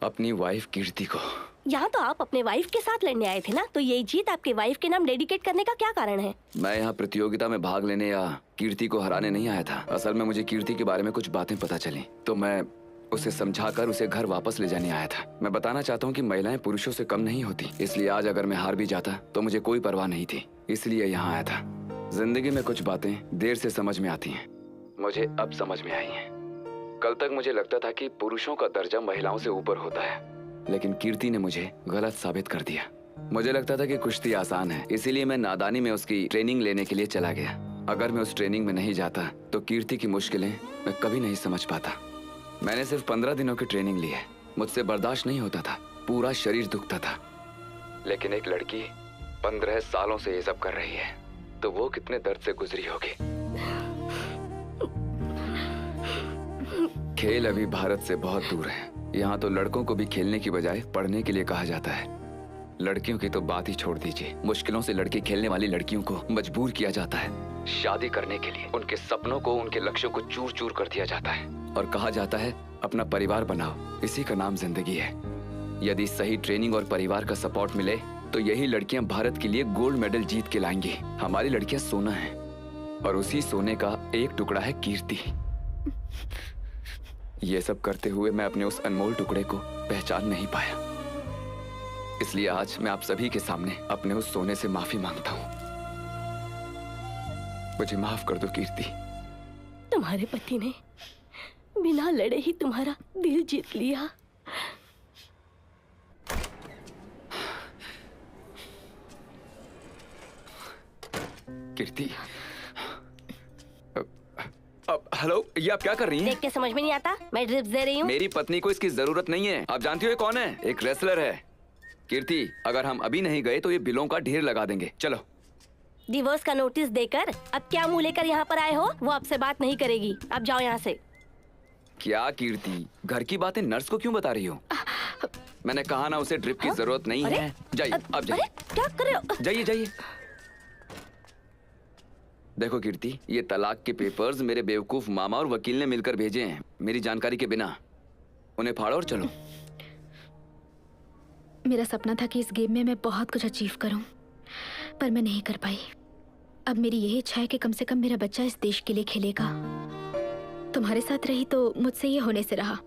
अपनी वाइफ कीर्ति को। यहाँ तो आप अपने वाइफ के साथ लड़ने आए थे ना, तो ये जीत आपके वाइफ के नाम डेडिकेट करने का क्या कारण है? मैं यहाँ प्रतियोगिता में भाग लेने या कीर्ति को हराने नहीं आया था। असल में मुझे कीर्ति के बारे में कुछ बातें पता चली, तो मैं उसे समझाकर उसे घर वापस ले जाने आया था। मैं बताना चाहता हूँ कि महिलाएं पुरुषों से कम नहीं होती, इसलिए आज अगर मैं हार भी जाता तो मुझे कोई परवाह नहीं थी, इसलिए यहाँ आया था। जिंदगी में कुछ बातें देर से समझ में आती हैं, मुझे अब समझ में आई हैं। कल तक मुझे लगता था कि पुरुषों का दर्जा महिलाओं से ऊपर होता है, लेकिन कीर्ति ने मुझे गलत साबित कर दिया। मुझे लगता था कि कुश्ती आसान है, इसीलिए मैं नादानी में उसकी ट्रेनिंग लेने के लिए चला गया। अगर मैं उस ट्रेनिंग में नहीं जाता तो कीर्ति की मुश्किलें मैं कभी नहीं समझ पाता। मैंने सिर्फ 15 दिनों की ट्रेनिंग ली है, मुझसे बर्दाश्त नहीं होता था, पूरा शरीर दुखता था। लेकिन एक लड़की 15 सालों से ये सब कर रही है, तो वो कितने दर्द से गुजरी होगी। खेल अभी भारत से बहुत दूर है। यहाँ तो लड़कों को भी खेलने की बजाय पढ़ने के लिए कहा जाता है। लड़कियों की तो बात ही छोड़ दीजिए, मुश्किलों से लड़के खेलने वाली लड़कियों को मजबूर किया जाता है शादी करने के लिए। उनके सपनों को, उनके लक्ष्यों को चूर चूर कर दिया जाता है और कहा जाता है अपना परिवार बनाओ, इसी का नाम जिंदगी है। यदि सही ट्रेनिंग और परिवार का सपोर्ट मिले तो यही लड़कियां भारत के लिए गोल्ड मेडल जीत के लाएंगी। हमारी लड़कियां सोना है और उसी सोने का एक टुकड़ा है कीर्ति। ये सब करते हुए मैं अपने उस अनमोल टुकड़े को पहचान नहीं पाया, इसलिए आज मैं आप सभी के सामने अपने उस सोने से माफी मांगता हूँ। मुझे माफ कर दो कीर्ति। तुम्हारे पति ने बिना लड़े ही तुम्हारा दिल जीत लिया। कीर्ति, हेलो, ये आप क्या कर रही हैं? देख के समझ में नहीं आता, मैं ड्रिप्स दे रही हूँ। मेरी पत्नी को इसकी जरूरत नहीं है। आप जानती हो ये कौन है? एक रेसलर है। कीर्ति, अगर हम अभी नहीं गए तो ये बिलों का ढेर लगा देंगे। चलो। डिवोर्स का नोटिस देकर अब क्या मुंह लेकर यहाँ पर आए हो? वो आपसे बात नहीं करेगी, अब जाओ यहाँ से। क्या कीर्ति, घर की बातें नर्स को क्यों बता रही हो? मैंने कहा ना, उसे ड्रिप की जरूरत नहीं है। जाइए, अब जाइए। क्या कर रहे हो? जाइए जाइए। देखो कीर्ति, ये तलाक के पेपर्स मेरे बेवकूफ मामा और वकील ने मिलकर भेजे हैं, मेरी जानकारी के बिना। उन्हें फाड़ो और चलो। मेरा सपना था कि इस गेम में मैं बहुत कुछ अचीव करूं, पर मैं नहीं कर पाई। अब मेरी यही इच्छा है कि कम से कम मेरा बच्चा इस देश के लिए खेलेगा। तुम्हारे साथ रही तो मुझसे ये होने से रहा।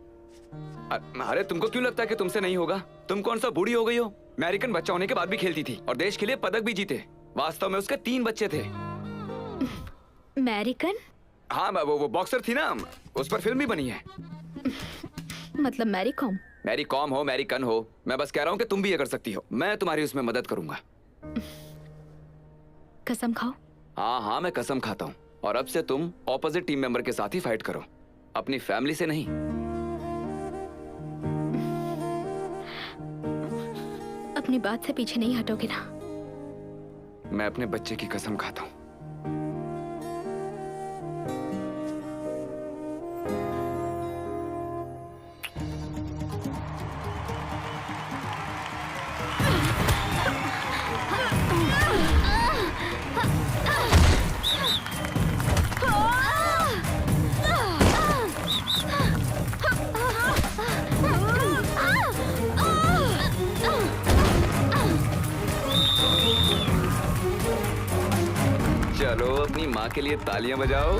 अरे तुमको क्यों लगता है कि तुमसे नहीं होगा? तुम कौन सा बूढ़ी हो गई हो? अमेरिकन बच्चा होने के बाद भी खेलती थी और देश के लिए पदक भी जीते। वास्तव में उसके 3 बच्चे थे। अमेरिकन? हाँ, वो बॉक्सर थी ना, उस पर फिल्म भी बनी है। मतलब मैरी कॉम? मैरी कॉम हो, मैरी कन हो, मैं बस कह रहा हूँ कि तुम भी ये कर सकती हो। मैं तुम्हारी उसमें मदद करूंगा। कसम खाओ? हाँ, मैं कसम खाता हूँ। और अब से तुम ऑपोजिट टीम मेंबर के साथ ही फाइट करो, अपनी फैमिली से नहीं। अपनी बात से पीछे नहीं हटोगे ना? मैं अपने बच्चे की कसम खाता हूँ। चलो अपनी माँ के लिए तालियां बजाओ।